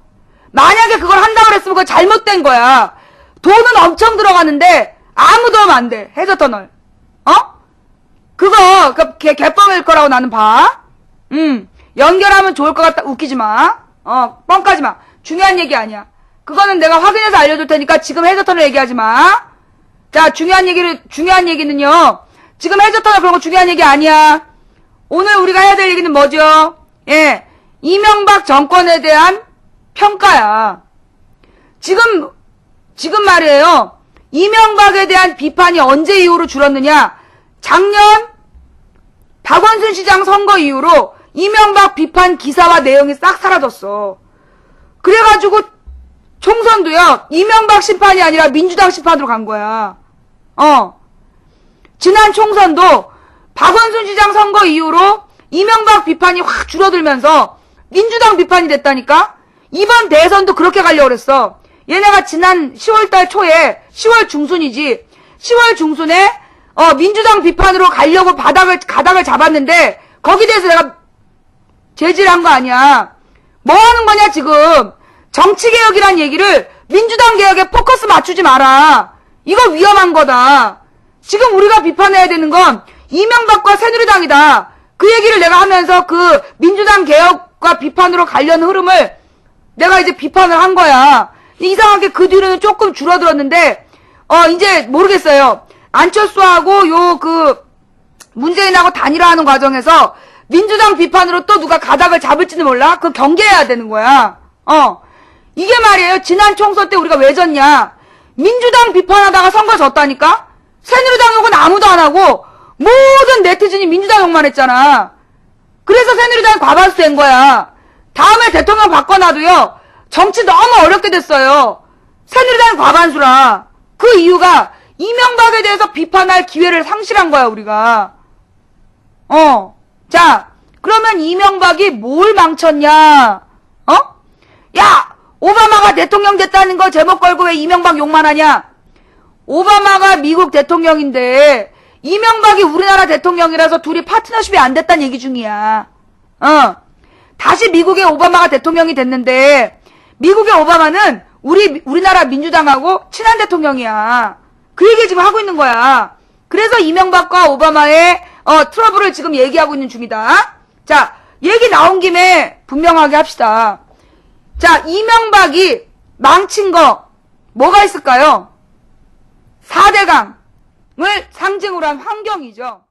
S1: 만약에 그걸 한다고 그랬으면 그거 잘못된 거야. 돈은 엄청 들어가는데 아무 도움 안 돼. 해저터널. 그거 개뻥일 거라고 나는 봐. 연결하면 좋을 것 같다. 웃기지 마. 뻥까지 마. 중요한 얘기 아니야. 그거는 내가 확인해서 알려줄 테니까 지금 해저터널 얘기하지 마. 자, 중요한 얘기는요. 지금 해저터널 그런 거 중요한 얘기 아니야. 오늘 우리가 해야 될 얘기는 뭐죠? 예. 이명박 정권에 대한 평가야. 지금 말이에요. 이명박에 대한 비판이 언제 이후로 줄었느냐? 작년 박원순 시장 선거 이후로 이명박 비판 기사와 내용이 싹 사라졌어. 그래가지고 총선도요. 이명박 심판이 아니라 민주당 심판으로 간 거야. 지난 총선도 박원순 시장 선거 이후로 이명박 비판이 확 줄어들면서 민주당 비판이 됐다니까? 이번 대선도 그렇게 가려고 그랬어. 얘네가 지난 10월달 초에, 10월 중순이지. 10월 중순에, 민주당 비판으로 가려고 가닥을 잡았는데, 거기 대해서 내가 제지를 한 거 아니야. 뭐 하는 거냐, 지금. 정치개혁이란 얘기를 민주당 개혁에 포커스 맞추지 마라. 이거 위험한 거다. 지금 우리가 비판해야 되는 건 이명박과 새누리당이다. 그 얘기를 내가 하면서 그 민주당 개혁과 비판으로 가려는 흐름을 내가 이제 비판을 한 거야. 이상하게 그 뒤로는 조금 줄어들었는데, 이제 모르겠어요. 안철수하고 문재인하고 단일화하는 과정에서 민주당 비판으로 또 누가 가닥을 잡을지는 몰라? 그거 경계해야 되는 거야. 이게 말이에요. 지난 총선 때 우리가 왜 졌냐? 민주당 비판하다가 선거 졌다니까? 새누리당 욕은 아무도 안 하고, 모든 네티즌이 민주당 욕만 했잖아. 그래서 새누리당이 과반수 된 거야. 다음에 대통령 바꿔놔도요, 정치 너무 어렵게 됐어요. 새누리당이 과반수라. 그 이유가 이명박에 대해서 비판할 기회를 상실한 거야, 우리가. 자, 그러면 이명박이 뭘 망쳤냐? 야! 오바마가 대통령 됐다는 거 제목 걸고 왜 이명박 욕만 하냐? 오바마가 미국 대통령인데, 이명박이 우리나라 대통령이라서 둘이 파트너십이 안 됐다는 얘기 중이야. 다시 미국의 오바마가 대통령이 됐는데, 미국의 오바마는 우리나라 민주당하고 친한 대통령이야. 그 얘기 지금 하고 있는 거야. 그래서 이명박과 오바마의 트러블을 지금 얘기하고 있는 중이다. 자, 얘기 나온 김에 분명하게 합시다. 자, 이명박이 망친 거 뭐가 있을까요? 4대강을 상징으로 한 환경이죠.